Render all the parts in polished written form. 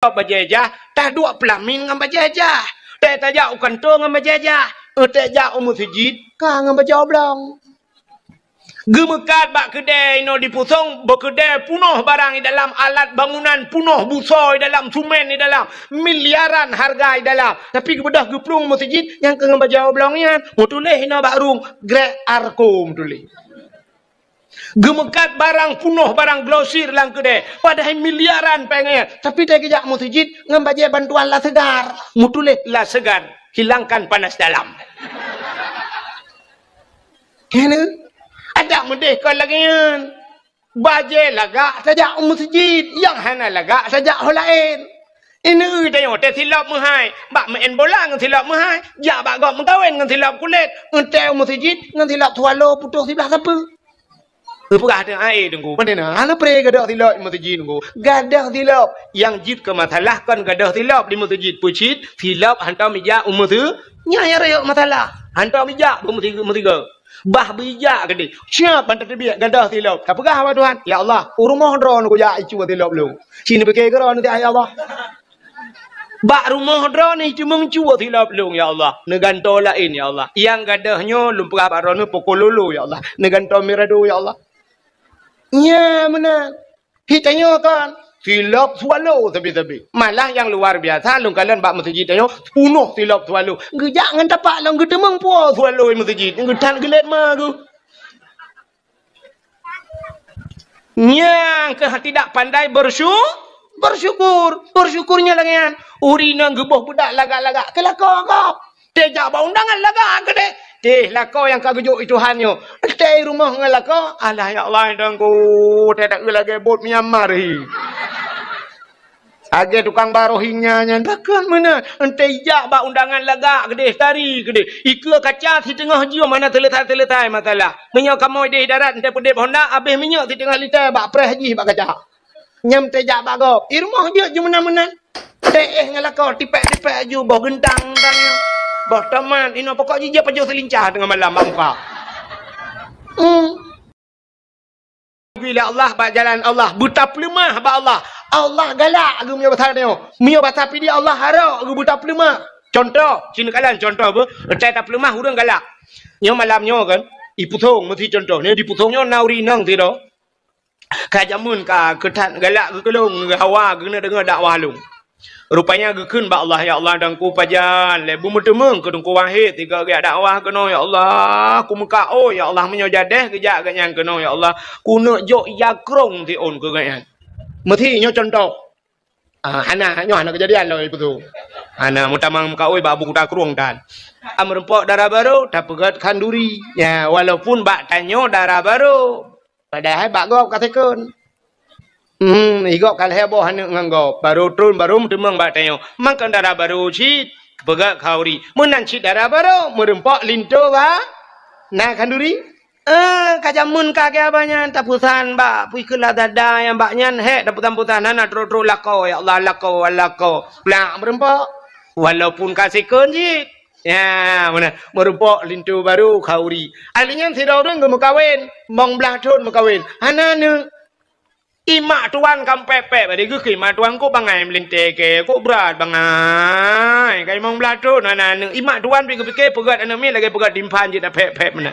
bajajah, tak dua pelamin dengan bajajah. Tak tajak kantor dengan bajajah. Tak jak masjid, kang dengan bajau belang. Gemekat bak kedai no dipusong, berkedai punuh barang di dalam, alat bangunan punuh, busa di dalam, sumen di dalam, miliaran harga di dalam. Tapi kebedah geplung masjid yang kena bajau belangnya, mutulih no bak rung, grek arko mutulih. Gemekat barang punuh, barang glosir dalam kedai, padahal miliaran pengen. Tapi dia kejak masjid dengan bajai bantuan lah segar, mutulih lah segar, hilangkan panas dalam. Kena? Ada merdeka lagi kan. Bajai lagak saja masjid. Yang hana lagak saja hal lain. Ini tengok tak silap mahai. Bak main bola dengan silap mahai. Jak bak gak mengkawin dengan silap kulit. Entai masjid dengan silap tualo putus sebelah siapa? Perah dengan air tunggu. Mana ala pre gadah silap di masjid tunggu. Gadah silap. Yang jid ke masalah kan gadah silap di masjid. Pucit silap hantar mijak umur tu. Nyaya raya masalah. Hantar mijak umur tiga. Bah bijak ke dia. Siap bantar terbiak gadah silap. Tak pegah apa Tuhan? Ya Allah, rumah drone ku jak icu silap lu. Sini pakai geron nanti ya Allah. Bak rumah drone ni cuma mencuba silap lu ya Allah. Neganto lain ya Allah. Yang gadahnya lumpur apa drone pukul lulu ya Allah. Neganto mirado ya Allah. Ya mana? Hitanya kan silap swallow tapi. Malah yang luar biasa lu kalian bak masjid tanya punuh silap swallow. Gejak ngan tapak lang gedemang puas swallow masjid. Ngedan gelet mah tu. Yang ke tidak pandai bersyukur. Bersyukurnya lagi kan. Urina geboh budak lagak-lagak. Kelakau kau. Tejak bau undangan lagak ke dek. Lakau yang kau gejuk itu hanyo. Teh rumah dengan lakau. Alah ya Allah dangku. Teh tak lagi bot Myanmar hi. Age tukang barohingnya nyandakan mana. Ente ijak bak undangan lagak gede tari gede. Ika kaca si tengah jiwa mana teletai masalah. Minyak kamu di darat ente pedip Honda habis minyak si tengah liter bak preh haji bak kaca. Nyam tejak bak gop. Irumah dia je mana-mana. Teh ngalakau tipek-tipek aju bau gentang-gentangnya. Bah teman, ini pokok jijak pajau selincah tengah malam bangka. Bila Allah bak jalan Allah, buta pelemah bak Allah. Allah galak aku punya pasal tengok. Mio pasal pidi Allah harap aku buta pelemah. Contoh, sini kalian contoh apa? Ertai tak pelemah urang galak. Nyo malamnya kan, iputong mesti contoh. Ni diputongnya nauri nang tido. Kajamun ka ketat galak ke kelung hawa kena dengar dakwah lu. Rupanya gekun ba Allah ya Allah dan ku pajan lebu mutemeng ke dengku wahid tiga ge dakwah kena ya Allah ku muka oh ya Allah menyo jadeh kejak ganyan kena ya Allah ku nak jok yakrong ti on ke ganyan mesti nyo contoh hana nyo hana kejadian lo itu hana mutamang muka oi babu kuta krong dan amrempok darah baru tak pegat kanduri ya walaupun bak tanyo darah baru padahal bak gop katakan igok kal heboh hanu nganggo baru turun baru demang bak tayo makan darah baru cit pegak kauri menan cit darah baru merempok linto ba na kanduri kajamun kage abanya tapusan bak puikelah dada yang baknyan he taputan-putan hana tro-tro lakau ya Allah lakau plak merempok walaupun kasih kunjit ya mana merempok linto baru kauri alinya sidau deng mekawin mong belah thon mekawin hana ne imak tuan kam pepe bade ge imak tuan ko bangai melinte ke ko berat bangai kai mong blato nana imak tuan pi ke pegat ana mi lagi pegat dimpan je dah pep mana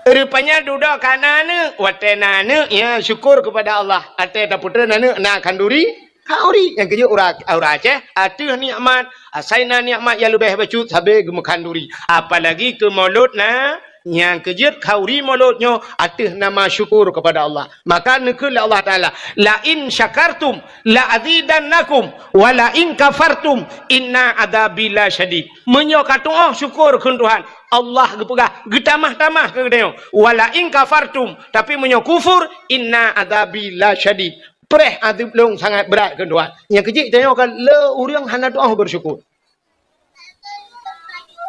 rupanya duduk kanane watenane ya syukur kepada Allah ate ta putra nane na kanduri kauri yang keje ura Aceh atuh nikmat asaina nikmat yang lebih bacut sabe gem kanduri apalagi ke mulut na yang kejut kauri mulutnya atas nama syukur kepada Allah. Maka nekul Allah Ta'ala. La in syakartum la azidannakum wa la in kafartum inna adabi la syadid. Menyokatu syukur ke Tuhan. Allah gepegah getamah-tamah ke dia. Wa la in kafartum tapi menyokufur inna adabi la syadid. Pereh adib long sangat berat ke Tuhan. Yang kejut tengok kan le urang hana doa bersyukur.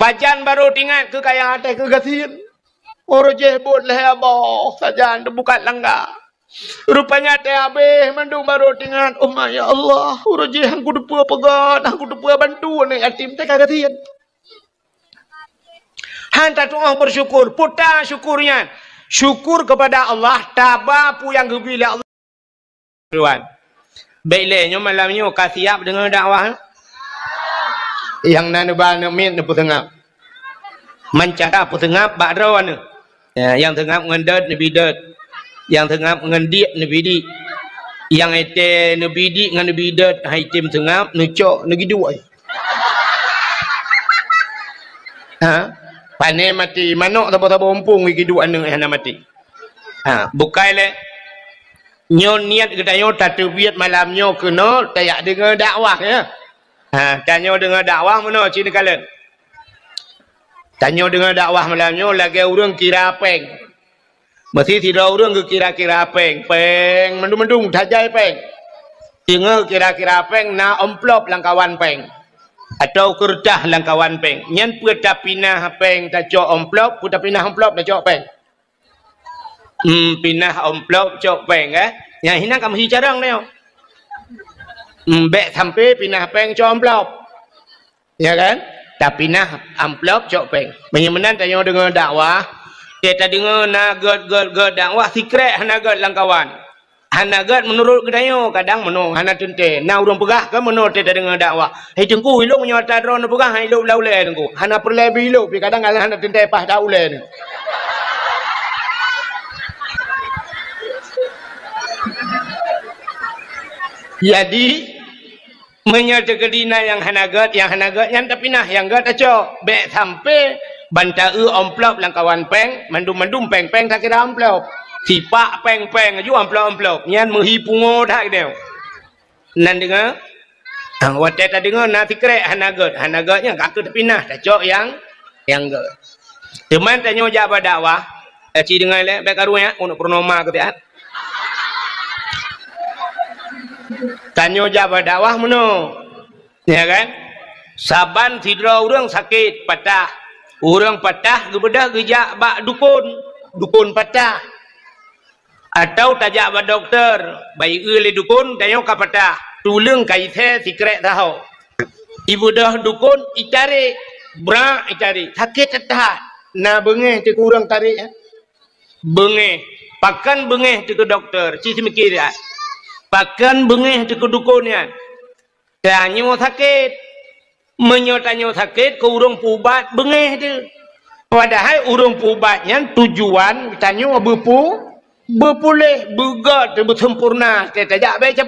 Pajan baru tinggal ke kaya hati ke gasian. Orang jebut lah abah saja bukan langgar. Rupanya teh habis mandung baru tinggal. Oh ya Allah, orang je aku depua pegat, aku depua bantu ni yatim teh kagasian. Hantar doa bersyukur, putar syukurnya. Syukur kepada Allah, tabapu yang gebila Allah. Tuhan. Baiklah malam ni kasih siap dengan dakwah. Yang nana ba na min na putengap. Mencara putengap ba rawan. Yang tengap ngendat nabi dat. Yang tengap ngendik nabi di. Yang ete nabi di ngan nabi dat hai tim tengap nucok nagi dua. Ha? Pane mati manok tabo-tabo ompung iki dua anu hana mati. Ha, bukai le. Nyo niat kita nyo tatubiat malam nyo kena tayak dengar dakwah ya. Ha, tanyo dengar dakwah mana cina kalian? Tanyo dengar dakwah malam nyo lagi orang kira peng. Mesti tidak orang ke kira-kira peng. Peng mendung-mendung tajai peng. Dengar kira-kira peng na amplop langkawan peng. Atau kertas langkawan peng. Nyan puta pinah peng tak cok amplop, puta pinah amplop tak cok peng. Pinah amplop cok peng Yang hina kamu hicarang ni. Bek sampai pinah peng cok amplop. Ya kan? Tak pinah amplop cok peng. Menyemenan tanya dengan dakwah. Kita dengar nagat dakwah secret nagat langkawan. Hanagat menurut kedayo kadang meno hana tente. Na urang pegah ke meno kita dengar dakwah. Hei tengku ilok nyata dron pegah ilok laule tengku. Hana perlebih ilok pi kadang hana tente pas daule ni. Jadi menyerta kedina yang hanagat yang tapi nah yang gat acok bek sampai bantai amplop langkawan peng mandum peng tak kira amplop sipak peng ju amplop nyan menghipungo dah dia nan dengar wate ta dengar na tikrek hanagatnya kak tapi nah acok yang gat teman tanyo jaba dakwah ci dengar le bek karunya untuk purnama ketiat tanyo jaba dakwah meno ya kan saban tidra urang sakit patah urang patah gebedah gejak bak dukun patah atau tajak bak doktor bayi le dukun tanyo ka patah tulung kai the secret tahu ibu dah dukun icari sakit tetah na bengeh te kurang tarik bengeh pakan bengeh te ke doktor ci semikir ya pakan bengeh te ke dukunnya tanyo sakit menyotanyo sakit ke urang pubat bengeh tu padahal urang pubatnya tujuan tanyo berpulih begat bersempurna tidak baik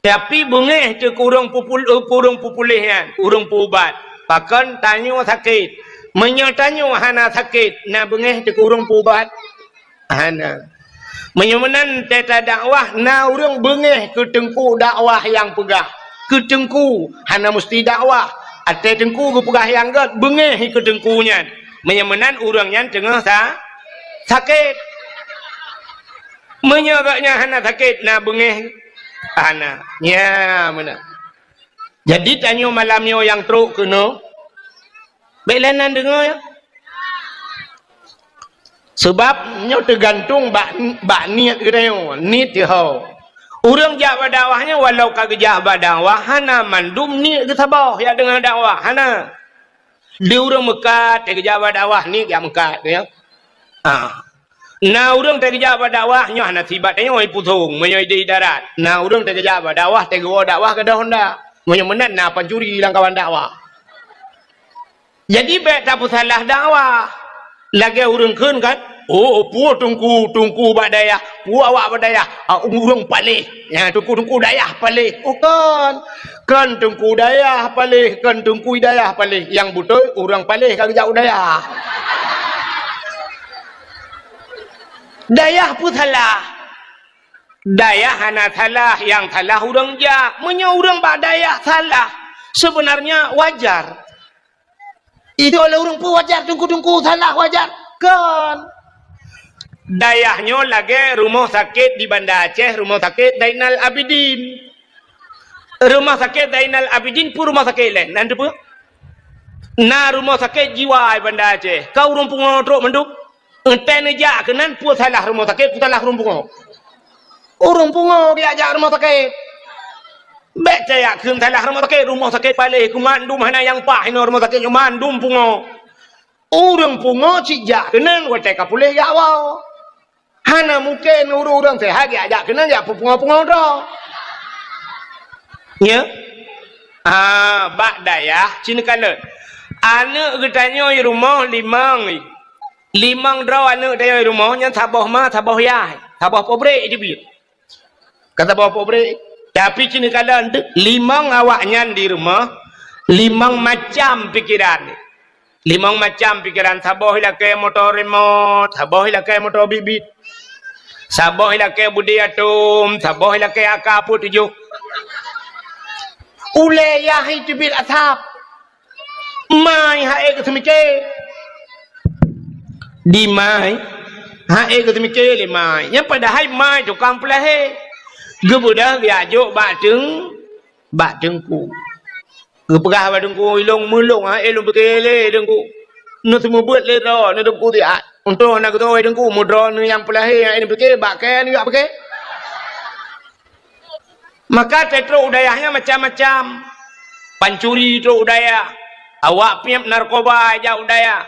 tapi bengeh tu ke urang pupulihnya urang pubat pakan tanyo sakit menyotanyo hana sakit na bengeh tu ke urang pubat hana menyemenan teta dakwah na urang bengeh ke tengku dakwah yang pegah ke tengku hana mesti dakwah ate tengku ke pegah yang gat bengeh ke tengkunya menyemenan urangnya tengah sakit menyagaknya hana sakit na bengeh hana ya mana jadi tanyo malamnya yang teruk kena belanan dengar ya sebab nyo tergantung bak niat kita niat dia urang jak dakwahnya walau kagak jak dakwah hana mandum niat ke sabah ya dengan dakwah hana dia urang mekat te jak dakwah ni jak mekat ya na urang te jak dakwah nyo hana sibat nyo ai putung menyoi di darat na urang te jak dakwah te go dakwah ke dah honda menyemenan na pancuri langkawan dakwah jadi baik tak salah dakwah lagi urang keun kan pu tungku badaya pu awak badaya urang palih ya tungku dayah palih kan tungku dayah palih kan tungku dayah palih yang betul urang palih kagak jauh dayah dayah pun salah dayah hana salah yang salah urang jak menya urang badaya salah sebenarnya wajar itu oleh urang pun wajar tungku salah wajar kan dayahnya lagi rumah sakit di Banda Aceh rumah sakit Zainal Abidin pun rumah sakit lain nanti pun na rumah sakit jiwa Banda Aceh kau rumpung truk menduk enten aja kenan pun salah rumah sakit pun salah rumpung dia ajak rumah sakit baik saya kun salah rumah sakit palih kumandum hana yang pah ino rumah sakit kumandum pungo urang pungo cijak kenan wate kapulih ya awal hana mungkin urang sehat ya ajak kenan ya pungo dah Ya. Bak dayah Cina kalah. Anak ketanya di rumah limang. Limang draw anak dia di rumah yang tabah mah tabah yah. Tabah pobrek dia biar. Kata tabah pobrek. Tapi Cina kalah limang awaknya di rumah. Limang macam pikiran. Limang macam pikiran. Tabah hilang ke motor remote. Tabah hilang ke motor bibit. Sabah hilang ke budi atom. Sabah hilang ke akar pun tujuh. Ule ya itu bil atap. Mai hae ke semike. Di mai hae ke semike le mai. Yang padahal mai tukang pelahe. Gebudah dia ajuk bak dengku. Gepegah bak dengku ilong mulung hae ilong bekele dengku. Nu semua buat le ro nu dengku dia. Untuk nak tu dengku mudra nu yang pelahe yang ini bekele bak ke ni bak bekele. Maka tetro udayahnya macam-macam. Pancuri itu udaya. Awak piap narkoba aja udaya.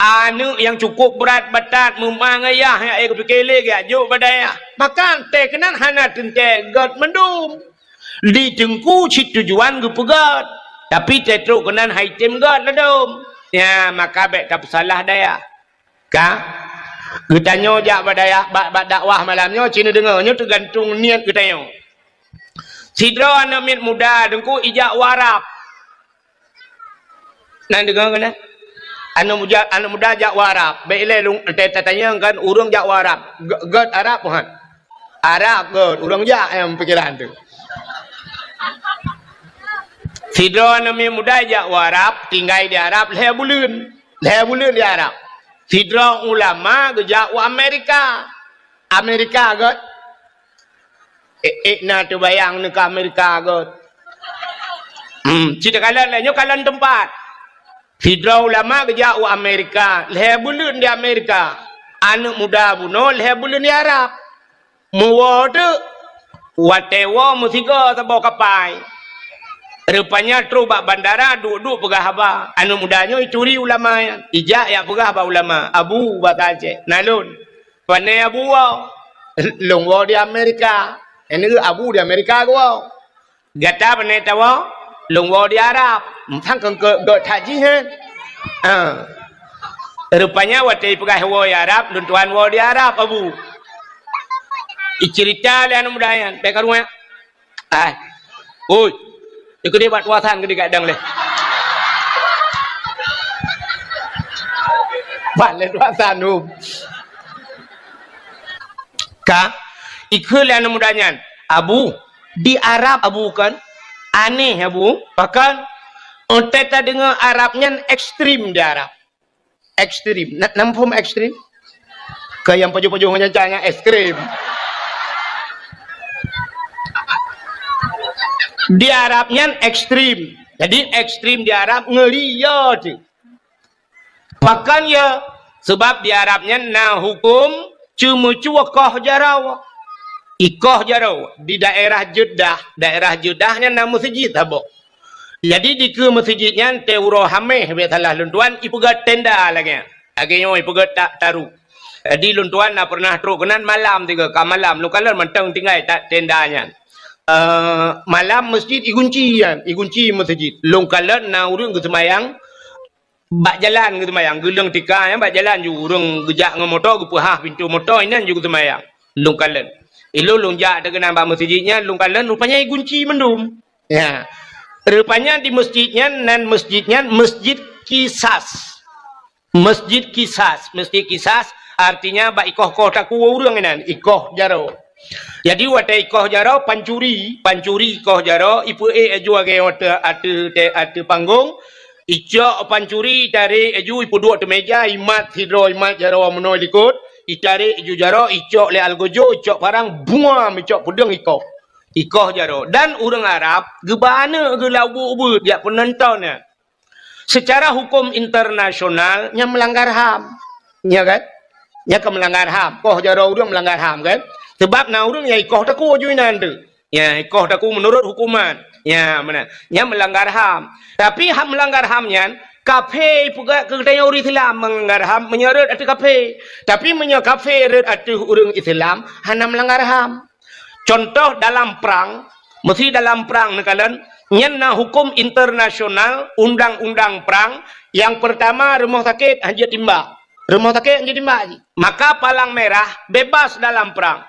Anu yang cukup berat batat memangayah yang aku pikirle ke ajuk badaya. Maka tekenan hana tente god mendum. Di tengku cit tujuan gu pegat. Tapi tetro kenan haitem god ladum. Ya maka bek tak salah daya. Ka? Getanyo jak badaya bak dakwah malamnya Cina dengarnya tergantung niat getanyo. Sidra anak mit muda dengku ijak warap. Nan dengar kena? Anak muda jak warap. Baiklah lung tanya kan urang jak warap. God Arab kan? Arab god urang jak yang pikiran tu. Sidra anak mit muda jak warap tinggal di Arab leh bulan di Arab. Sidra ulama gejak wa Amerika. Amerika god. Nak tu bayang ni ke Amerika kot. Cerita kalan lah. Nyo kalan tempat. Fidra ulama kerja ke Amerika. Leher bulan di Amerika. Anak muda bunuh leher bulan di Arab. Muwa tu. Watewa musika sabau kapai. Rupanya terus bak bandara duduk pegah haba. Anak mudanya ituri ulama yang. Ijak yang pegah haba ulama. Abu bak Aceh. Nalun. Panai abu wau. Longwa di Amerika. Ini abu di Amerika gua. Gata panai tawa. Longwa di Arab. Thang ke haji kan. Rupanya waktu pegah hawa di Arab. Luntuan wa di Arab abu. Cerita le anak muda yang. Baik rumah. Oi. Ikut dia buat wasan ke dekat dang le. Balik wasan tu. Ka? Ikut le anak mudanya. Abu. Di Arab abu kan. Aneh abu. Bahkan. Kita dengar Arabnya ekstrim di Arab. Ekstrim. Nampak ekstrim? Ke yang pojok-pojok nyanyi ekstrim. Di Arabnya ekstrim. Jadi ekstrim di Arab ngeliat. Bahkan ya. Sebab di Arabnya nah hukum cuma koh jarau. Ikoh jarau. Di daerah Jeddah. Daerah Jeddahnya nama masjid habuk. Jadi di ke masjidnya teuro hameh betalah luntuan ipugat tenda lagi. Akhirnya ipugat tak taruh. Jadi luntuan nak pernah teruk kenan malam tiga ka malam lu kalau mentang tinggal tak tendanya. Malam masjid igunci masjid. Long kalau na urang ke semayang bak jalan ke semayang gelang tika yang bak jalan ju urang gejak ngam motor ke pahah pintu motor ini juga semayang. Long kalau ilo long jak dengan bak masjidnya long kalau rupanya igunci mendum. Ya. Rupanya di masjidnya dan masjidnya masjid kisas. Masjid kisas. Masjid kisas artinya bak ikoh taku urang ini. Ikoh jaro. Jadi waktu ikoh jaro pancuri ikoh jaro. Ipu ajua ke ate panggung. Icok pancuri dari aju ipu dua te meja. Imat hidro imat jaro menoi likut. Itari iju jaro icok le algojo. Icok parang buang icok pudeng ikoh. Ikoh jaro. Dan orang Arab, gebana ke labu-ubu dia penontonnya. Secara hukum internasional, yang melanggar HAM. Ya kan? Yang melanggar HAM. Koh jaro orang melanggar HAM kan? Sebab na orang ya ikoh taku ajuin nanti. Ya ikoh taku menurut hukuman. Ya mana? Yang melanggar HAM. Tapi HAM melanggar HAM-nya, kafe juga kedai orang Islam melanggar HAM, menyeret ati kafe. Tapi menyeret kafe ati orang Islam, hanya melanggar HAM. Contoh dalam perang, Mesti dalam perang nekalan. Nyana hukum internasional, undang-undang perang. Yang pertama, rumah sakit hanya timbak. Rumah sakit hanya timbak. Maka palang merah bebas dalam perang.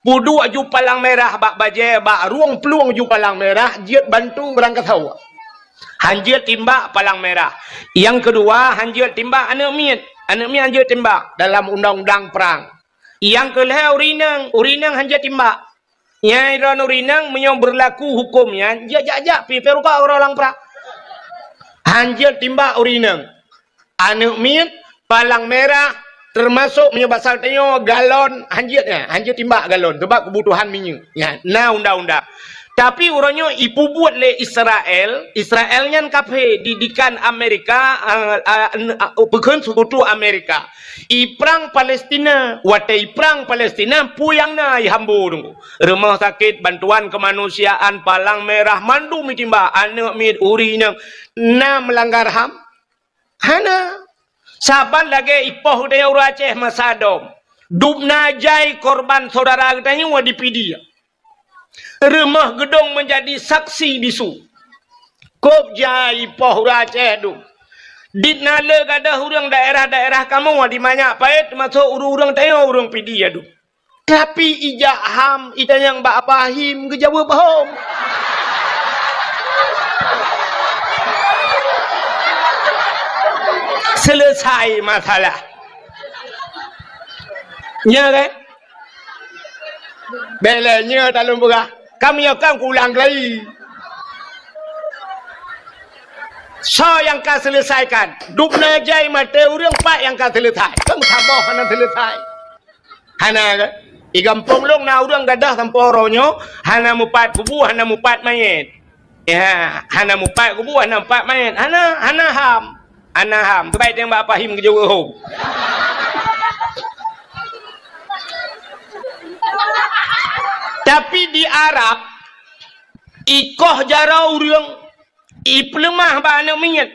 Pudu aju palang merah bak bajai bak ruang peluang aju palang merah. Jiat bantu berangkat hawa. Hanjir timbak palang merah. Yang kedua, hanjir timbak anak miat. Anak miat hanjir timbak dalam undang-undang perang. Yang kelihatan urinang hanjir timbak. Yang iran urinang menyong berlaku hukumnya. Jajak peruka orang perang. Hanjir timbak urinang. Anak miat palang merah termasuk menyebasal tanya galon hanjirnya. Hanjir timbak galon sebab kebutuhan minyak. Ya, nah undang-undang. Tapi orangnya ibu buat le Israel. Israelnya kape didikan Amerika. Bukan sekutu Amerika. Iprang Palestina. Watai perang Palestina. Puyang na ihambu. Rumah sakit, bantuan kemanusiaan, palang merah, mandu mitimba. Anak mit uri na melanggar HAM. Hana. Saban lagi ipoh dia Aceh Masadom. Dubna jai korban saudara katanya wadipidi. Rumah gedung menjadi saksi bisu. Kop jai ipoh Aceh tu. Ditnala kada urang daerah-daerah kamu di banyak pait masuk urang tayo urang pidi adu. Tapi ijak HAM ita yang bak pahim ke jawab bahom. Selesai masalah. Nya kan? Belanya dalam berah. Kami akan ulang lagi. So yang kau selesaikan. Dupna jai mata urang pak yang kau selesai. Kamu tabah hana selesai. Hana ke? Igampung long na urang gadah tanpa ronyo. Hana mupat kubu, hana mupat mayat. Ya, hana mupat kubu, hana mupat mayat. Hana HAM. Hana HAM. Terbaik yang bapa him ke jawa hom. Tapi di Arab ikoh jarau urang iplemah bana minyak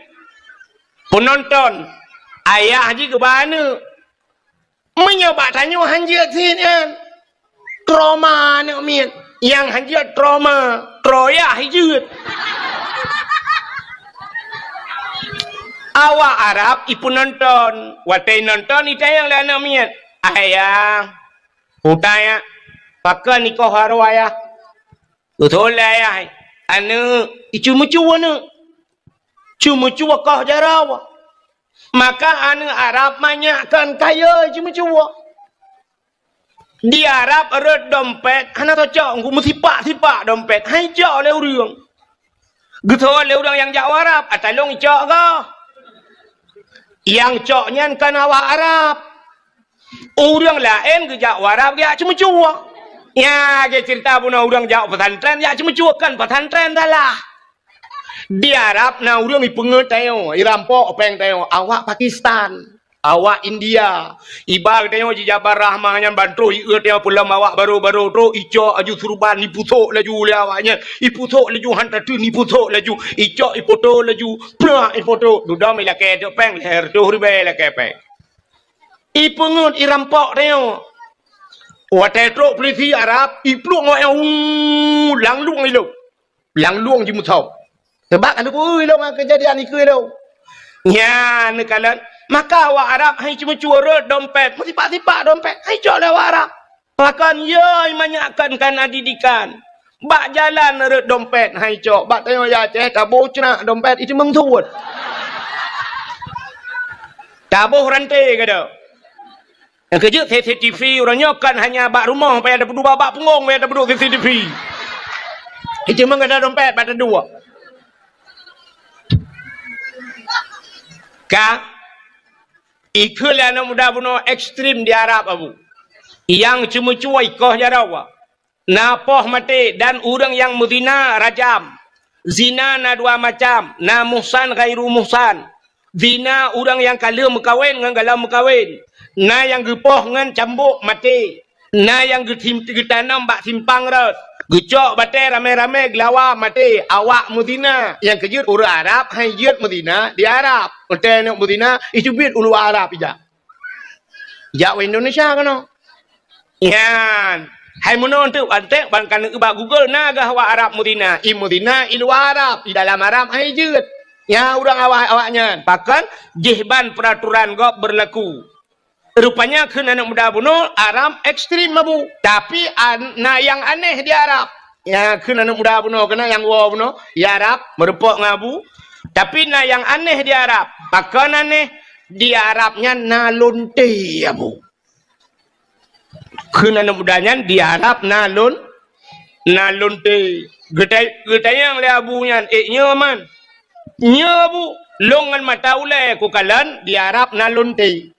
penonton ayah ji ke bana menyoba tanya hanjir sini trauma nak minyak yang hanjir trauma troya hijut awak Arab ipu nonton watai nonton itu yang lana minyak ayah utaya pakai nikoh haru ayah betul ayah anu cuma-cuma nu cuma-cuma kau jarau maka anu Arab banyakkan kaya cuma-cuma di Arab ada dompet hana tocok aku mesti sipak dompet hai jauh le urang gitu le urang yang jauh Arab atalong cok ke yang coknya kan awak Arab urang lain ke jauh Arab dia cuma-cuma. Ya, dia cerita pun orang jauh pesantren, ya cuma cuakan pesantren dah lah. Di Arab, na orang ni pengut tayo, irampok peng tayo, awak Pakistan, awak India, ibal tayo Jabar Rahmah yang bantu, iut tayo pulang awak baru-baru tu, icok aju surban ni putok laju le awaknya, iputok laju hantar tu ni putok laju, icok ipoto laju, pernah ipoto, duda mila ke tu peng leher tu ribe la ke peng. Ipengut irampok tayo. Watai truk polisi Arab ipluk ngoyang lang luang ilo lang luang jimu tau sebab ada pun ilo kejadian ikut ilo nya nekalan maka awak Arab hai cuma cuara dompet mesti pak dompet hai cok awak Arab makan ye banyakkan kan didikan bak jalan rut dompet hai cok bak tengok ya Aceh tabuh cina dompet itu mengtuut tabuh rantai kada. Yang kerja CCTV orangnya kan hanya bak rumah supaya ada dua bak punggung supaya ada duduk CCTV. Itu memang ada dompet pada dua. Kak, ikulah anak muda bunuh ekstrim di Arab abu. Yang cuma cuai ikoh jarawa. Napoh mati dan orang yang muzina rajam. Zina na dua macam. Na muhsan gairu muhsan. Zina orang yang kala mekawin dengan galau mekawin. Na yang gepoh ngan cambuk mati. Na yang getanam bak simpang rot. Gecok batai rame-rame gelawa mati. Awak mudina. Yang kejut orang Arab. Hai jut mudina di Arab. Hotel nak mudina. Itu bit ulu Arab ijak. Ijak Indonesia kan? Yan. Hai munon tu antek bankan ubah Google naga wa Arab Mudina. Mudina ilu Arab, di dalam Arab hai jeut. Ya urang awaknya. Bahkan jihban peraturan gop berlaku. Rupanya keun anak muda bunuh Arab ekstrim mabu. Tapi yang aneh di Arab. Ya keun anak muda bunuh kena yang wa bunuh ya Arab merepok ngabu. Tapi yang aneh di Arab. Bahkan aneh di Arabnya nalunte abu. Keun anak mudanya di Arab nalun te getai yang le abunya nya man nya abu longan mata ule ku kalan di Arab nalun te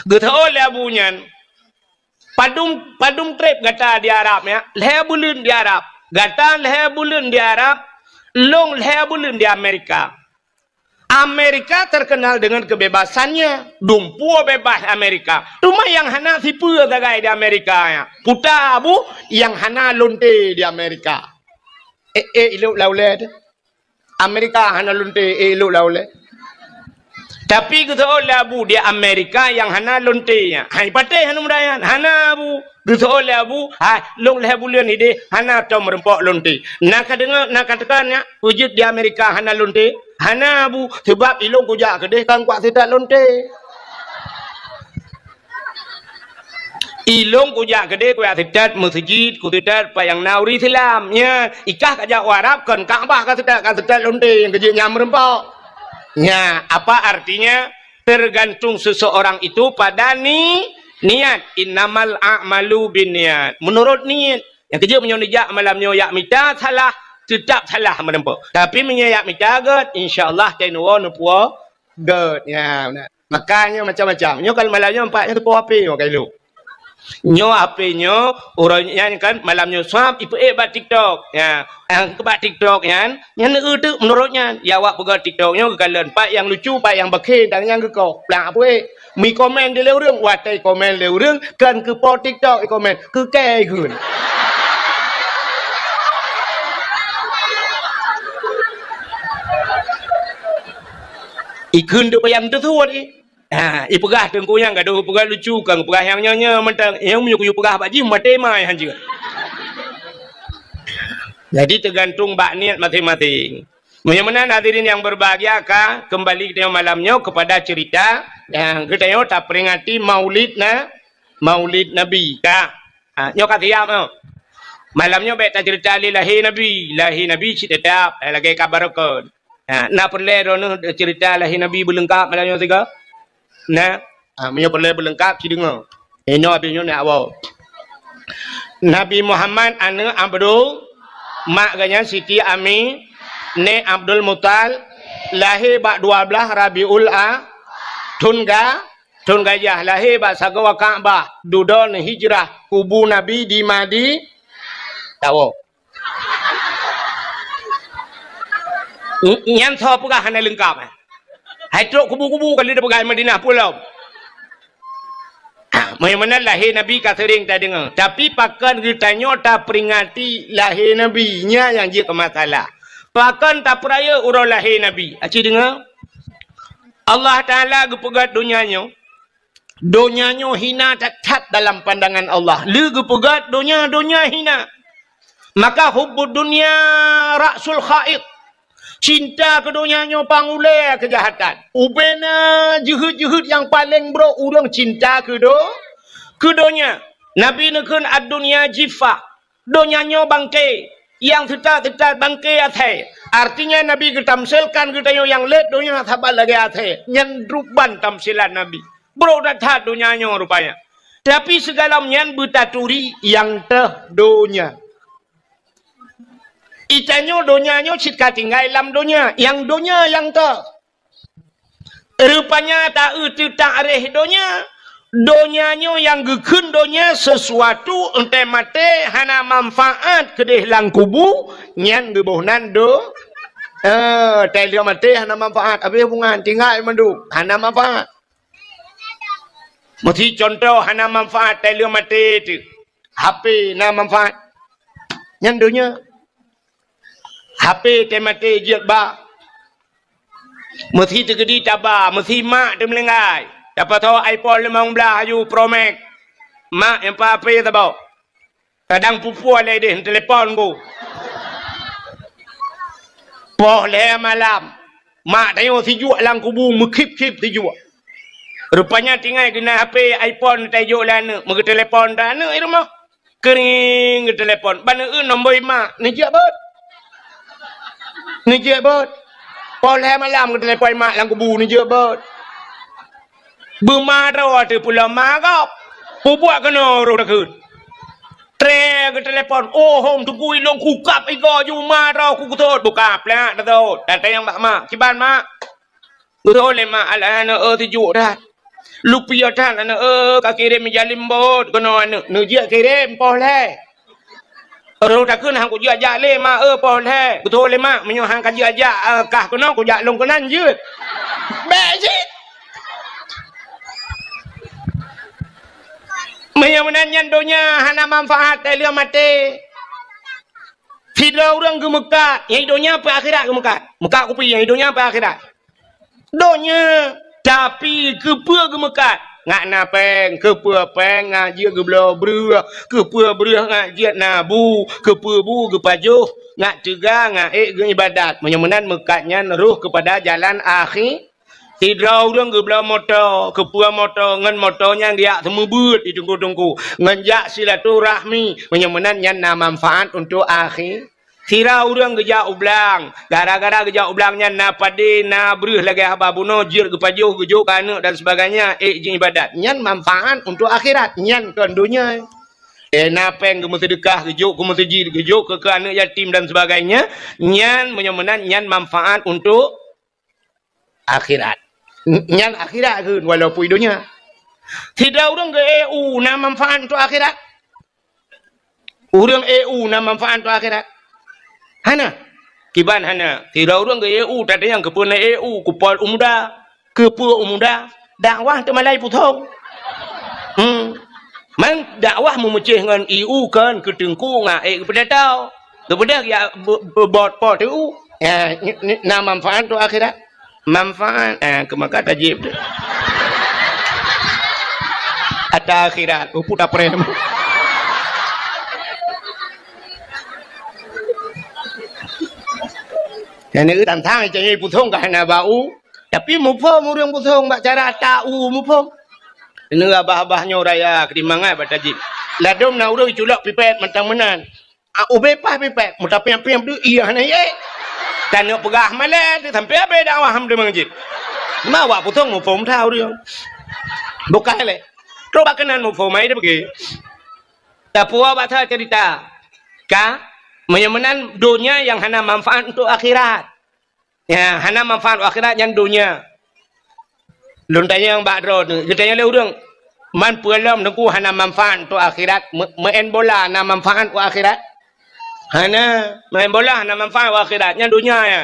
getau le abunya padum trip gata di Arabnya le bulun di Arab gata le bulun di Arab long le bulun di Amerika. Amerika terkenal dengan kebebasannya. Dumpu bebas Amerika. Cuma yang hana sipu tagai di Amerika ya. Puta abu yang hana lonte di Amerika. Iluk laule. Amerika hana lonte iluk laule. Tapi kita oleh abu di Amerika yang hana lonte nya. Hai pate hana mudayan hana abu. Kita oleh abu hai long leh bulan ide hana tom rempok lonte. Nak dengar nak katakannya wujud di Amerika hana lonte. Hana abu sebab ilung kujak kedeh kan kuat tidak lonte. Ilung kujak kedeh kuat tidak masjid ku tidak payang nauri Islamnya ikah kajak Arab kan Ka'bah kan tidak lonte yang kejik nyam rempok. Ya, apa artinya? Tergantung seseorang itu pada niat. Innamal a'malu binniat. Menurut niat. Yang kerja menyonijak malamnya yak mita salah. Tetap salah menempuh. Tapi menyayak mita get. InsyaAllah tenuwa nupuwa get. Ya, benar. Makanya macam-macam. Nyo kalau malamnya empatnya tu puwa api. Makai lu. Nyo apinya orangnya kan malamnya swab ipu bat TikTok ya yang kebat TikTok kan yang tu menurutnya ya awak pegang TikToknya kekalian pak yang lucu pak yang bakhe dan yang kekau pelang apa mi komen dia leureung watai komen leureung kan ke po TikTok komen ke kai gun ikun tu yang tu ni. Ipegah tengku yang gaduh pegah lucu kang pegah yang nyonya mentang yang menyuku pegah baji mate mai hanjir. Jadi tergantung bak niat masing-masing. Mudah-mudahan hadirin yang berbahagia ka kembali kita malamnya kepada cerita yang kita yo tak peringati Maulid Nabi ka. Nyo katiap no. Malamnya beta cerita lahir Nabi cerita lagi kabar kon. Na perle rono cerita lahir Nabi berlengkap malamnya tiga. Nah, punya perlu berlengkap si dengar. Ini abinya nak awal. Nabi Muhammad ane Abdul, mak ganya Siti Ami, ne Abdul Mutal, lahir bak 12 Rabiul Tunggajah, lahir bak sagawa Ka'bah, dudon hijrah, kubu Nabi di Madi, tahu. Yang tahu pula hanya lengkap. Hai truk kubu-kubu kali dia pegang Madinah pulau. Mana lahir Nabi ka sering tak dengar. Tapi pakan ditanya tak peringati lahir Nabi nya yang je masalah. Pakan tak peraya urang lahir Nabi. Aci dengar. Allah Taala gepegat dunianya. Dunianya hina tak dalam pandangan Allah. Lu gepegat dunia hina. Maka hubbud dunia ra'sul khaid. Cinta ke dunianya pangulai kejahatan. Ubena juhud-juhud yang paling bro urang cinta ke dunia. Nabi nekun ad-dunia jifa. Dunianya bangkai. Yang tetap bangkai atai. Artinya Nabi ketamsilkan kita yang let dunia sabar lagi atai. Nyendruban tamsilan Nabi. Bro dah dunianya rupanya. Tapi segala nyan bertaturi yang dunia. Itanyo donyanya cika tinggal dalam dunia. Yang dunia yang tak. Rupanya tak areh dunia. Donyanya yang gekun dunia sesuatu entah mate hana manfaat kedih lang kubu. Nyan gebuhnan Telia mate hana manfaat. Habis hubungan tinggal manduk. Hana manfaat. Mesti contoh hana manfaat telia mate tu. HP na manfaat. Nyan dunia. HP temate jiat ba. Mesti tergedi tabah, mesti mak dia melengai. Dapat tahu iPhone 15 ayu Pro Max. Mak yang apa tak bau. Kadang pupu alai deh telepon ku. Boleh malam. Mak tanya tijuk lang kubu mekip-kip tijuk. Rupanya tinggal kena HP iPhone tajuk lah anak. Mereka telefon dah anak di rumah. Kering ke telefon. Bana nombor mak. Ni je bot. Ni je bot. Boleh malam ke telefon mak lang kubu ni je bot. Bermarah tu pula marah. Buat kena roh dah kun. Tre ke telefon. Oh hom tu kui long kukap iko ju marah ku kutut buka pla dah tu. Dan tayang mak ciban mak. Betul le mak ala ana tijuk dah. Lupa dah ana ka kirim jalim bot kena ana nu je kirim boleh. Roh dah kun hang ku je ajak le mak boleh. Betul le mak menyo hang ka je ajak kah kena ku jak long kenan je. Bejit. Menyanyian donya hana manfaat dari mati. Tidak orang ke Mekah, yang donya apa akhirat ke Mekah. Mekah aku pergi yang donya apa akhirat. Donya tapi kepa ke Mekah. Ngak napeng, kepa peng ngaji ke belah beruh, kepa beruh ngaji nabu, kepa bu ke pajuh, ngak cegah ngak ke ibadat. Menyemenan Mekahnya neruh kepada jalan akhir. Tidak orang ke belah motor, ke puang motor, ngan motornya dia semua but di tunggu-tunggu. Ngenjak silaturahmi, menyemenan yang manfaat untuk akhir. Tidak orang ke jauh belang, gara-gara ke jauh belangnya na pade, na beruh lagi haba buno, jir ke pajuh, ke jauh kanak dan sebagainya, jin ibadat. Yang manfaat untuk akhirat, yang ke dunia. Napeng ke sedekah, ke jauh, ke masjid, ke jauh, ke anak yatim dan sebagainya. Yang menyemenan, yang manfaat untuk akhirat. Yang akhirat ke walaupun dunia. Tidak orang ke EU na manfaat untuk akhirat. Orang EU na manfaat untuk akhirat. Hana. Kiban hana. Tidak orang ke EU tadi yang kepuna EU kupol umuda, kepu umuda, dakwah temalai putong. Man dakwah memecah dengan EU kan ketengku ngak kepada tahu. Kepada ya bot pot EU. Ya na manfaat untuk akhirat. Manfaat kemaka tajib tu. Ada akhirat puta prem. Yang ni tantang jadi putung ke hana bau. Tapi mupom orang putung bak cara tahu mupom. Ini abah-abahnya raya kedimangan batajib. Ladom na orang culak pipet mentang menan. Ubepah pipet. Mutapiam-piam tu iya hana ye. Dan nak pegah malah tu sampai apa dakwah ham dia mengajib. Mawa putung mu phom thau dia. Bukan le. Coba kenan mu phom mai dia pergi. Tapua baca cerita. Ka menyemenan dunia yang hana manfaat untuk akhirat. Ya, hana manfaat untuk akhirat yang dunia. Lontanya yang bakro tu. Katanya le urang man pualam nunggu hana manfaat untuk akhirat. Main bola hana manfaat untuk akhirat. Hana main bola hana manfaat akhiratnya dunia ya.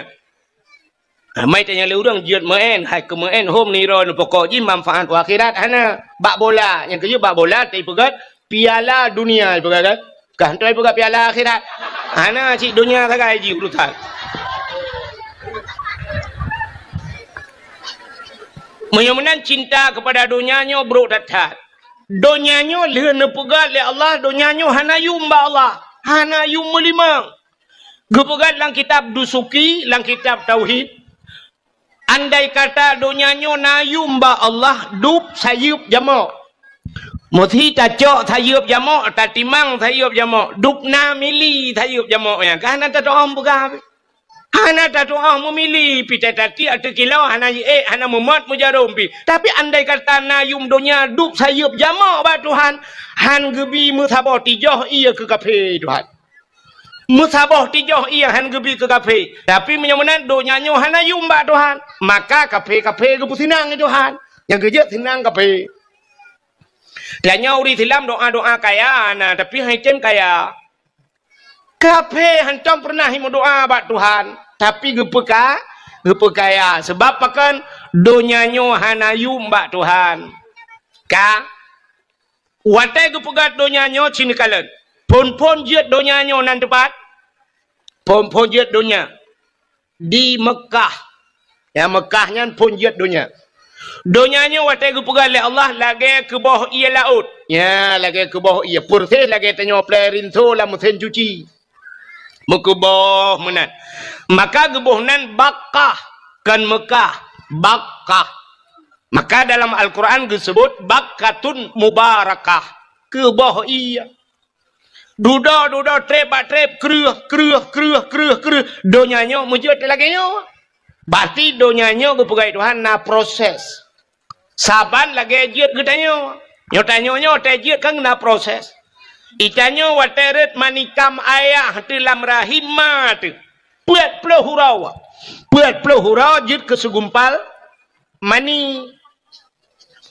Mai tanya le urang jiat main hai ke main home ni ron pokok ji manfaat akhirat hana bak bola yang kerja bak bola tapi pegat piala dunia pegat kan tu pegat piala akhirat. Hana cik dunia sagai ji urusan. Menyemenan cinta kepada dunianya bro datat. Dunianya leun pegat le Allah, dunianya hana yumba Allah. Hana yung melimang. Gepegat lang kitab dusuki, lang kitab tauhid. Andai kata dunianya na yumba Allah, dup sayup jamak. Muthi tacok sayup jamak, tatimang sayup jamak. Dup na mili sayup jamak. Hana tato'am pegah. Hana tato'am memilih. Pita tati atau kilau, hana hana memat mujarum pi. Tapi andai kata na yung dunia, dup sayup jamak ba Tuhan. Han gebi musabah tijoh ia ke kafe Tuhan. Musabah tijoh ia han gebi ke kafe. Tapi menyemenan donyanya hana yumba Tuhan. Maka kafe-kafe gebu sinang Tuhan. Yang kerja sinang kafe. Lanya uri silam doa-doa kaya nah tapi haitem kaya. Kafe hantam pernah himu doa bat Tuhan. Tapi gepeka kaya. Sebab pakan donyanya hana yumba Tuhan. Ka watai ke pegat donyanya cini kalan. Pon-pon jet donyanya nan tepat. Pon-pon jet donya. Di Mekah. Ya Mekahnya pon jet donya. Donyanya watai gu pegal Allah lagi ke bawah ia laut. Ya, lagi ke bawah ia. Purtih lagi tanya play rinso lah mesin cuci. Muka bawah menat. Maka gebuhnan Bakkah kan Mekah. Bakkah. Maka dalam Al-Quran disebut Bakkatun Mubarakah. Ke bawah ia. Duda trep kreuh. Donyanya mujud lagi nyo. Berarti donyanya ke pegai Tuhan na proses. Saban lagi jid ke tanyo. Nyo tanyo tajid kan na proses. Itanyo wateret manikam ayah dalam rahim mat. Puat puluh hurau jid ke segumpal mani.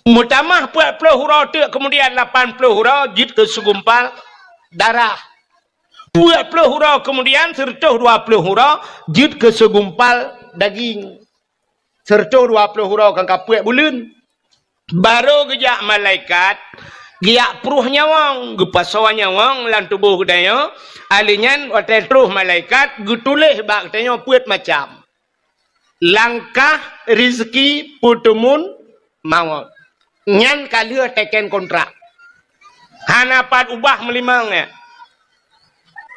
Mutamah puat puluh hurau tu kemudian 80 hurau jid ke segumpal darah. 20 hurau kemudian serta 20 hurau jid ke segumpal daging. Serta 20 hurau kan kapuat bulan. Baru gejak malaikat giak pruh nyawang gepasawa nyawang lan tubuh kedaya alinyan watai truh malaikat getulih bak kedaya puat macam langkah rezeki putumun maut nyan kalia teken kontrak hanapan ubah melimangnya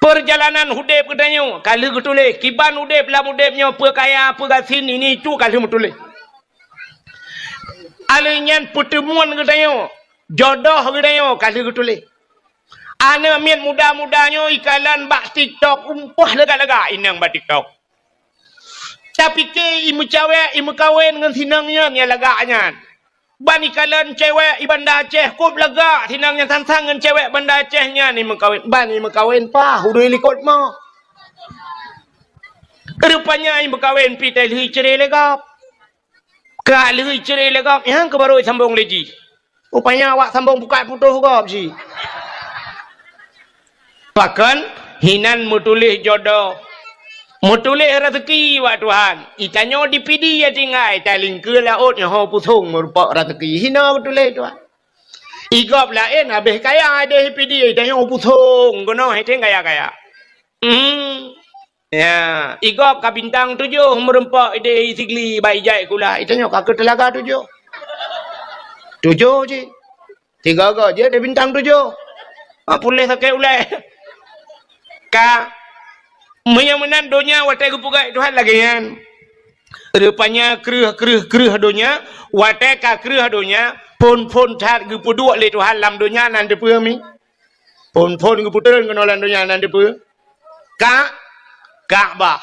perjalanan hudib kedanya kali getulih kiban hudib lam hudibnya apa kaya apa gasin ini itu kali metulih alinyan putumun kedanya jodoh kedanya kali getulih ana mian muda-mudanya ikalan bak TikTok umpah lega-lega inang bak TikTok tapi ke imu cewek imu kawin dengan sinangnya nya leganya ban ikalan cewek ibanda Aceh kop lega sinangnya sansang dengan cewek banda Acehnya ni mengkawin ban imu kawin pa hudui likot mo rupanya imu kawin pitai lihi cerai legap ka lihi cerai legap yang kebaru sambung leji rupanya awak sambung buka putuh gap si bahkan hinan mutulih jodoh mutulih rezeki wak Tuhan itanyo dipidi ya tinggai taling ke laut yang ho pusung merupak rezeki hina mutulih Tuhan igop lain habis kaya ada dipidi itanyo pusung gono hiting kaya ya igop ka bintang 7 merempak ide sigli baijai kula itanyo ka ke telaga 7 je 3 je ada bintang 7 pulih sakai ulai ka menyamanan donya watai kepugai Tuhan lagi kan rupanya kreuh donya watai ka kreuh donya pon tat gepuduk le Tuhan lam donya nan depe mi pon geputern kenolan donya nan depe Ka'bah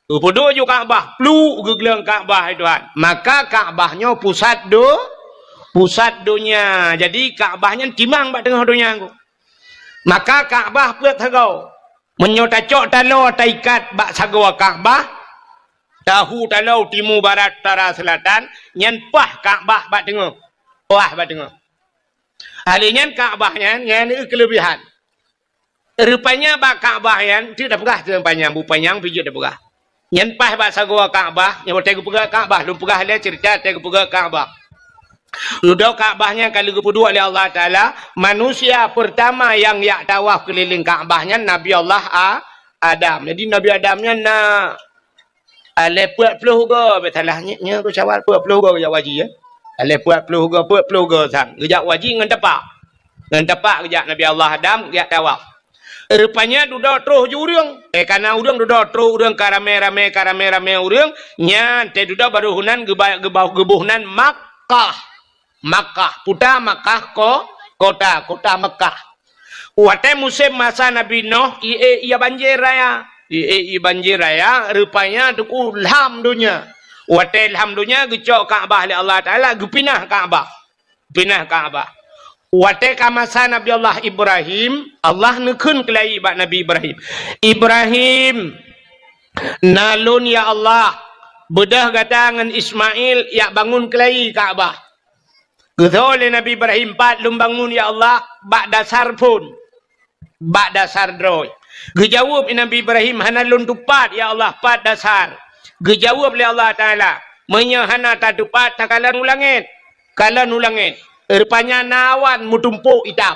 gepuduk ju Ka'bah plu gegelang Ka'bah Tuhan maka Ka'bahnya pusat donya jadi Ka'bahnya timang bak tengah donya ku maka Ka'bah puat hagau menyotacok talau taikat bak sagawa Ka'bah tahu talau timur barat utara selatan nyan pah Ka'bah bak tengah halinya Ka'bahnya nyan kelebihan rupanya bak Ka'bah yan tidak pegah tempatnya bupanyang pijak dah pegah nyan pah bak sagawa Ka'bah nyan tegu pegah Ka'bah lum pegah dia cerita tegu pegah Ka'bah Ludah Ka'bahnya kali ke-2 oleh Allah Ta'ala manusia pertama yang yak tawaf keliling Ka'bahnya Nabi Allah Adam. Jadi Nabi Adamnya nak puat peluh ke betalahnya tu cawal puat peluh ke wajib ya. Puat peluh ke sang. Gejak wajib dengan tepak gejak Nabi Allah Adam yak tawaf. Rupanya duda terus jurung. Karena urang duda terus urang karame-rame urang nya te duda baru hunan gebuhnan Makkah, puta Makkah kota Makkah. Watai musim masa Nabi Nuh ia banjir raya, rupanya tuku ilham dunia. Watai ilham dunia gecok Ka'bah oleh Allah Ta'ala gepinah Ka'bah. Watai masa Nabi Allah Ibrahim, Allah nekun kelai bak Nabi Ibrahim nalun ya Allah bedah gatangan Ismail yak bangun kelai Ka'bah. Oleh Nabi Ibrahim 4 lumbangun ya Allah bak dasar droy. Gejawab Nabi Ibrahim hanalun tupat ya Allah 4 dasar. Gejawab oleh Allah Ta'ala menyahana tatupat takalan ulangit. Rupanya nawan mutumpuk hitam.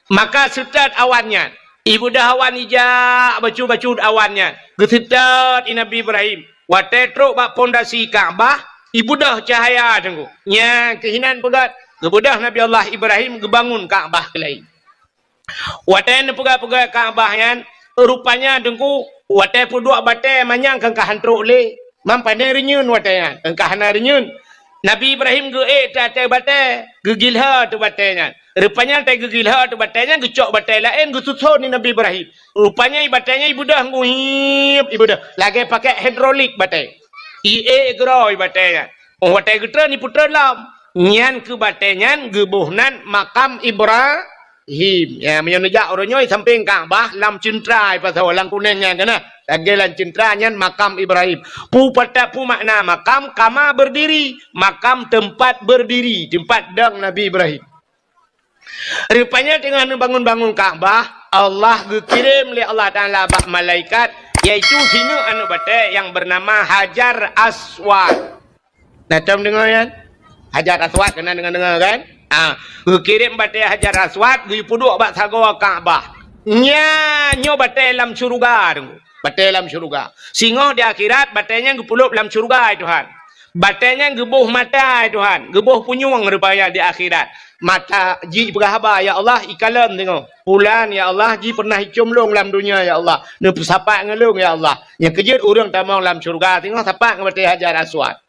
Maka setat awannya. Ibu dah awan ijak bacu awannya. Gesetat Nabi Ibrahim. Watai truk bak pondasi Ka'bah ibudah cahaya tunggu. Nya kehinan pegat. Kebudah Nabi Allah Ibrahim gebangun Kaabah kelai. Watan pegat-pegat Kaabah yan. Rupanya tunggu. Watan puduk batai manyang kengkahan truk le. Mampanai renyun watan yan. Kengkahan renyun. Nabi Ibrahim ge tatai batai. Gegilha tu batainya. Rupanya tai gegilha tu batainya. Gecok batai lain. Gesusun ni Nabi Ibrahim. Rupanya batainya ibudah nguhip. Ibudah. Lagi pakai hidrolik batai. Ie geroi batainya. Oh batai getra ni putra lam. Nyan ke batai nyan. Gebuhnan makam Ibrahim. Ya menyonejak orangnya samping Kaabah. Lam cintrai pasal orang kuning nyan kena. Lagi lan cintra nyan makam Ibrahim. Pu pada pu makna makam. Kama berdiri. Makam tempat berdiri. Tempat dang Nabi Ibrahim. Rupanya dengan bangun-bangun Kaabah. Allah kirim oleh Allah Ta'ala bak malaikat. Iaitu sini anu batai yang bernama Hajar Aswad. Natam dengar kan? Hajar Aswad kena dengar kan? Kirim batai Hajar Aswad. Gui puduk bak sagawa Kaabah. Nyo batai dalam syurga. Batai dalam syurga. Singoh di akhirat batainya gepulup dalam syurga Tuhan. Batainya gebuh mata Tuhan. Gebuh punyung rupanya di akhirat. Mata ji berhaba ya Allah ikalam tengok. Pulan ya Allah ji pernah cium long dalam dunia ya Allah. Ne sapak ngelung ya Allah. Yang kejut orang tamang dalam syurga tengok sapak ngebatai Hajar Aswad.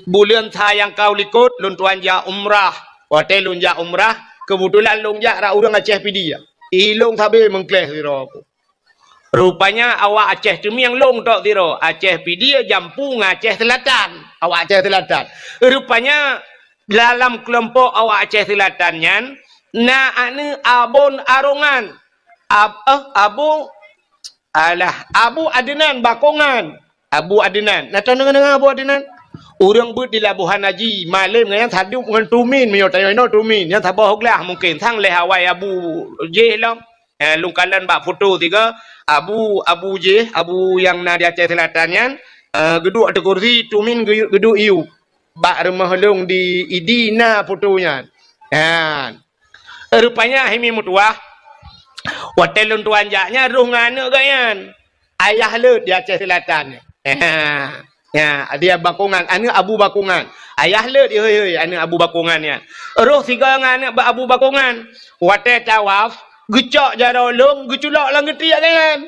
Bulan sayang kau likut lun tuan ja umrah. Watai lun ja umrah kebetulan lun ja ra orang Aceh pidi ya. Ilung sabe mengkleh sira aku. Rupanya awak Aceh tu yang long tok tiro. Aceh pidi jampu Aceh Selatan. Awak Aceh Selatan. Rupanya dalam kelompok awak Aceh Selatannya na anu abon arongan. Abu Adnan Bakongan. Abu Adnan. Nak tahu dengan Abu Adnan? Orang but di Labuhan Haji malam yang saduk dengan tumin mio tayo no tumin yang tabah hoglah mungkin sang leh awai Abu J lam. Lungkalan bak foto tiga Abu J, Abu yang na di Aceh Selatannya geduk ada kursi tumin geduk iu. Bak rumah long di Idina fotonya. Rupanya himi mutuah. Hotel tuan jaknya rungan gayan. Ayah lut di Aceh Selatan. Ya, dia Bakongan, anu Abu Bakongan. Ayah lut heuy anu Abu Bakongannya. Roh tiga ngana Abu Bakongan. Hotel tawaf, gecok jaro long, geculak lang getiak kan.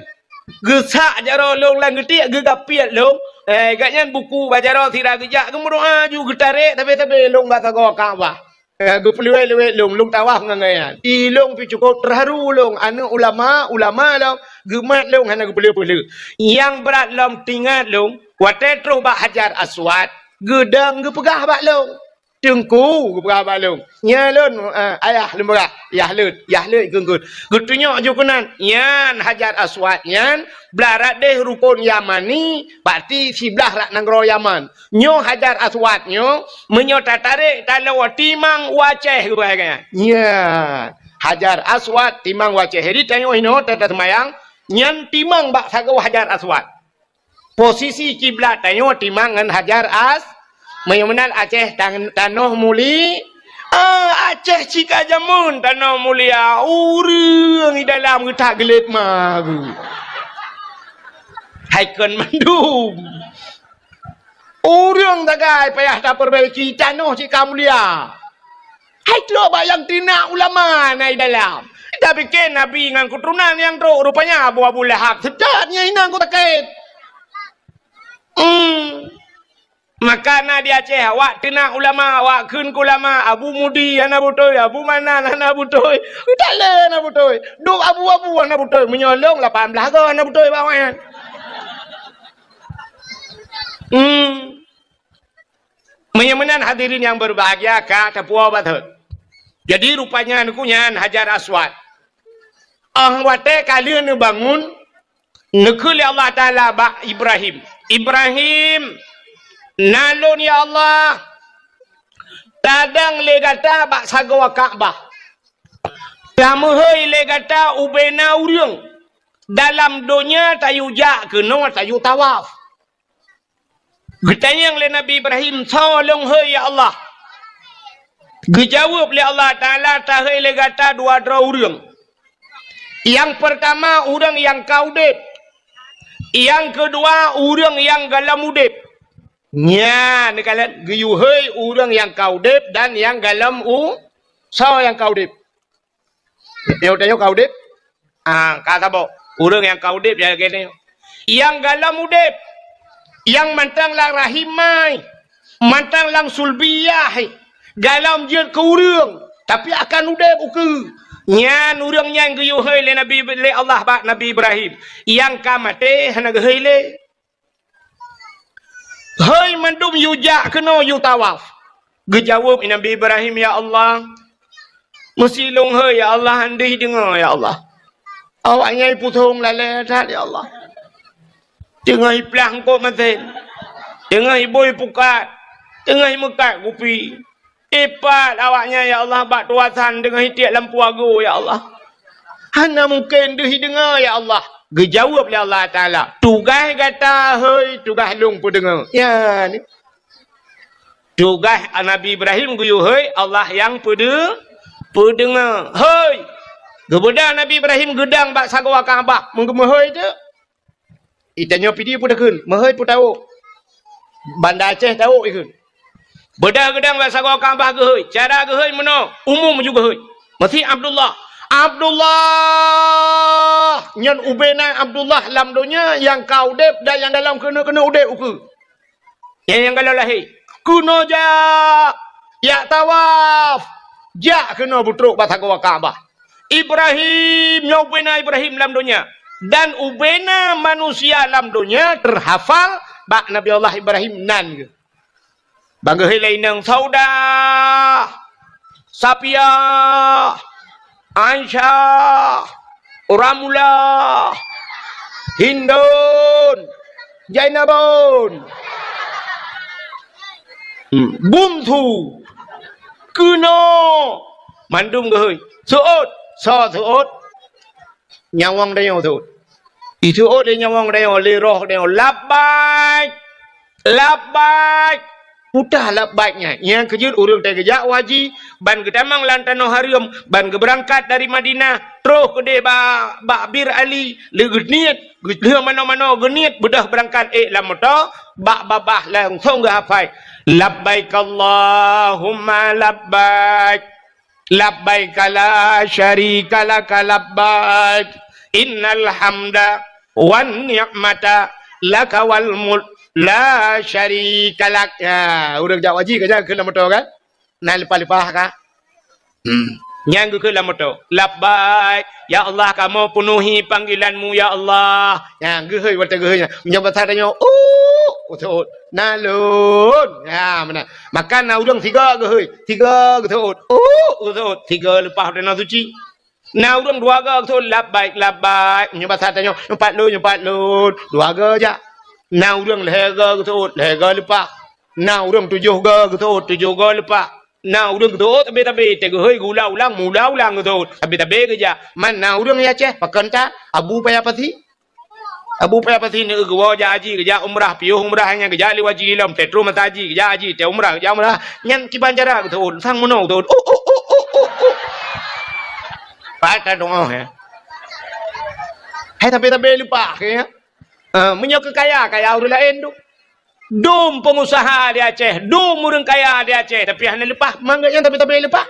Gesak jaro long lang getiak gegapiat long. Agaknya buku baca roh tidak kejak kemudian juga tarik tapi long bahasa gua Kaabah. Gu peluai long tawaf ngangayan. Long pi cukup terharu long anu ulama long gemat long hana gu pelu. Yang berat long tinggal long watai terus bak Hajar Aswad gedang gu pegah bak long. Tengku gu pegah bak long. Nya lon ayah lembaga yah lut genggut. Gutunya jukunan yan Hajar Aswad yan blarat deh rukun Yamani berarti sebelah rak negara Yaman. Nyo Hajar Aswad nyo menyo tarik kalau timang Aceh rupanya. Ya Hajar Aswad timang Aceh. Jadi tengok ino tata semayang nyan timang bak sagaw Hajar Aswad. Posisi kiblat tengok timang ngan Hajar Mayumenal Aceh tanah muli. Aceh cika jamun tanah mulia. Urang di dalam getak gelit magu. Haikon mandum. Urang tagai payah tak perbaiki tanah cika mulia. Haiklo bayang tina ulama nai dalam. Tapi ken Nabi ngan keturunan yang teruk rupanya Abu Lahab. Sedapnya inang ku takait. Maka na di Aceh awak tina ulama awak kun ulama Abu Mudi ana butoy Abu Manan ana butoy utale ana butoy duk abu ana butoy menyolong 18 go ana butoy bawan. Menyamanan hadirin yang berbahagia ka tapua bathut. Jadi rupanya nukunyan Hajar Aswad. Wate kalian bangun nekuli Allah Taala ba Ibrahim. Nalun ya Allah tadang legata bak sagawa Kaabah. Kamu hei legata ubena urang dalam dunia tayu jak ke no tayu tawaf. Getanyang le Nabi Ibrahim tolong hei ya Allah. Dijawab oleh Allah Taala ta hei legata dua urang. Yang pertama urang yang kaudep. Yang kedua urang yang galam udep. Nya ni kalian geyuhei orang yang kaudip dan yang dalam so yang kaudip. Tengok kaudip. Kata bo orang yang kaudip ya gini. Yang dalam udip, yang mantang lang rahimai, mantang lang sulbiyah, dalam je ke urang, tapi akan udip uke. Nya urang yang geyuhei le Nabi le Allah ba Nabi Ibrahim. Yang kamate hana gehei le. Hei mandum yujak kena yu tawaf. Gejawab Nabi Ibrahim, ya Allah. Mesti long hei ya Allah andih dengar ya Allah. Awaknya putung lale tat ya Allah. Tengah iplang kok maten. Tengah iboi pukat. Tengah mekat kupi. Ipat awaknya ya Allah bak tuasan dengan hitiak lampu agu ya Allah. Hana mungkin deh dengar ya Allah. Gejawab oleh Allah Ta'ala. Tugas kata, hei, tugas long pun dengar. Ya, ni. Tugas Nabi Ibrahim guyu, hei, Allah yang dengar. Hei. Kemudian Nabi Ibrahim gedang bak sagwa Kaabah. Mungkin hei tu. Itanya pidi pun dekun. Hei pun tahu. Bandar Aceh tahu ikun. Bedah gedang bak sagwa Kaabah ke hei. Cara ke hei mana? Umum juga hei. Mesti Abdullah nyan ubena Abdullah lam dunia yang kau dep dan yang dalam kena udep uke. Yang kalau lahir kuno ya tawaf kena butruk batagwa Kaabah. Ibrahim yang ubena Ibrahim lam dunia dan ubena manusia lam dunia terhafal bak Nabi Allah Ibrahim nan ke. Bangga lainang Sauda, Sapia, Aisyah, Ramula, Hindun, Jainabun, Buntu, Kuno, Mandum gehoi, Suot, Suot, Nyawang dayo tu, itu dia nyawang dayo, liroh dayo, labbaik, Udah baiknya. Yang kejut urang teh gejak waji ban gedamang lantano harium ban berangkat dari Madinah terus ke de ba Bir Ali le geniat le mana-mana geniat bedah berangkat lamoto ba babah langsung ge hafai labbaik Allahumma labbaik la syarika lak labbaik innal hamda wan ni'mata laka wal mulk la syarika lak. Ya, urang jak waji ke ke lamoto kan? Nai lepas-lepas ka. Nyang ke lamoto. Labbaik, ya Allah kamu penuhi panggilanmu ya Allah. Yang gehoi wata gehoi. Menyambat tanya, utut. Nalun. Ya, mana? Makan na urang tiga gehoi. Tiga utut. Utut. Tiga lepas dana suci. Na urang dua ga utut labbaik. Menyambat tanya, empat lun. Dua ga aja. Na urang lega utut, lega lepas. Na urang tujuh ga lepas. Na urang utut tabe tega hei gula ulang utut. Tabe kerja. Man na urang ya Aceh pakan ta Abu Payapati ni gua ja haji kerja umrah piuh umrah hanya kerja li waji lam petro mataji kerja haji te umrah nyan ki banjara utut sang mono utut. Pata dong he. Hai tabe lupa ke. Menyo kaya orang lain tu. Dum pengusaha di Aceh, dum orang kaya di Aceh, tapi hanya lepas mangganya tapi lepas.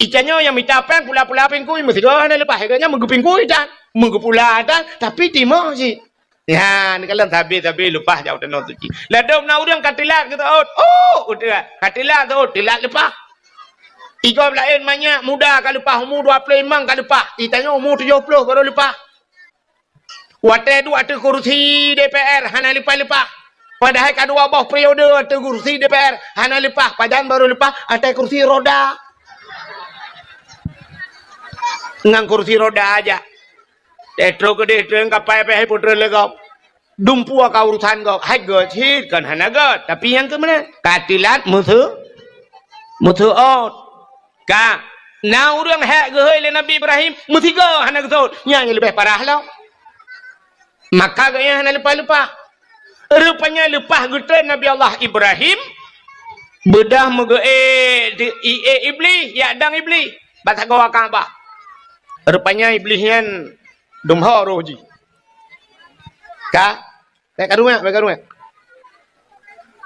Ikannya yang minta peng pula pingkui mesti kau hanya lepas, harganya menggupingkui dan menggupula dan tapi timah sih. Ya, ni kalau tapi lepas jauh dan suci. Lah dum na orang katilat kita udah katilat tu tilat lepas. Iko lain banyak muda kalau lepas umur 25 kalau lepas. Itanya umur 70 baru lepas. Waktu kursi DPR hanya lepas. Padahal kedua bawah periode waktu kursi DPR hanya lepas. Padahal baru lepas ada kursi roda. Ngang kursi roda aja. Detro yang kapai pehai putra legap. Dumpu ka urusan kau. Hai god hit kan hanya god. Tapi yang ke mana? Katilat mutu out. Ka. Na urang hak gehoi le Nabi Ibrahim mesti go hanya gesot. Yang lebih parah lah. Maka gaya hanya lepas. Rupanya lepas gutan Nabi Allah Ibrahim. Bedah iblis. Ya dang iblis. Batak gawa Kaabah. Rupanya iblisnya dumha roji. Ka? Baik rumah.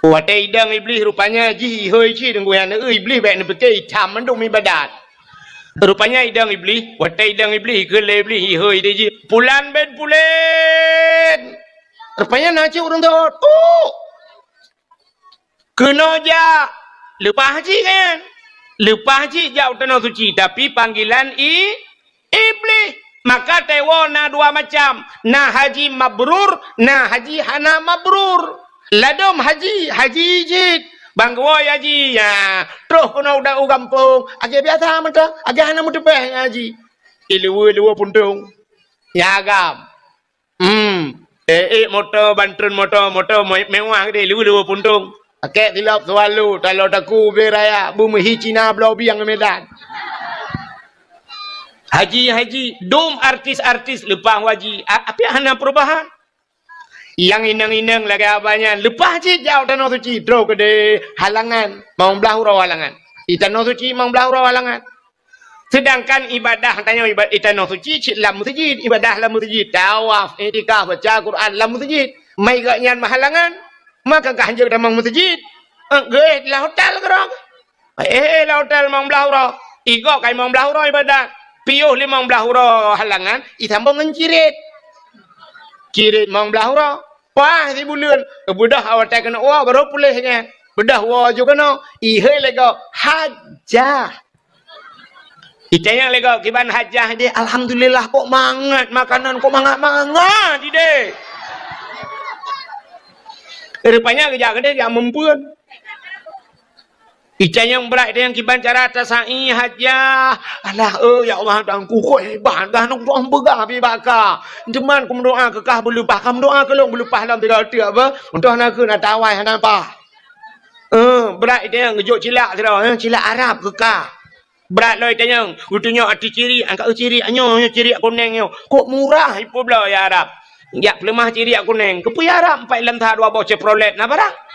Watai idang iblis rupanya ji hoi chi dengan yang iblis baik nak pergi cam mendung mi badat. Rupanya idang iblis, watai idang iblis ke le iblis hoi dia ji. Pulan ben pulen. Rupanya nak orang tu. Kena je lepas haji kan. Lepas haji jauh tanah suci tapi panggilan iblis. Maka tewa na dua macam. Na haji mabrur, na haji hana mabrur. Ladom haji jid. Bangwa haji ya. Terus kena udah ugampung. Agak biasa mentah, agak hana mudah haji. Ilu puntung. Ya agam. Motor bantun motor mewah dia ilu puntung. Akak tilap selalu kalau taku beraya bumi Cina belau biang Medan. Haji dom artis lepas haji. Apa hana perubahan? Yang inang lagi abanya lepas haji jauh tanah suci draw ke de halangan mau belah hurau halangan. Di tanah suci mau belah hurau halangan. Sedangkan ibadah tanya ibadah di tanah suci cik lam masjid ibadah lam masjid tawaf i'tikaf baca Quran lam masjid mai gaknyan halangan maka kah hanjak damang masjid. Ge la hotel kerang. La hotel mau belah hurau. Igo kai mau belah hurau ibadah. Piuh limang belah hurau halangan itambah ngencirit. Cirit mang belah hurau. Wah si bulan. Bedah awak tak kena wah baru pulihnya. Bedah wah juga kena. Ihai lega hajah. Itanya lega kiban hajah dia. Alhamdulillah kok mangat makanan kok mangat dia. Rupanya kerja dia yang mempuan. Ican yang berat dia yang kiban cara tasai hajah. Alah ya Allah tangku kok hebat dah nak doa begah bi baka. Teman ku doa kekah berlupa kam doa kelong berlupa dalam tiga apa? Untuk nak ke nak tawai hana apa? Berat dia yang ngejuk cilak dia, cilak Arab kekah. Berat loh dia yang utunya arti ciri angkat ciri anyo ciri kuning yo. Kok murah ipo belah ya Arab. Ya pelemah ciri kuning. Kepu ya Arab 4 lem tah 2 bawa Chevrolet na barang.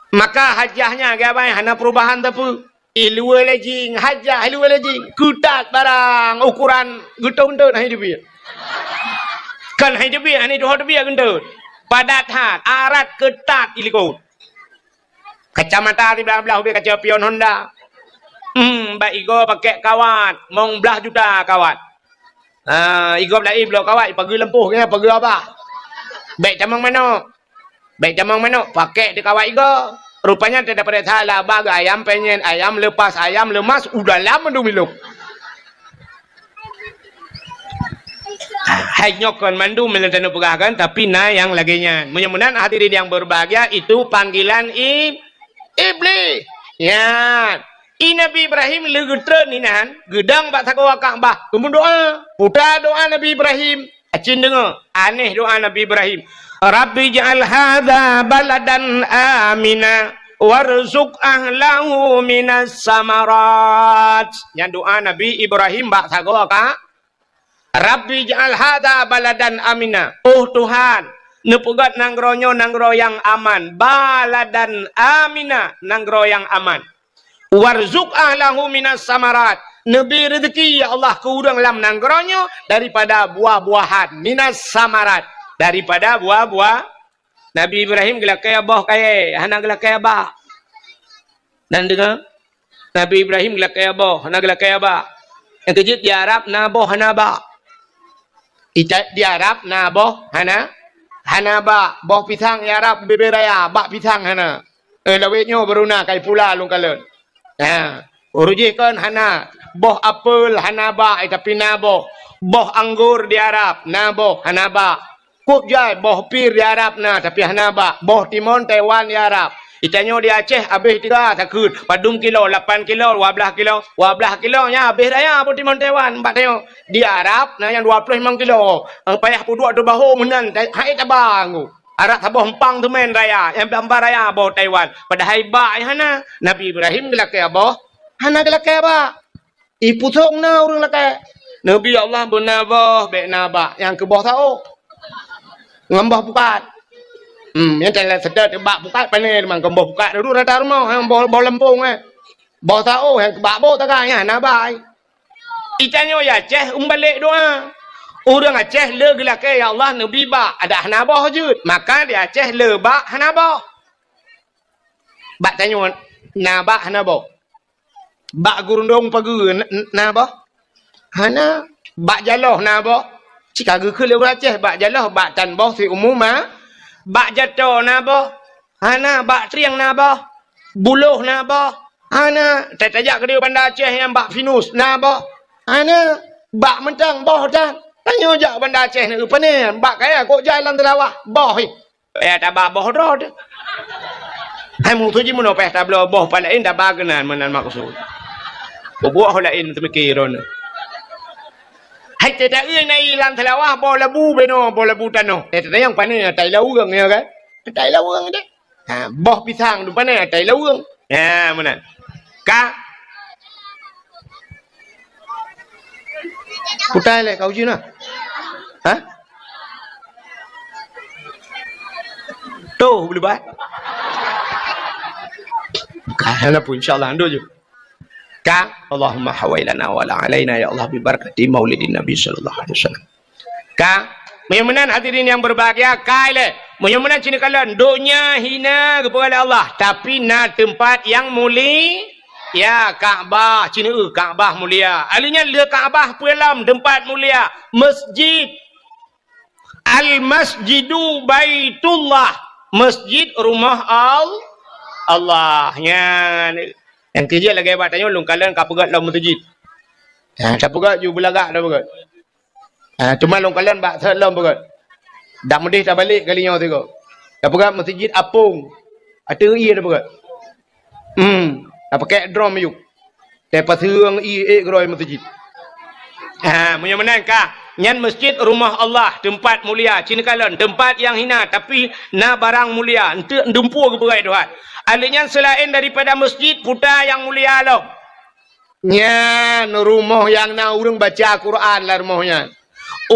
Maka hajahnya gabai hana perubahan tapi ilmu lagi hajah ilmu lagi kutat barang ukuran gendut nah hidup dia kan hidup dia ini doh dia gendut padat hat arat ketat ilikut kacamata di belah dia kaca pion Honda baik igo pakai kawat mong belah juta kawat igo belah belah kawat pagi lempuh ke pagi apa baik camang mana pakai di kawat igo. Rupanya tidak pada salah bag ayam penyen ayam lepas ayam lemas udah lama dumiluk. Hanyokon mandu melentano pegahkan tapi na yang laginya. Mudah-mudahan hadirin yang berbahagia itu panggilan iblis. Ya. Nabi Ibrahim legutren inan gedang bak takwa Ka'bah. Kemudian doa. Putar doa Nabi Ibrahim. Acin dengar. Aneh doa Nabi Ibrahim. Rabbi ja'al hadha baladan amina warzuq ahlahu minas samarat. Yang doa Nabi Ibrahim bak sagoa ka. Rabbi ja'al hadha baladan amina. Oh Tuhan, nepugat nanggronyo nanggro yang aman. Baladan amina, nanggro yang aman. Warzuq ahlahu minas samarat. Nabi rezeki ya Allah kurang lam nanggronyo daripada buah-buahan. Minas samarat. Daripada buah-buah Nabi Ibrahim gelakai abah kaya hana gelakai abah dan dengar Nabi Ibrahim gelakai abah hana gelakai abah yang kejut di Arab naboh hana ba di Arab naboh hana ba boh pisang di Arab beberaya bak pisang hana lawetnya beruna kai pula lung kalen urujikan hana boh apel hana ba tapi naboh boh anggur di Arab naboh hana ba kuk jai boh pir di Arab na tapi hana ba boh timon Taiwan di Arab itanyo di Aceh habis 3 takut padung kilo 8 kilo 12 kilo nya habis daya boh timon Taiwan mbak tengok di Arab na yang 25 kilo payah puduk tu bahu menan hai tabang Arab sabah empang tu men raya yang gambar raya boh Taiwan padahal ba hana Nabi Ibrahim gelakai boh hana gelakai ba iputong na urang lakai Nabi Allah benabah be naba yang ke boh tau ngambah pukat. Yang telah sedar tebak pukat panen mang ngambah pukat dulu rata rumah yang bol lempung Bau tahu yang kebak bau takanya nabai. Icanyo ya Aceh balik doa. Orang Aceh le gelake ya Allah nabi ba ada hanabah jud. Maka di Aceh le ba hanabah. Bak tanya na bak na bo. Bak gurundong pagi na bo. Hana bak jaloh na bo. Cika ge kheu Aceh bak jaloh bak tan bo si umum ma. Bak jato na bo. Hana bak triang na bo. Buluh na bo. Hana tajak ke dia bandar Aceh yang bak finus na bo. Hana bak mentang boh dah. Tanya jak bandar Aceh ni apa ni? Bak kaya kok jalan terawah boh ni. Tak bak boh rod. Hai mu tu je mun opeh tak belo boh palain dah baganan menan maksud. Buat holain termikir on. Hai tak ui nai lam terawah boh labu beno boh labu tano. Tak yang pani tai lau urang ya kan? Tai lau urang deh. Ha boh pisang tu pani tai lau urang. Ha menan. Ka Putai le kau je nah. Ha? Tu boleh buat. Kana pun insyaallah ando je. Ka Allahumma hawailana wala alaina ya Allah bi barakati maulidin Nabi sallallahu alaihi wasallam. Ka menan hadirin yang berbahagia kai le. Menan cina kalian dunia hina kepada Allah tapi na tempat yang mulia. Ya Kaabah cina Kaabah mulia. Alinya le Kaabah pelam tempat mulia. Masjid Al-Masjidu Baitullah. Masjid rumah Allah. Yang kerja lagi buat tanya long kalian kapegat dalam masjid. Tak pegat you belagak dah pegat. Cuma long kalian bak salam pegat. Dak mudih tak balik kalinya tengok. Tak pegat masjid apung. Ada ia dah pegat. Tak pakai drum you. Tapi pasang groi masjid. Punya menang kah? Nyan masjid rumah Allah, tempat mulia. Cina kalian tempat yang hina tapi na barang mulia. Untuk dempu ke berai Tuhan. Alihnya selain daripada masjid putar yang mulia lo. Nyan rumah yang na orang baca Quran lah rumahnya.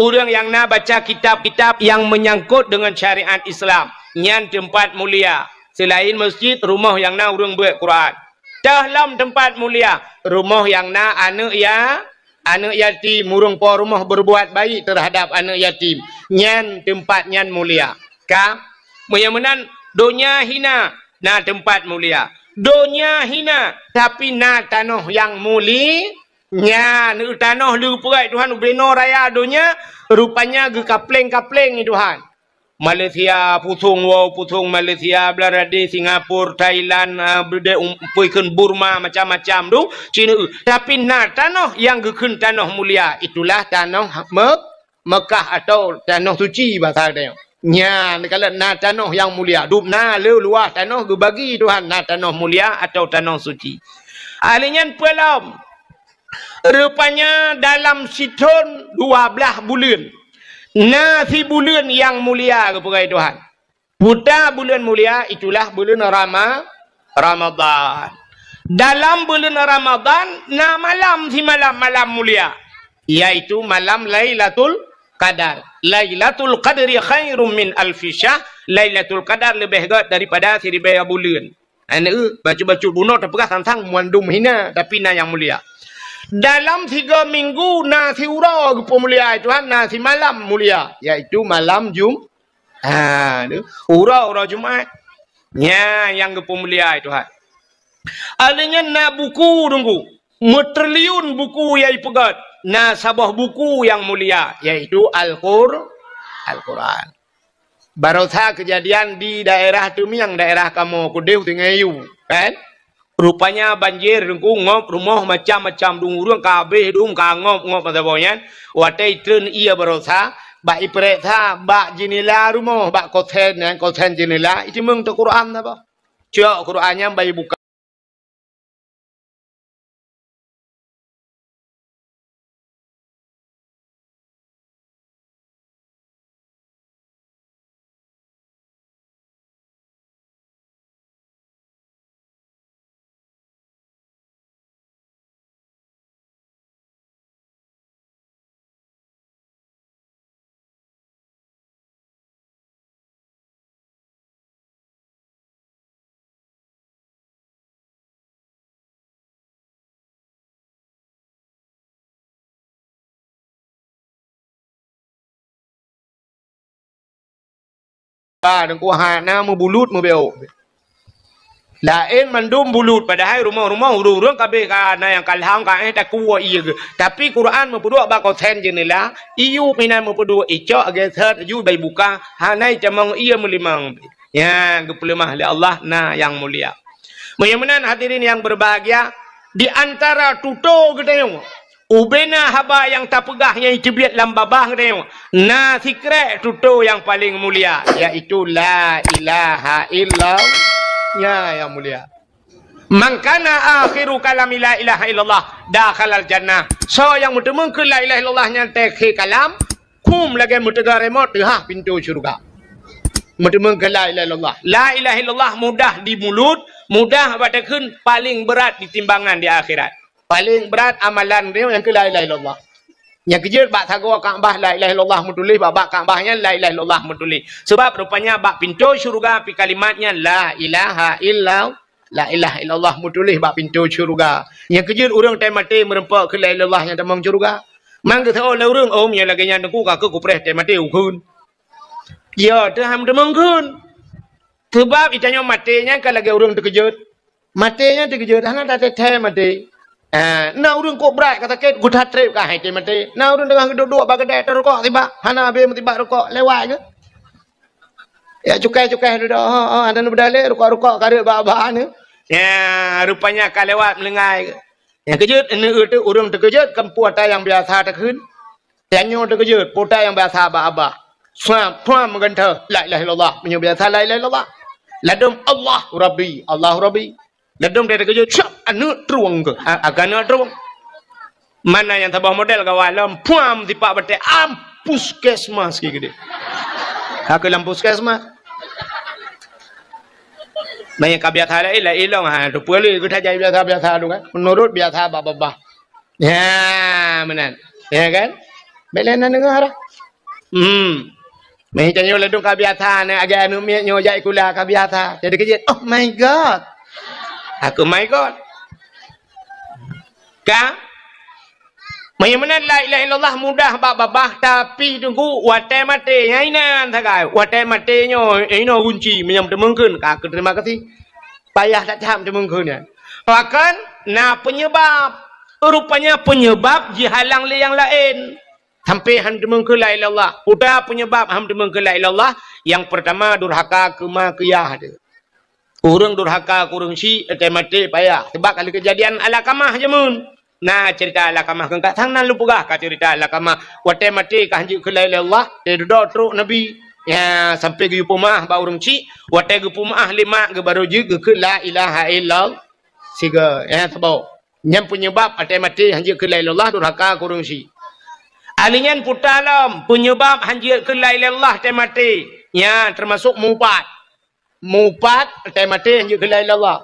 Orang yang na baca kitab-kitab yang menyangkut dengan syariat Islam. Nyan tempat mulia. Selain masjid rumah yang na orang buat Quran. Dalam tempat mulia rumah yang na anak yatim murung po rumah berbuat baik terhadap anak yatim nyan tempat nyan mulia ka menan dunia hina na tempat mulia dunia hina tapi na tanah yang mulia nyan tanah lu perai Tuhan beno raya dunia rupanya ge kapleng-kapleng ni Tuhan Malaysia putung Malaysia Belaradi Singapura Thailand puikan Burma macam-macam tu Cina tapi na tanah yang gekun tanah mulia itulah tanah Mekah atau tanah suci bahasa dia nya kalau na tanah yang mulia dub na luas tanah ge bagi Tuhan na tanah mulia atau tanah suci alinya pelam rupanya dalam situn 12 bulan nasi bulan yang mulia kepada Tuhan. Putar bulan mulia itulah bulan Ramadan. Dalam bulan Ramadan, na malam si malam mulia. Iaitu malam Lailatul Qadar. Lailatul Qadri khairum min alfi syahr. Lailatul Qadar lebih hebat daripada 1000 bulan. Ane baca-baca bunuh terpegah tentang muandum hina tapi na yang mulia. Dalam 3 minggu nasi ura mulia Tuhan nasi malam mulia yaitu malam ura Jumaat yang mulia Tuhan adanya na buku tunggu metriliun buku yang pegat na sabah buku yang mulia yaitu Al-Quran barosa kejadian di daerah Tumiang daerah kamu Kudeu Tingayu kan rupanya banjir ngop rumah macam-macam dungurung kabeh dung kangop macam boyan watai tren ia berosa ba ipreta ba jinila rumah ba koten jinila itu mung tu Quran apa cok Qurannya bayi buka dan kuah na mu bulut mu beo Lain mandum bulut padahal rumah-rumah urung-urung kabeh kana yang kalhang ka tak kuwa iya ke. Tapi Quran mempedua ba kau ten jenela iu minan mempedua icok age third ju bai buka hanai jamang iya melimang. Ya gepelemah li Allah na yang mulia. Menyamanan hadirin yang berbahagia di antara tuto gedayong ubena haba yang tak pegahnya itu biat lambabah gedayong. Na sikre tuto yang paling mulia yaitu la ilaha illallah. Ya yang mulia. Man kana akhiru kalami la ilaha illallah dakhalal jannah. So yang mutemung ke la ilaha illallah nya tekhi kalam kum lagi mutega remote ha pintu syurga. Mutemung ke la ilaha illallah. La ilaha illallah mudah di mulut, mudah batakun, paling berat di timbangan di akhirat. Paling berat amalan dia yang ke la ilaha illallah. Yang kejut bak thago Kaabah la ilaha illallah mutulih bak Kaabahnya la ilaha illallah mutulih. Sebab rupanya bak pintu syurga pi kalimatnya la ilaha illallah. La ilaha illallah mutulih bak pintu syurga. Yang kejut urang tai mati merempak ke la ilaha illallah yang tamang syurga. Mang ke thau le urang om nya lagi nya ku ka ku preh tai mati ukun. Ya tu ham tamang kun. Sebab itanya matinya kalau lagi urang terkejut. Matinya terkejut hana tak tai mati. Na urang kok berat kata ket gudah trip ka hai te mate na urang tengah duduk ba kedai rokok tiba hana be tiba rokok lewat ke ya cukai duduk ada berdale rokok karek ba ni ya rupanya ka lewat melengai ke yang kejut ini itu urang terkejut kempu ada yang biasa terkeun tanyo terkejut pota yang biasa ba puam mengentah la ilaha illallah punya biasa la ilaha illallah ladum Allah rabbi ladum dia terkejut syap anu truang ke agana truang mana yang tabah model kawalam puam tipak bete puskesmas ke gede hak lam puskesmas banyak kabiasa la ilong ha tu puli ku tajai biasa tu kan menurut biasa babah ya menan ya kan belenan dengar mai janyo ladum kabiasa ne aga anu mi nyo jai kula kabiasa jadi kejut oh my god aku my god ka mayamana la ilaha illallah mudah babah tapi tunggu wate mate nyainan thagai wate mate nyo ino kunci menyam temengkeun ka terima kasih payah tak jam temengkeun ya bahkan nah penyebab rupanya penyebab jihalang le yang lain sampai ham temengkeun la ilaha illallah udah penyebab ham temengkeun la ilaha illallah yang pertama durhaka kemakiyah dia. Urang durhaka kurang si mati payah sebab kalau kejadian ala kamah jemun nah cerita ala kamah kan kat sang nan lupugah ka cerita ala kamah wate mati ka hanji ke la ilaha illallah dia duduk teruk nabi ya sampai ke pumah ba urang si wate ke pumah lima ke baru je ke la ilaha illallah siga ya sebab yang penyebab ate mati hanji ke la ilaha illallah durhaka kurang si alingan putalam penyebab hanji ke la ilaha illallah mati ya termasuk mupat tai mati hanji ke la ilaha illallah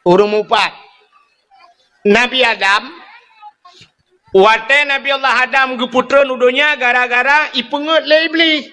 urang mupat Nabi Adam wate Nabi Allah Adam ge putra nudunya gara-gara ipengut le iblis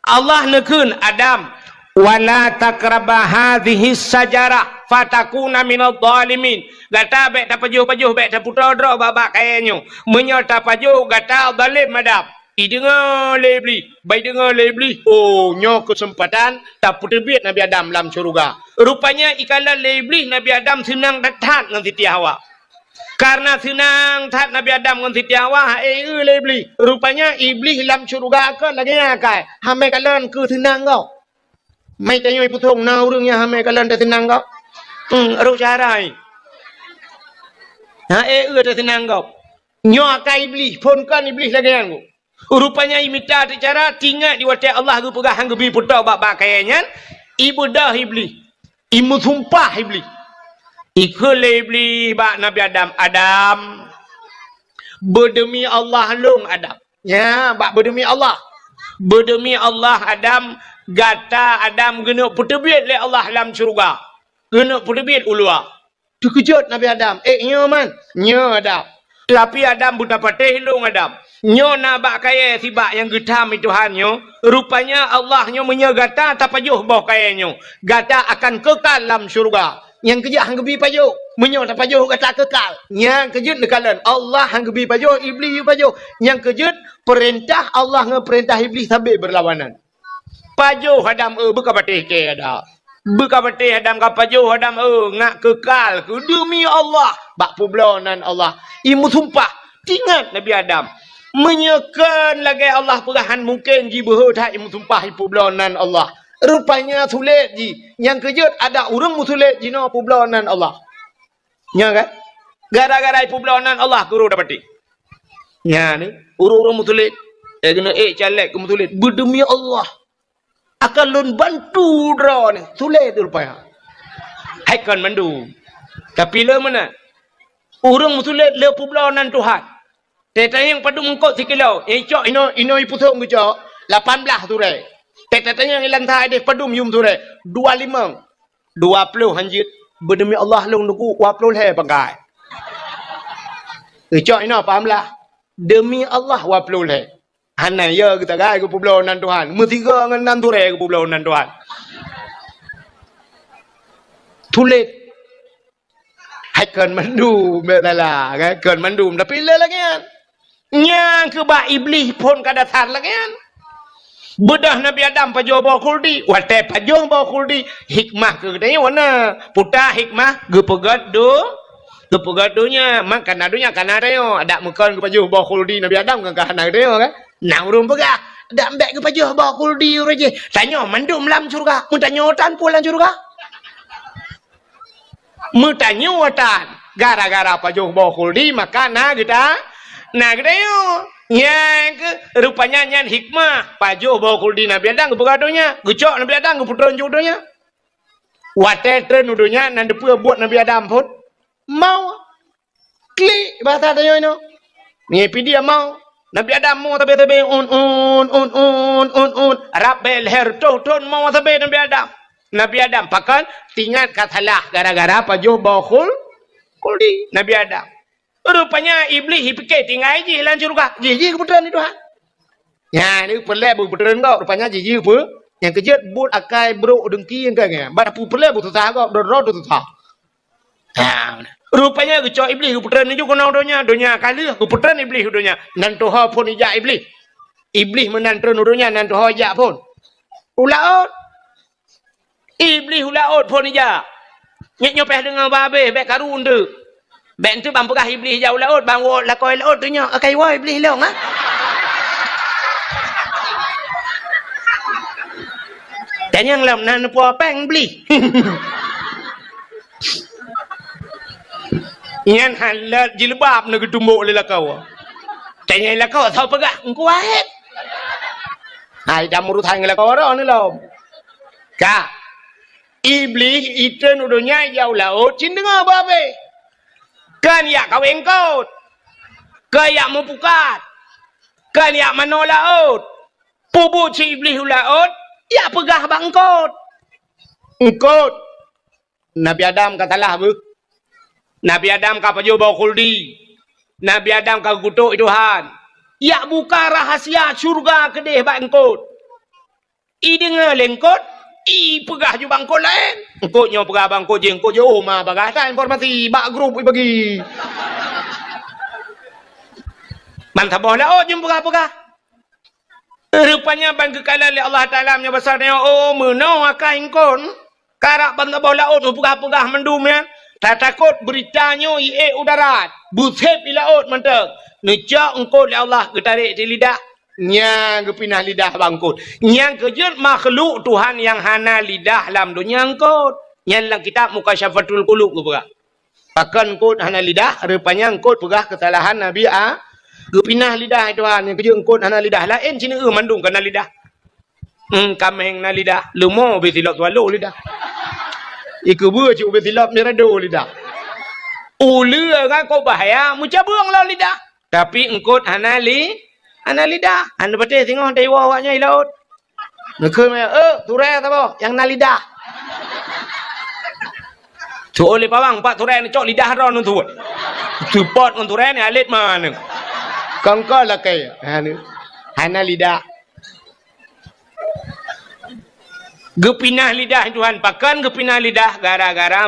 Allah nekeun Adam wala taqraba hadhihi sajarah fatakuna minadh dhalimin gata bek ta pajuh bek ta putra dro babak kaenyo menyata pajuh gata zalim Adam dengar lebli, baik dengar lebli. Oh, nyo kesempatan tak terbit Nabi Adam dalam syurga. Rupanya ikala lebli Nabi Adam senang datang dengan Siti Hawa. Karena senang tat Nabi Adam dengan Siti Hawa, lebli. Rupanya iblis dalam syurga ke lagi akai. Hamai kalian ke senang kau. Mai tanya ibu thong na urangnya hamai kalian dah senang kau. Aru carai. Ha dah senang kau. Nyo akai iblis, pun kan iblis lagi aku. Rupanya imita cara tinggal di wate Allah gu pegah hang gebi putar bak kayanya ibu dah iblis imu sumpah iblis ikul iblis bak Nabi Adam berdemi Allah long Adam ya bak berdemi Allah Adam gata Adam genuk putebit le Allah dalam syurga genuk putebit ulua terkejut Nabi Adam nyo man nyo Adam tapi Adam buta patih long Adam nyo nak bak kaya sibak yang getam itu hanyo rupanya Allah nyo menyegata tapajuh bawah kaya nyo gata akan kekal dalam syurga yang kejut hang gebi pajuh menyo tapajuh gata kekal yang kejut nekalan Allah hang gebi pajuh iblis pajuh yang kejut perintah Allah ngeperintah iblis sampai berlawanan pajuh Adam buka patih ke ada Bekapati hadam kapajo hadam ngak kekal ke demi Allah bak publonan Allah. Imu sumpah tingat Nabi Adam menyekan lagi Allah perahan mungkin ji berhutah imu sumpah publonan Allah. Rupanya sulit ji. Yang kejut ada orang musulit ji no publonan Allah. Ya kan? Gara-gara publonan Allah guru dapati. Ya ni orang-orang musulit. Kena calek ke musulit. Berdemi Allah. Akan lun bantu draw ni. Sulit rupanya. Haikan mandu. Tapi le mana? Orang musulit le publonan Tuhan. Teta yang padu mengkot sikilau. Cok ino ipusong ke cok. 18 tu re. Teta yang ilang thai deh padu yum tu re. 25. 20 hanjit. Berdemi Allah long nuku 20 le pangkai. Cok ino pahamlah. Demi Allah 20 le. Hanai ya kita gai ke publonan Tuhan. Metiga dengan 6 tu re ke publonan Tuhan. Tulit. Haikan mandu betala kan kan mandu tapi le lagi kan nyang ke ba iblis pun kadatan lagi kan bedah Nabi Adam pajo ba kuldi wate pajo ba kuldi hikmah ke dai wana puta hikmah ge pegadunya makan adunya kana deo ada mukan ke pajo ba kuldi Nabi Adam kan kana deo kan nang rum pegah ada ambek ke pajo ba kuldi reje tanya mandu lam surga mun tanya tan pulang surga Mutanya watan gara-gara pajuh bokuldi maka kita yo yang rupanya nyan hikmah pajuh bokuldi Nabi Adam kepegadunya gecok Nabi Adam keputron judonya wate tren udunya nan depu buat Nabi Adam pun mau klik bahasa tayo ino ngepi dia mau Nabi Adam mau tabe un rabel her ton mau tabe Nabi Adam Nabi Adam pakan tinggal katalah gara-gara pajuh bokul kuldi Nabi Adam. Rupanya iblis pikir tinggal je lan surga. Jiji keputusan itu ha. Ya ni pelai keputusan kau rupanya jiji apa? Yang kejut but akai bro dengki yang kaya. Bad pu pelai bu susah kau dorot susah. Ha. Rupanya kecok iblis keputusan itu kena donya kali keputusan iblis donya. Nan Tuhan pun ijak iblis. Iblis menantun donya nan Tuhan ijak pun. Ulaut Iblis ulaut pun ija. Nyopeh dengan babe bek karun tu. Bek tu bang pegah iblis jauh laut bang lakoi laut tu nya akai wa iblis long ah. Dan yang lam nan puan peng iblis. Ngan halat jilbab nak tumbuk le lakau. Tanya lakau tau pegah engko wahet. Hai dah murut hang lakau ro ni lom. Ka Iblis itu nuduhnya jauh laut cin dengar babe. Kan ya kawin kaut. Kan ya mempukat. Kan ya mano laut. Pubu ci iblis laut. Ya pegah bangkot. Engkot. Nabi Adam katalah bu. Nabi Adam ka pajo bau kuldi. Nabi Adam ka gutuk Tuhan. Ya buka rahasia surga kedeh bangkot. I dengar lengkot. Pegah je bangkot lain. Engkotnya pegah bangkot je. Engkot je mah bagasa informasi. Bak grup bagi. Mantap bola. Jom pegah-pegah. Rupanya bang kekala oleh Allah Ta'ala punya besar dia. Menau akai engkot. Karak bantap bola. Pegah-pegah mendum ya. Tak takut beritanya udara. Busep ilaut mantap. Necak engkot oleh Allah ketarik di lidah. Nyang kepinah lidah bangkut. Nyang kejut makhluk Tuhan yang hana lidah dalam dunia angkut. Nyang dalam kitab Mukasyafatul Qulub ke pegah. Pakan angkut hana lidah. Rupanya angkut pegah kesalahan Nabi A. Kepinah lidah Tuhan. Yang kejut angkut hana lidah. Lain sini mandung kena lidah. Kameng na lidah. Lumo betilap tualu lidah. Iku buah cik betilap ni rado lidah. Ula kan kau bahaya. Muca buang lah lidah. Tapi angkut hana lidah. Anda betul tengok dewa awaknya di laut. Nekul maya, turai tak apa? Yang nak lidah. Tu oleh pawang, pak turai ni cok lidah ron tu. Support on turai ni alit mana? Kangkal lah kaya. Hana lidah. Gepinah lidah Tuhan. Pakan gepinah lidah gara-gara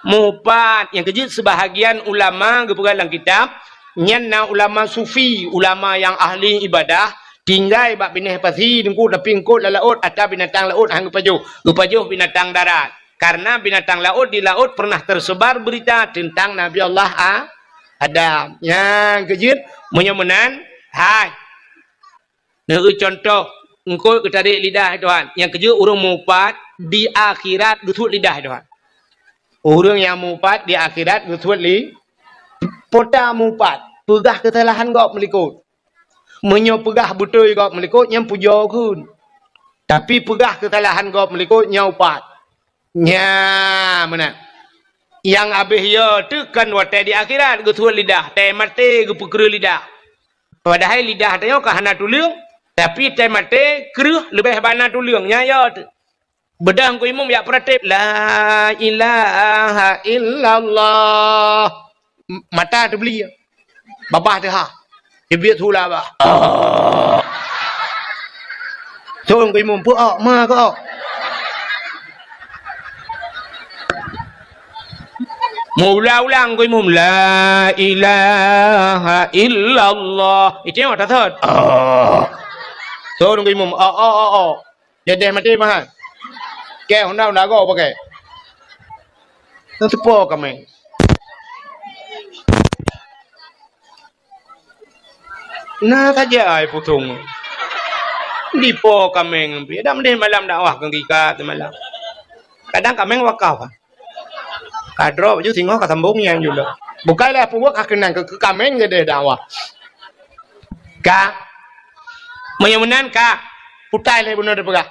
mupat. Yang kejut sebahagian ulama gepegang dalam kitab. Nyana ulama sufi, ulama yang ahli ibadah, Tinggal bak bineh pasi dengku tapi engkut la laut ada binatang laut hang gepajuh binatang darat. Karena binatang laut di laut pernah tersebar berita tentang Nabi Allah Adam. Yang kejut menyemenan hai. Neu contoh engkau ketarik lidah Tuhan. Yang kejut urang mupat di akhirat gutut lidah Tuhan. Urang yang mupat di akhirat gutut li pota mupat pegah kesalahan gak melikut. Menyo pegah betul gak melikut yang puja kun. Tapi pegah kesalahan gak melikut nyaupat. Nya mana? Yang habis ya tu kan wate di akhirat gutut lidah, teh mate gepukru lidah. Padahal lidah teh ka hana tuliung, tapi teh mate keruh lebih bana tuliungnya ya tu. Bedah ku imam ya pratip la ilaha illallah. Mata tu beli. Babah tu ha. Dia biar tu lah bah. So ku imam pu ma ko. Mula-ulang ku imam la ilaha illallah. Itu yang tak tahu. So ku imam Jadi mati mah. Ke honda go pakai. Nanti po kami. Nah saja ai putung. Di po kami. Dah mendih malam dakwah kang kika malam. Kadang kami wakaf. Kadro baju tinggal ketembung yang juga. Bukanlah pun akan ke kami ke dakwah. Ka. Menyemenan ka. Putai le benar depa.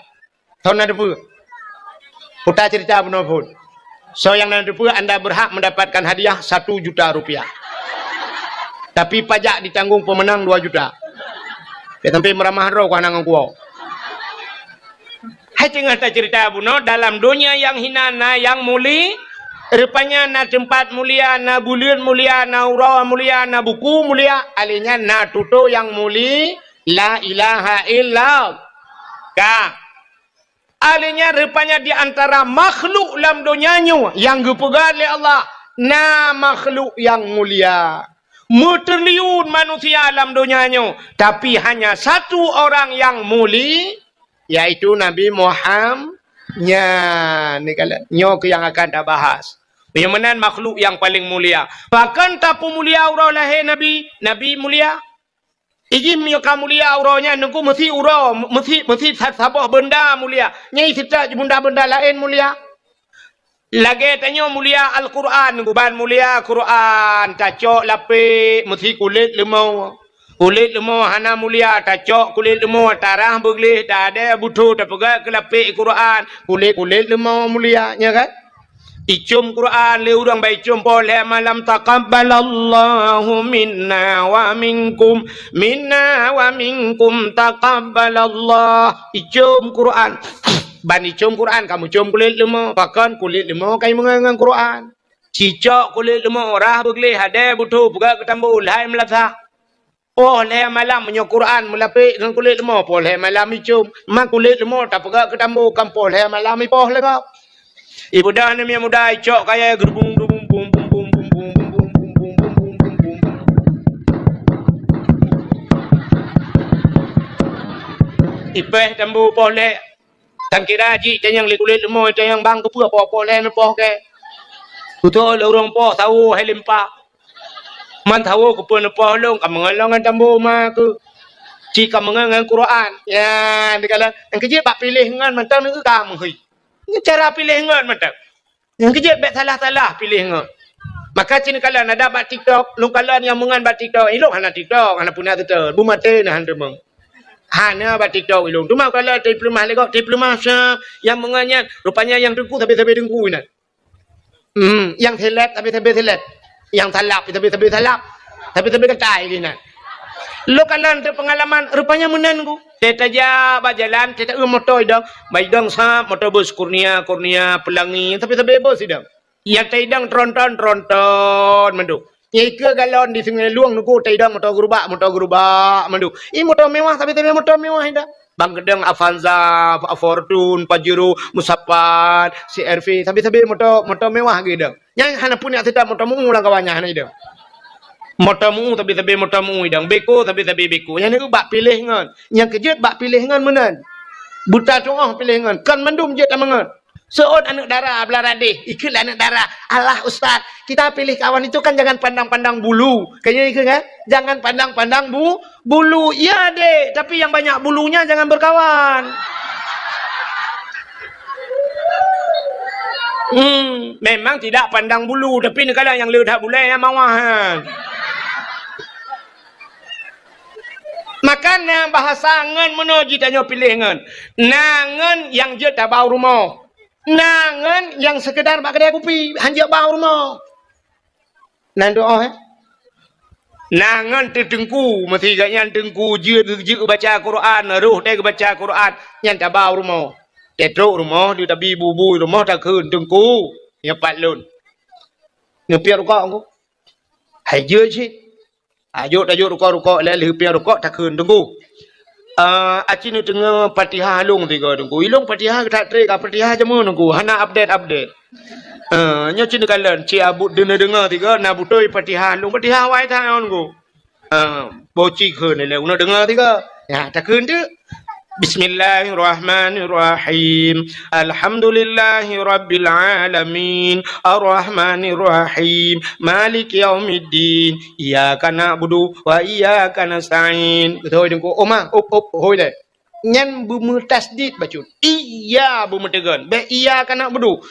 Tahun ada depa. Putai cerita benar pun. So yang nanti depa anda berhak mendapatkan hadiah 1 juta rupiah. Tapi pajak ditanggung pemenang 2 juta. Ya sampai meramah roh ku anang ku. Hai cengat cerita buno dalam dunia yang hina na yang muli. Rupanya na tempat mulia, na bulan mulia, na urau mulia, na buku mulia. Alinya na tuto yang muli. La ilaha illallah. Ka. Alinya rupanya di antara makhluk dalam dunianya. Yang dipegang oleh Allah. Na makhluk yang mulia. Mutriliun manusia dalam dunianya. Tapi hanya satu orang yang muli. Yaitu Nabi Muhammad. Ni kalau nyok yang akan kita bahas. Bagaimana makhluk yang paling mulia. Bahkan tapu mulia urau lahir Nabi. Nabi mulia. Iji mioka mulia uraunya. Nunggu mesti urau. Mesti sabah benda mulia. Nyai sita benda-benda lain mulia. Lagi tanya mulia Al-Quran. Guban mulia Quran. Tacok lapik. Mesti kulit lemau. Kulit lemau hana mulia. Tacok kulit lemau. Tarah bergelih. Tak ada butuh. Tak pegang ke lapik Quran. Kulit lemau mulia. Ya kan? Icum Quran le urang baik icum boleh malam taqabbalallahu minna wa minkum taqabbalallah. Icum Quran ban icum Quran kamu cium kulit lemau bahkan kulit lemau kai mengangang Quran cicak kulit lemau rah begleh ada butuh buka ketambu lai melasa boleh malam menyo Quran melapik dengan kulit lemau boleh malam icum mak kulit lemau tak buka ketambu kam boleh malam ipoh le kau. Ibu dah ni muda icok kaya gerbung bum bum bum bum bum bum bum bum bum bum bum bum bum. Ipeh tambu poleh. Tang kira ji yang kulit lemau yang bang kepu apa poleh nepoh ke. Betul orang poh tahu hai limpa. Man tahu kepu nepoh long kamangalongan tambu ma ke. Jika mengangan Quran. Ya dikala yang kecil pak pilih ngan mentang ni kamu hui. Ini cara pilih ngot macam. Yang kejap bet salah-salah pilih ngot. Maka cina kalan ada bat TikTok, lu kalan yang mengan bat TikTok, ilok hana TikTok, hana punya tu bu mate nah hande meng. Hana bat TikTok ilok. Tu mau kalau diploma legok, diploma yang mengannya rupanya yang dengku tapi dengku ini. Yang telat tapi telat. Yang talap tapi talap. Tapi ketai gini. Lu kalan tu pengalaman rupanya menangu. Teta ja bajalan teta motor idang baidang sa motor bus kurnia pelangi tapi bebas idang ya taidang tronton mandu ya ke galon di sungai luang nuku taidang motor gerubak mandu ini motor mewah tapi motor mewah idang bang gedang Avanza Fortune Pajero Musapat CRV tapi motor mewah gitu yang hana punya tidak motor mengulang kawannya hana idang Motamu tapi motamu idang beko tapi beko. Yang ni bak pilih ngan. Yang kejut bak pilih ngan menan. Buta congah pilih ngan. Kan mendum je tak mengan. Seorang anak darah belah radih. Ikutlah anak darah. Allah Ustaz. Kita pilih kawan itu kan jangan pandang-pandang bulu. Kayaknya ikut kan? Jangan pandang-pandang bulu. Ya dek. Tapi yang banyak bulunya jangan berkawan. Memang tidak pandang bulu. Tapi ni kadang yang ledak boleh yang mawahan. Makanya bahasa ngan menuji tanya pilih ngan. Nangan yang je tak bau rumah. Nangan yang sekedar bak kedai kopi. Hanya bau rumah. Nan doa Nangan tertengku. Mesti yang tengku je baca Quran. Ruh dia baca Quran. Yang tak bau rumah. Tetruk rumah. Dia tak bubu rumah tak kun tengku. Yang patlun. Yang piar rukak aku. Hai je cik. Ayuk rukak le piar rukak tak kun tengku. Aci ni tengah Fatihah long tiga tengku. Ilong Fatihah tak trek Fatihah je mun tengku. Hana update. Nya cini kalan ci abut dengar tiga na butoi Fatihah long Fatihah wai ta tengku. Boci kun le una dengar tiga. Ya tak kun tu. Bismillahirrahmanirrahim. Alhamdulillahi rabbil alamin. Ar-Rahmanirrahim. Malik yaumiddin. Iyyaka na'budu wa iyyaka nasta'in. Betul dengku. Oma, hoi le. Nyan bumu tasdid bacut. Iya bumu tegan. Be iyyaka na'budu.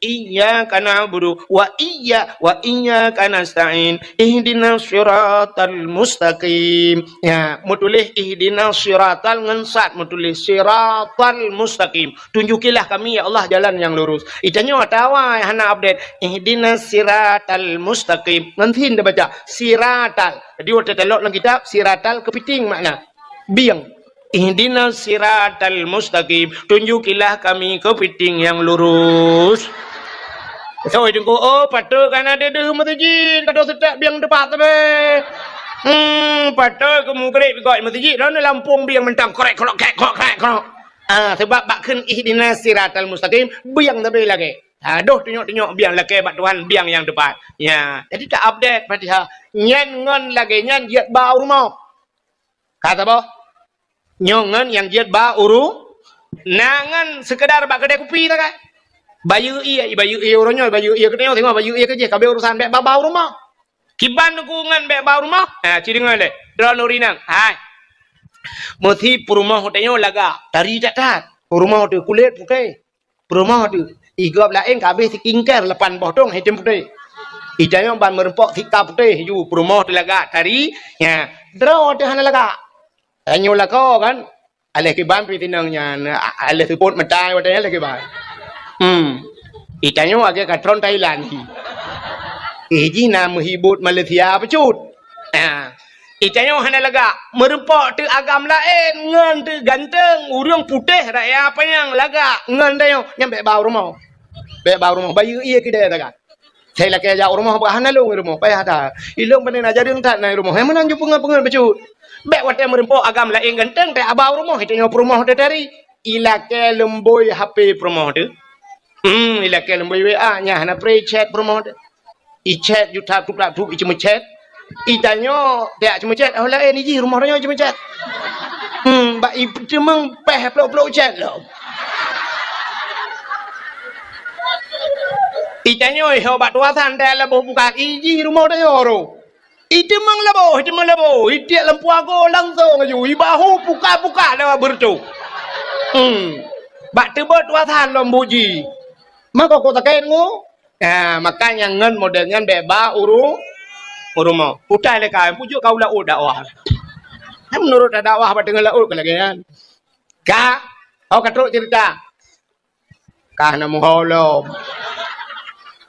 Iyyaka na'budu wa iyyaka nasta'in. Ihdinas siratal mustaqim. Ya, mutulih ihdinas siratal ngensat mutulih siratal mustaqim. Tunjukilah kami ya Allah jalan yang lurus. Itanya tawa hana update ihdinas siratal mustaqim. Nanti anda baca siratal. Jadi waktu telok dalam kitab siratal kepiting makna biang. Ihdinas siratal mustaqim. Tunjukilah kami kepiting yang lurus. So itu ko patut kan ada mata jin kado sedap biang depan tu be. Patut kamu kerek bikoi mata jin dah Lampung biang mentang korek. Sebab bak kun ihdinas siratal mustaqim biang tu lagi. Aduh tunjuk biang lagi bak Tuhan biang yang depan. Ya, jadi tak update Fatihah. Nyan ngon lagi nyan jiat bau rumah. Kata apa? Nyongan yang jiat bau nangan sekedar bak kedai kopi tak kan? Bayu iya orangnya bayu iya ketengok tengok bayu iya kerja kabel urusan bek bau rumah. Kiban dukungan bek bau rumah. Ciri ngale. Drone urinang. Hai. Mesti perumah hotelnya laga. Dari tat. Perumah hotel kulit putih. Perumah hotel igap lain kabeh sikingker lepan bodong hitam putih. Idanya ban merempok tika putih ju perumah hotel laga. Dari ya. Drone hotel hana laga. Anyo laga kan. Aleh kiban pitinangnya aleh support mentai hotelnya lagi ban. Itanya agak katron Thailand. Iji nama hibut Malaysia pecut. Itanya hana laga merempok tu agam lain ngan tu ganteng urang putih raya apa yang laga ngan tayo nyampe bau rumah. Be bau rumah bayu iya kedai tak. Saya lagi ajak rumah apa hana long rumah payah dah. Ilong panen aja deung tak nai rumah. Yang menanju pengen pecut. Be wate merempok agam lain ganteng tak bau rumah itanya rumah tu dari ilake lemboi HP rumah tu. Ilakai lembu WA nya hana pre chat promote. I chat juta tuplak tu i cuma chat. I tanyo dia cuma chat. Oh lain ni rumah dia cuma chat. Ba i cuma peh pelok chat lo. I tanyo ho ba tua san dah lebo buka i rumah dia oro. I cuma lebo. I dia lempu aku langsung aju. I bahu buka dah bertu. Ba tebot tua san lembuji. Maka kau tak kain mu, makanya ngan modelnya beba urumau. Udah lekang, pujuk kau lah dakwah. Menurut dakwah apa dengan laut kelagian? Kah, kau katruk cerita. Kah namu holom.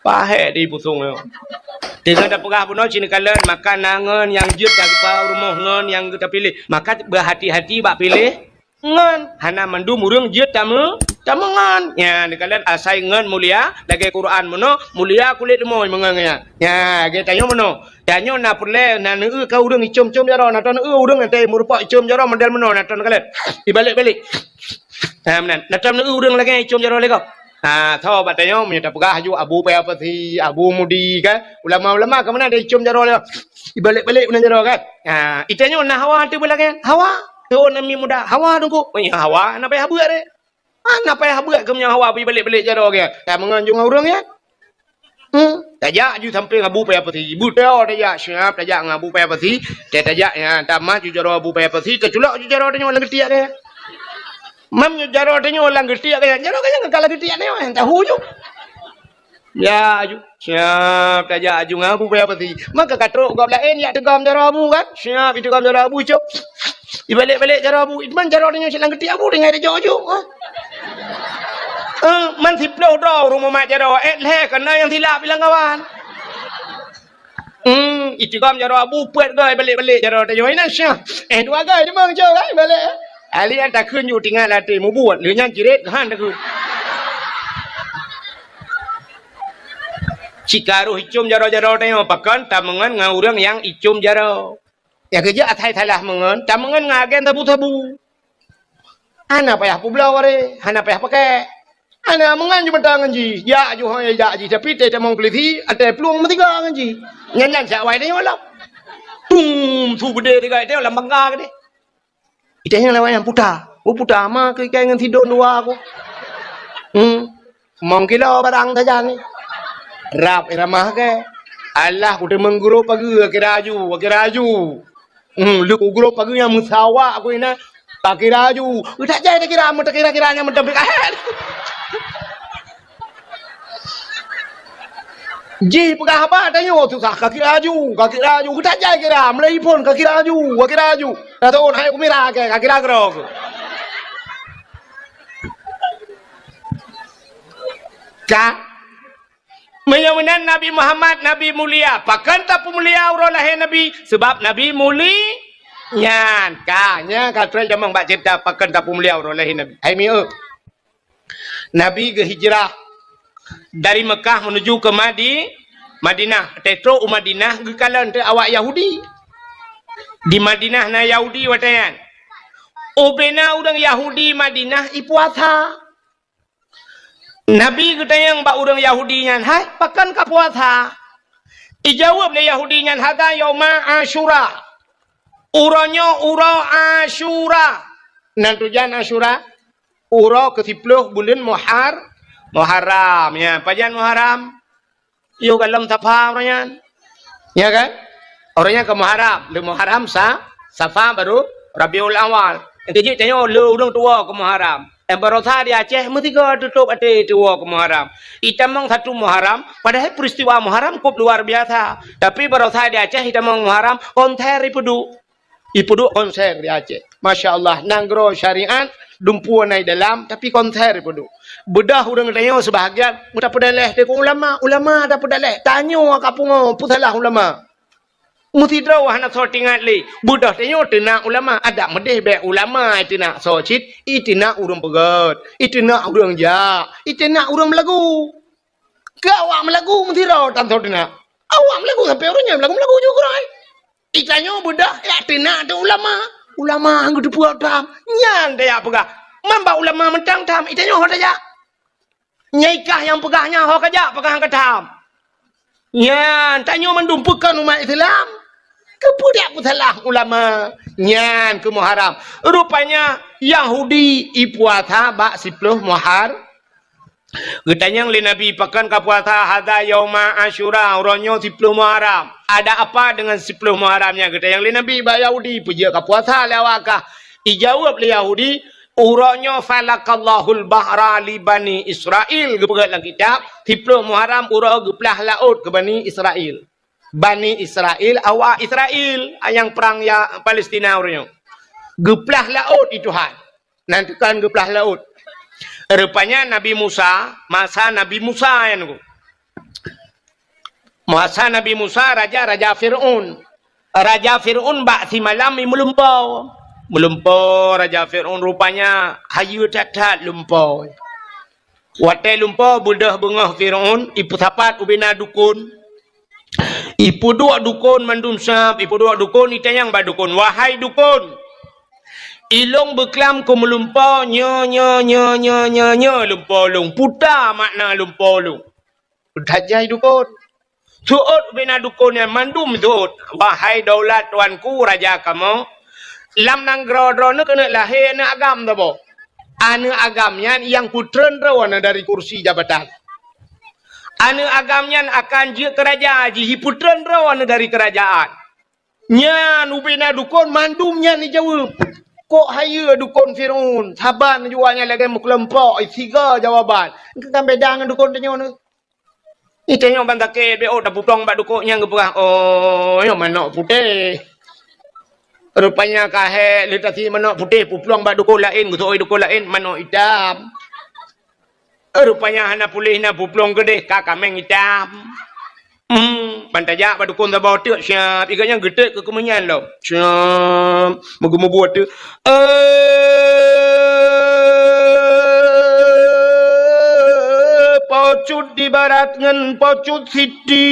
Pahe di pusung yo. Dengan ada pegah pun cini kalian maka nangan yang jut dari rumah ngan yang kita pilih. Maka berhati-hati bak pilih ngan. Hana mandu murung jut tamu. Tamangan ya ni kalian asai ngan mulia lagi Quran mono mulia kulit moy mengangnya ya ge tanyo mono tanyo na pule na nu kau urang icom jaro na ton urang ante murupa icom jaro model mono na ton kalian dibalik menan na ton urang lagi icom jaro lego tho batanyo minta pegah ju abu pe apa si abu mudi ka ulama ke mana ada icom jaro lego Balik-balik pun jero kan. Itanya nak hawa tu pula kan. Hawa. Tu nami muda. Hawa tunggu. Hawa nak payah buat deh. Nak payah buat ke punya hawa pergi balik-balik jero kan. Tak menganjung orang kan. Tajak ju sampai ngabu payah peti. Buta tajak siap tajak ngabu payah peti. Tajak ya tamah ju jero abu payah peti. Keculak ju jero tanya orang getiak kan. Mam ju jero tanya orang getiak kan. Jero kan kalau getiak ni orang tahu ju. Ya aju siap tajak aju ngabu payah peti. Maka katruk gam lain ya tegam jero abu kan. Siap itu gam jero abu cuk. Balik-balik jero abu. Itman jero tanya silang getiak abu dengan dia jojo. Man siploh dah rumah mak jero leh kena yang silap bilang kawan. Itu gam jero abu puat gai balik-balik jero tanya ini syah. Dua gai dia mang jauh gai balik. Alian tak kunอยู่tinggal latih mau buat หรือยัง jirit han tak kun. Cikaru icum jaro-jaro tanya pakan tamangan ngurang yang icum jaro. Ya kerja atai thalah mengan tamangan ngagen tabu-tabu. Ana payah pulau are, ana payah pakai. Ana mengan cuma tangan ji. Ya ju hang ya ji tapi te tamang peliti ate peluang metiga kan ji. Nyan sak wai tanya lah. Tum tu bede degai dia lam bangga ke de. Itanya lawan yang puta. Puta mah ke ngan tidur dua aku. Mong kilo barang saja ni. Rap ramah ke. Allah udah mengguru pagi akiraju. Lu guru pagi yang musawa aku ini akiraju. Udah jadi kira kira-kiranya mendapik aher. Ji pegah apa tanya tu sah kaki raju kita jai kira mulai pun kaki raju atau hai aku mira ke kaki raju ka menyamanan Nabi Muhammad Nabi mulia pakan tak mulia urang lahir Nabi sebab Nabi muli nyan kanya kata jamang bak cipta pakan tak mulia urang lahir Nabi hai mi Nabi ke hijrah dari Mekah menuju ke Madinah. Tetro Madinah gekalan te awak Yahudi. Di Madinah na Yahudi watayan. Obena udang Yahudi Madinah ipuasa. Nabi getayang ba udang Yahudi nyan, "Hai, pakan ka puasa?" Ijawab le Yahudi nyan, "Hada yauma Asyura." Uranya ura Asyura. Nantujan Asyura. Ura ke-10 bulan Muharram ya, pajan Muharram. Yo kalam Safa orangnya. Ya kan? Orangnya ke Muharram, le Muharram Safa baru Rabiul Awal. Nanti je tanya le urang tua ke Muharram. Baru tadi Aceh mesti tutup ate tua ke Muharram. Itamang satu Muharram, padahal peristiwa Muharram cukup luar biasa. Tapi baru tadi Aceh itamang Muharram konser ipudu konser di Aceh. Masya Allah, nanggro syariat dumpu naik dalam tapi konser ipudu. Bedah urang tanya sebahagian mudah pedaleh deku ulama dah pedaleh tanya kapungo putalah ulama muti draw hana sortingat le bedah tanya tena ulama ada medeh be ulama itina socit itina urang pegat itina urang ja itina urang melagu ke awak melagu muti draw tan sortina awak melagu sampai orangnya melagu juga ai itanya bedah ya tena ada ulama anggo dibuat dam nyan dia pegah mamba ulama mentang tam itanya hoda Nyaikah yang pegahnya hok aja pegang ketam. Nyan tanya mendumpukan umat Islam. Kepudak putalah ulama. Nyan ke Muharram. Rupanya Yahudi ipuasa bak 10 Muharram. Getanyang li Nabi pakan ka puasa hada yauma Asyura uronyo 10 Muharram. Ada apa dengan 10 Muharramnya? Getanyang li Nabi bak Yahudi puja ka puasa lewakah. Ijawab li Yahudi uronyo falakallahul bahra li Bani Israel gepegat dalam kitab 10 Muharram uro geplah laut ke Bani Israel. Bani Israel awak Israel yang perang ya Palestina uronyo. Geplah laut itu Tuhan. Nanti kan geplah laut. Rupanya Nabi Musa, masa Nabi Musa yang masa Nabi Musa raja Fir'aun. Raja Fir'aun bak si malam melumpau. Melumpau Raja Fir'aun rupanya hayu tatat lumpau. Watai lumpau budah bengah Fir'aun ipu sapat ubina dukun. Ipu dua dukun mandum sab, ipu dua dukun itayang ba dukun. Wahai dukun. Ilong beklam ku melumpau nya lumpau long. Puta makna lumpau long. Dajai dukun. Tuut bina dukun yang mandum tuut. Wahai daulat tuanku raja kamu. Lam nang gro-gro ni kena lahir ni agam tu bo. Anu agamnya yang putren rawan dari kursi jabatan. Anu agamnya akan je kerajaan. Jihi putren rawan dari kerajaan. Nyan ubina dukun mandumnya ni jawab. Kok haya dukun Firaun. Saban jualnya lagi mukelempok. Tiga jawaban. Kan beda dengan dukun tanya ni. Ini tanya bantakir. Oh, dah putong bak dukuknya ke perah. Oh, yang mana putih. Rupanya kahek litasi mana putih. Puplong bak dukun lain. Gusoi dukun lain. Mana hitam. Rupanya hana pulih na puplong gede. Kakameng hitam. Pantajak bak dukun tak bawa tu. Siap. Ikatnya gede ke kemenyan lo. Siap. Moga buat tu. Pocut di barat ngan pocut siti.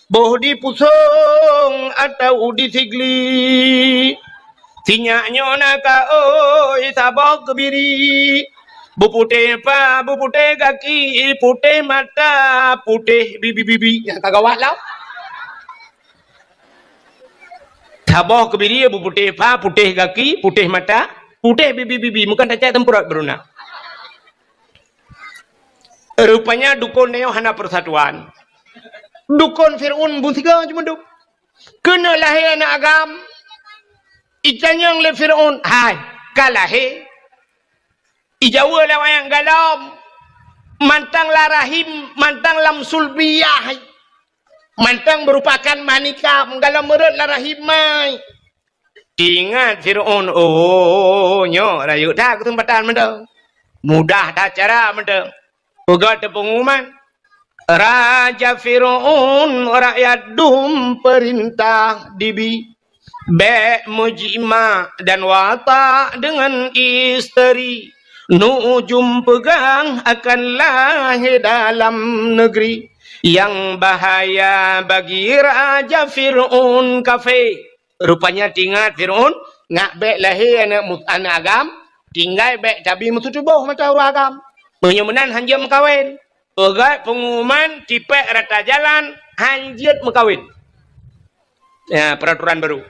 Boh di pusong atau di sigli. Sinyaknya naka oi sabok kebiri. Buputih pa, buputih kaki, putih mata, putih bibi-bibi. Yang tak gawat lah. Sabok kebiri, buputih pa, putih kaki, putih mata, putih bibi-bibi. Bukan tak cak tempurut beruna. Rupanya dukun neo hana persatuan. Dukun Fir'aun pun tiga cuma duk. Kena lahir anak agam. Icanyang le Fir'aun. Hai, kalahir. Ijawa le wayang galam. Mantang larahim, mantang lam sulbiyah. Mantang merupakan manika, galam merut larahim mai. Ingat Fir'aun, oh, nyo, rayu dah ke tempatan mendeng. Mudah dah cara mendeng. Ugat pengumuman. Raja Fir'aun rakyat dum perintah dibi. Be mujima dan wata dengan isteri. Nujum pegang akan lahir dalam negeri. Yang bahaya bagi Raja Fir'aun kafe. Rupanya tinggal Fir'aun. Ngak bek lahir anak agam. Tinggal bek cabi mutu tubuh macam orang agam. Menyemenan hanjam kawin. Ugat pengumuman tipek rata jalan. Hanjit mekawin. Ya, peraturan baru.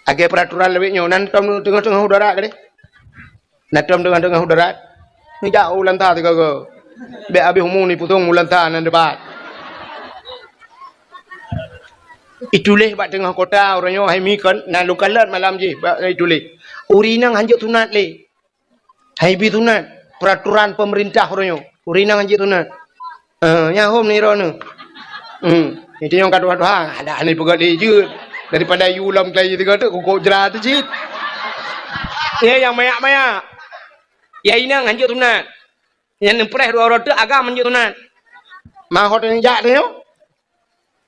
Agak peraturan lebihnya. Nanti tengah-tengah udara ke ni? Nanti tengah-tengah udara. Ni jauh lantar tiga ke. Biar habis umum ni putung lantar nan debat. Itulah buat tengah kota orangnya. Hai mikon. Nan lukalat malam je. Itulah. Urinang hanjit tunat le. Hai bi tunat. Peraturan pemerintah orangnya. Urinang hanjit tunat. Nyahom ni rona. Itu yang kata-kata. Ada ni pegat dia je. Daripada yulam kelai tiga tu, kok jerat tu cik. Ya yang mayak-mayak. Ya inang hanjut tunat. Yang nempreh dua orang tu agam hanjut tunat. Mahot yang jak tu.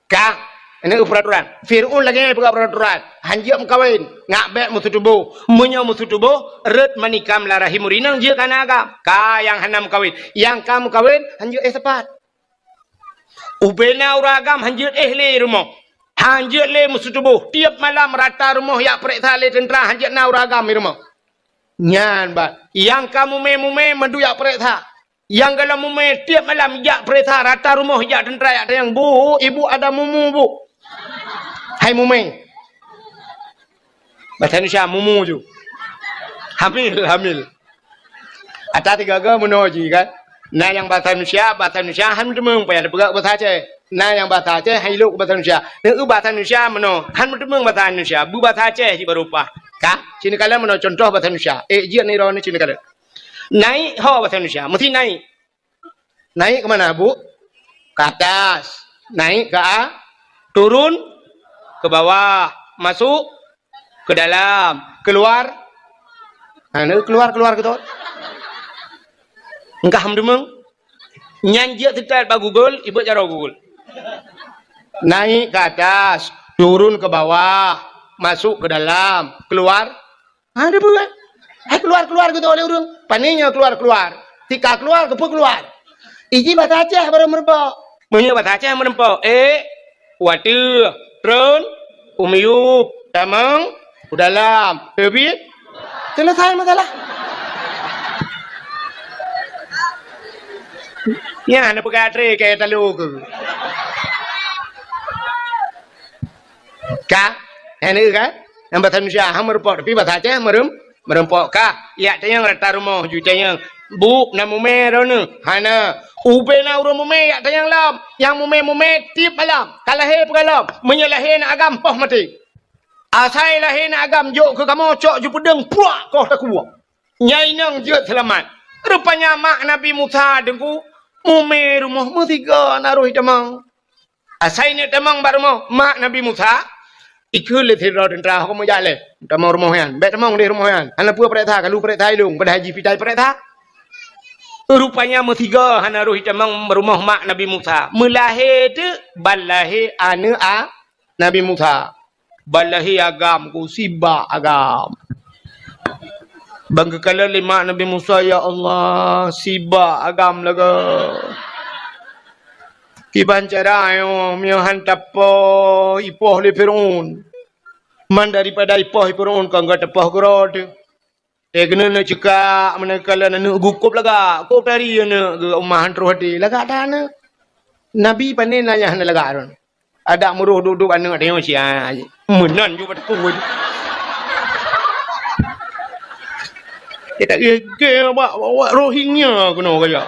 Kak, ini peraturan. Fir'aun lagi ni peraturan. Hanjut mengkawin, ngak bek musuh tubuh, munyau musuh tubuh, red manikam larahim urinang je kana agam. Ka yang hanam kawin, yang kamu kawin hanjut sepat. Ubena uragam hanjut le rumah. Hanjut le musuh tubuh. Tiap malam rata rumah yak periksa le tentera. Hanjut na uragam di rumah. Nyan bat. Yang kamu mume mendu yak periksa. Yang kalau mume tiap malam yak periksa rata rumah yak tentera yak yang bu. Ibu ada mumu bu. Hai mume. Bahasa Indonesia mumu ju. Hamil. Atas tiga ke menuju kan. Nah yang bahasa Indonesia han demeng payah ada perak bahasa Aceh. Nah yang bahasa Aceh hai lu bahasa Indonesia. Dengan bahasa Indonesia meno han demeng bahasa Indonesia. Bu bahasa Aceh di berupa. Ka? Sini kalian meno contoh bahasa Indonesia. Jian ni ron sini kalian. Naik ho bahasa Indonesia. Mesti naik. Naik ke mana bu? Ke atas. Naik ke turun ke bawah. Masuk ke dalam. Keluar. Nah, keluar gitu. Engkau hamdemeng nyanjak titel pak Google, ibu cara Google. Naik ke atas, turun ke bawah, masuk ke dalam, keluar. Ada bukan? Keluar gitu oleh orang. Paninya keluar. Tika keluar, keluar. Iji bahasa Aceh baru merempok. Punya bahasa Aceh merempok. Watu, turun, umiyup, tamang, dalam, habis, selesai masalah. Ya, nak pegang tray kayak telur ke? Kah? Ini kan? Yang bahasa Indonesia, merempok. Tapi bahasa Aceh, merempok kah? Ya, yang rata rumah. Yang bu, nak mume rona. Hana. Ube na urang mume, ya, yang lam. Yang mume, tip alam. Kalahir pegalam. Menyalahir nak agam, poh mati. Asai lahir nak agam, jok ke kamu, cok ju pedeng, puak, kau tak kuat. Nyai nang je selamat. Rupanya mak Nabi Musa dengku, mume rumah tiga naruh tamang. Asai ni tamang baru mak Nabi Musa. Ikut le thira dan trah kamu jalan. Tamang rumah yan, bet tamang di rumah yan. Anak pua pereta, kalau pereta ilung, pada haji pitai pereta. Rupanya tiga naruh tamang rumah mak Nabi Musa. Melahir tu balahir anak Nabi Musa. Balahi agam ku siba agam. Bangga kala lima Nabi Musa, ya Allah, siba agam laga. Kiban cara yo mio hantap po ipoh le Firaun. Man daripada ipoh Firaun kan gak tepah gerot. Kena nak cekak mana kala nak gukup laga. Kop dari nak ke umah hantro hati laga dah na. Nabi panen nanya hana laga ron. Ada muruh duduk anak tengok sia. Menan juga pada kuat. Kita ke bawa Rohingya kena kaya.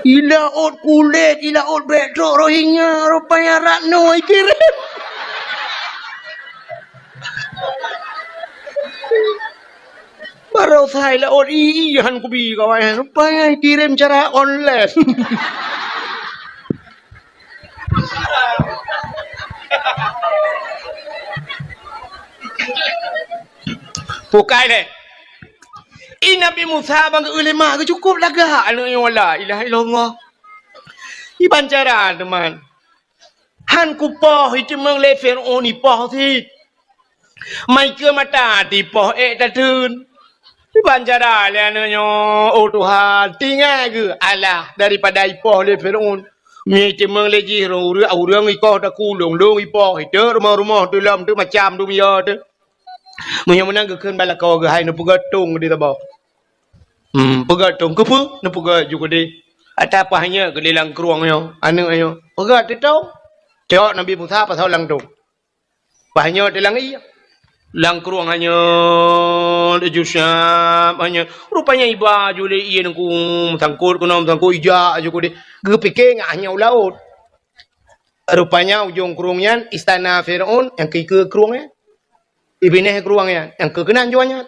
Ilaut kulit, ilaut betrok Rohingya, rupanya Ratno kirim. Baru saya laut iihan kubi kawan, rupanya kirim cara online. Pukai deh. Ini Nabi Musa bangga ulama ke cukup laga anu wala ilaha illallah. Iban cara teman. Han kupoh itu meng le Firaun ipoh ti. Mai ke mata ti poh tadun. Iban cara le anu oh Tuhan tinggal ke Allah daripada ipoh le Firaun. Mi ti meng le ji urang ikoh ta ku long ipoh itu rumah-rumah tu lam tu macam tu dia tu. Menang ke keun balakau ke hai nu pegatung di tabau. Pegatung ke pu nu pega juga di. Ada apa hanya ke dalam keruangnya anu ayo. Pegat tu tau. Tengok Nabi Musa pasal lang tu. Hanya dalam iya. Lang keruang hanya dejusam hanya rupanya iba jule iya nangku sangkut kuno sangkut ija juga di. Ge pikir hanya laut. Rupanya ujung keruangnya istana Firaun yang ke keruangnya. Ibineh keruangnya yang kekenan jualnya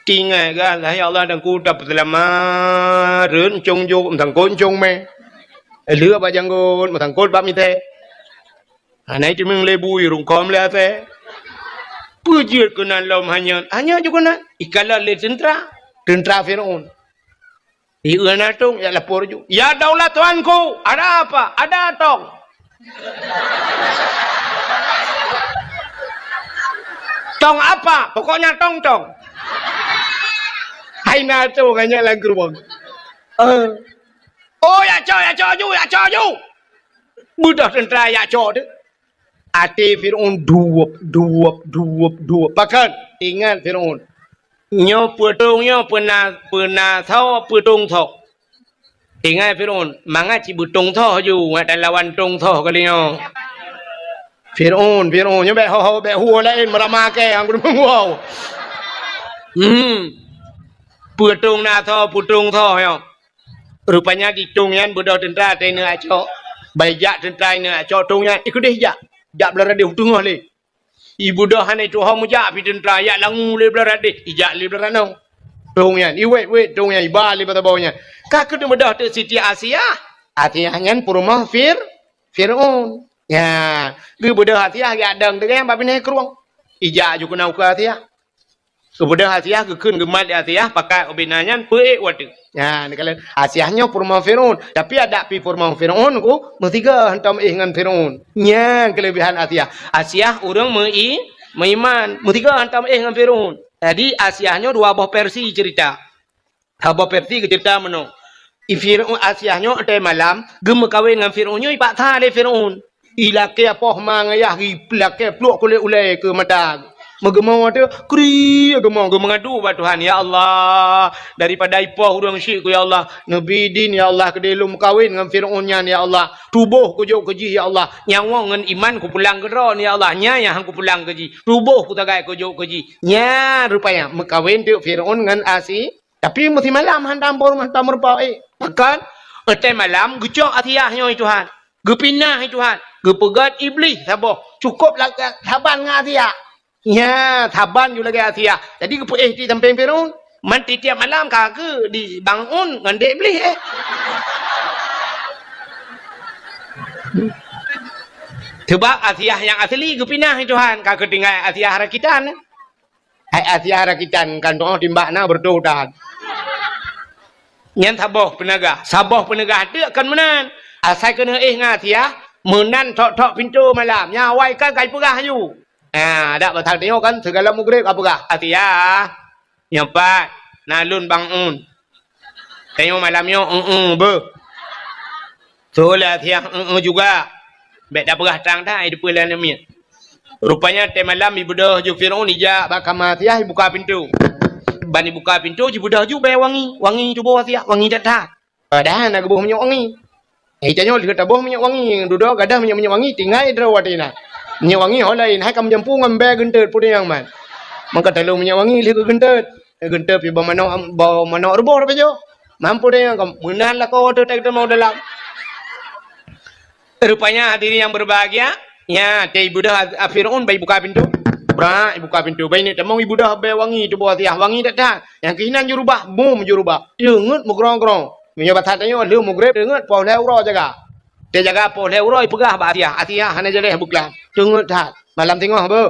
tinggal kan lah ya Allah dan ku dapat selama ren chung jo thằng côn chung me lứa ba janggon mà thằng côn ba mi thế này thì mình lấy bùi rung com le thế pujir kenan lom hanya juga na ikala le tentra Firaun iuna tung ya lapor ju ya daulat tuanku ada apa ada tong. Tong apa? Pokoknya tong. Hai na tu hanya lang gerbang. Oh ya cho. Budak tentera ya cho tu. Ati Firaun duap. Bahkan ingat Firaun. Nyo putungnya pernah thau putung thau. Ingat Firaun, manga ci butung thau ju, ada lawan tung thau kali nyo. Firaun như bẹ hùa lên mà ma ke ang cũng wow. Putung na tho putung tho hiểu. Rupanya di tungyan bodoh tentara tena aco. Bayak tentara ne aco tungyan ikut deh ja belara deh tung le. Ibu dah hanai tu hamu ja pi tentara ya langu le belara deh ijak le belara no. Tungyan iwet tungyan iba le bata bawnya. Kakek tu bodoh tu Siti Asia. Artinya ngan purma Firaun. Ya, kemudian hatiah ya dang dengan babi naik keruang. Ija juga nak ke hatiah. Kemudian hatiah kekun gemat hatiah pakai obinanya pue waktu. Ya, ni kalau hatiahnya purma Firaun. Tapi ada pi purma Firaun ku mestiga hantam dengan Firaun. Ya, kelebihan hatiah. Hatiah orang meiman mestiga hantam dengan Firaun. Jadi hatiahnya dua buah versi cerita. Dua buah versi cerita meno. Firaun hatiahnya ada malam gem kawin dengan Firaunnya ipak tha le Firaun. Ilake apa mangayah ri plake pluk kule ulai ke mata. Mengemau tu, gemau mengadu pada Tuhan, ya Allah, daripada ipah urang syirk ya Allah, Nabi din ya Allah, kedelum kawin dengan Firaun ya Allah, tubuh kujuk keji ya Allah, nyawa dengan iman ku pulang ke ron ya Allah, nya yang ku pulang keji, tubuh ku tagai kujuk keji, nya rupanya mekawin tu Firaun dengan Asi, tapi mesti malam hantam merpa makan, etai malam gecok atiahnya Tuhan, gepinah Tuhan, gepegat iblis sabar, cukup lah saban dengan atiah. Ya, taban juga lagi Asia. Jadi kepu di samping Firaun, mati tiap malam kagak dibangun dengan dek beli Sebab Asia yang asli kepinah Tuhan, kagak tinggal Asia harakitan. Asia harakitan kan doa timbak na berdoa. Nyan sabah penegah tu akan menan. Asal kena Asia, menan tok pintu malam. Nyawai kan kai pegah you. Ada batal tengok kan segala mugrib apa kah? Atia. Nyampat nalun bangun. Tengok malamnya be. Solah atia juga. Baik dah perah terang dah di pulang ni. Rupanya time malam ibu dah ju Firaun ija bakam atia buka pintu. Bani buka pintu ibu dah ju bay wangi tu bawa atia, wangi dah. Dah nak buah minyak wangi. Tanya dia kata buah minyak wangi, duduk gadah minyak wangi tinggal derawatina. Minyak wangi orang lain, hai kamu jampu ngambil gentet pun yang man. Maka telu minyak wangi lihat gentet pi bawa mana rebor apa jo. Mampu dia kamu menahan lah kau tu tak mau dalam. Rupanya hadirin yang berbahagia, ya, ibu dah Firaun bayi buka pintu. Ibu buka pintu. Bayi ni temang ibu dah bayi wangi tu bawa tiah wangi tak dah. Yang kehinan jurubah, jurubah. Dengut mukrong-krong. Minyak batat tanya lu mugrib dengut pau leuro jaga. Dia jaga pau leuro pegah ba Atia hana jeleh buklah. Dengut dah. Malam tengok apa?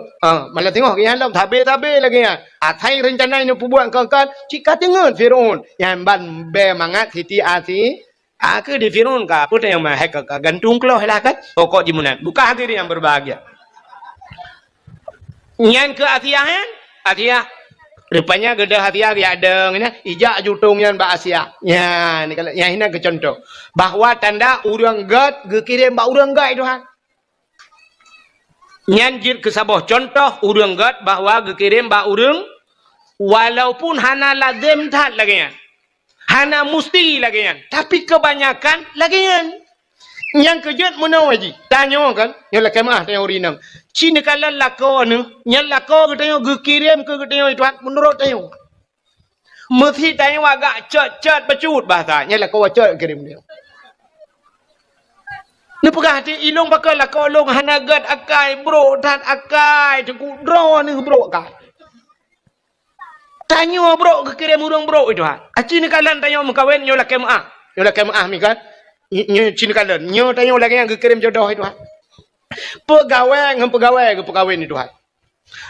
Malam tengok kian lam tabe lagi ya. Atai rencana ini pubuan kan cika dengut Firaun. Yang ban be mangat Siti Asi. Aku di Firaun ka putai yang mah ka gantung keloh lah kan. Pokok jimunan. Buka hadirin yang berbahagia. Nyan ke Atia. Rupanya gedah Atia dia ada ni ijak jutung yang ba Asia. Ya, ni kalau yang ini ke contoh. Bahawa tanda urang gad gekirim ba urang gad Tuhan. Nyan jid ke sabah contoh urang gad bahawa gekirim ba urang walaupun hana lazim tak lagi yan. Hana musti lagi yan. Tapi kebanyakan lagi yan. Yang kejut mana waji? Tanya kan, yang lah kemah tanya urinam. Cina kalau lako ni, yang lako kita gekirim ke kita Tuhan menurut tanya. Mesti tanya agak cet bercut bahasa. Yang lako cet kirim dia. Ni pegah hati ilung pakai lako long hanagat akai bro dan akai cukup draw ni bro akai. Tanya bro kekirim urang bro itu ha. Cina kalau tanya mengkawin yang lah kemah. Yang lah kemah ni kan. Nyo cina kalan, nyo tanya lagi yang kirim jodoh itu Tuhan. Pegawai itu Tuhan.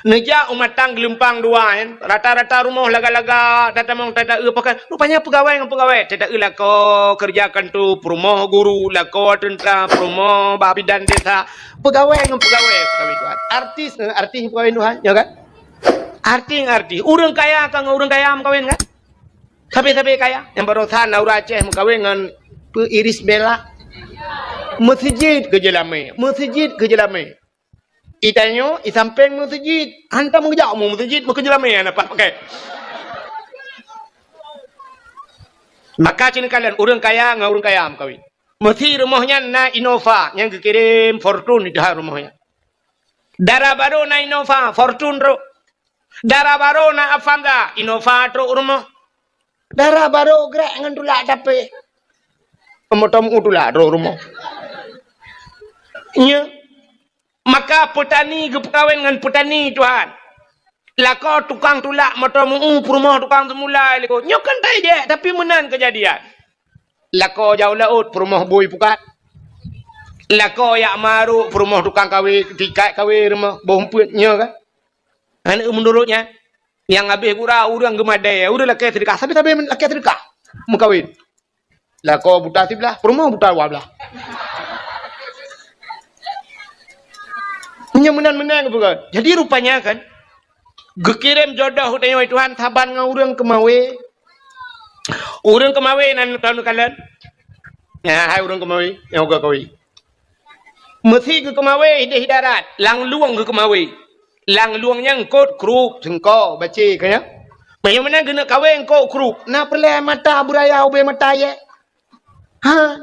Nejak umat tang gelempang dua kan. Rata-rata rumah laga-laga tata pakai. Rupanya pegawai. Tata lako kerjakan tu rumah guru, lako tentera, rumah babidan desa. Pegawai Tuhan. Artis pegawai Tuhan, ya kan? Arti. Urang kaya kawin kan? Sabi kaya. Yang barusan Laura Aceh mengkawin dengan Iris Bella. Masjid ke Jelame. Itanya, isamping masjid. Hantar mengejak mu masjid, ke Jelame yang dapat pakai. Maka cina kalian, orang kaya dengan orang kaya kawin. Mesti rumahnya na Innova, yang kirim Fortune itu rumahnya. Darah baru na Innova, Fortune ro. Darah baru na Avanza, Innova ro rumah. Darah baru gerak dengan tulak tapi. Motom utulah ro rumah. Nya. Maka petani kawin dengan petani Tuhan. Lako tukang tulak motom rumah tukang semula liko. Nyo kan tai dia tapi menan kejadian. Lako jauh laut rumah boy pukat. Lako yak maru rumah tukang kawin tikai kawin rumah bomput nya kan. Ana menurutnya yang habis gurau urang gemadai udah laki sedekah tapi laki sedekah mengkawin. Lah kau buta sebelah, rumah buta belah. Menang bukan. Jadi rupanya kan, gekirim jodoh tanya Tuhan saban dengan orang kemawe. Orang kemawe nan tahun kalian. Ya, hai orang kemawe yang gak kawi. Mesti ke kemawe hidup darat, lang luang ke kemawe. lang luangnya engkau krup sengkau baca kaya macam mana kena kahwin engkau krup na perle mata buraya ube mata ye ha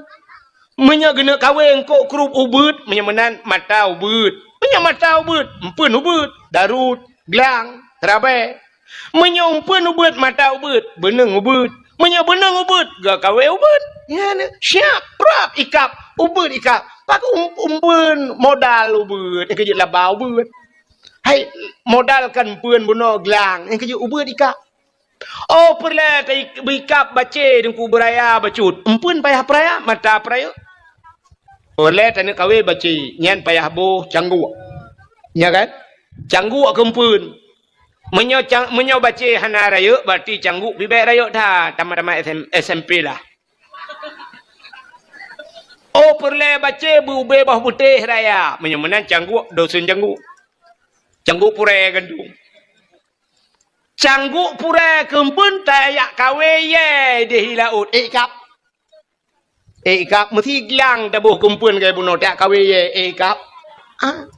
menya kena kahwin engkau krup ubud macam mana mata ubud menya mata ubud empun ubud darut gelang terabai menya empun ubud mata ubud beneng ubud menya beneng ubud ga kahwin ubud ya ne siap prap ikap ubud ikap pak umpun modal ubud yang kerja labau ubud hai modalkan pun bunuh gelang yang kerja ubud ikap oh perle ikap baca dengku beraya bacut empun payah peraya mata peraya oleh tanya kawe baca nyan payah boh canggu ya kan canggu kempun menyo baca hana raya berarti canggu bibai raya dah tamat-tamat SMP lah oh perle baca bube bah putih raya menyemenan canggu dosun canggu canggu pure gandung canggu pure kempun tayak kawe ye dehilaut ikap ikap mesti gelang tabuh kempun gaya bunuh tak kawe ye ikap ah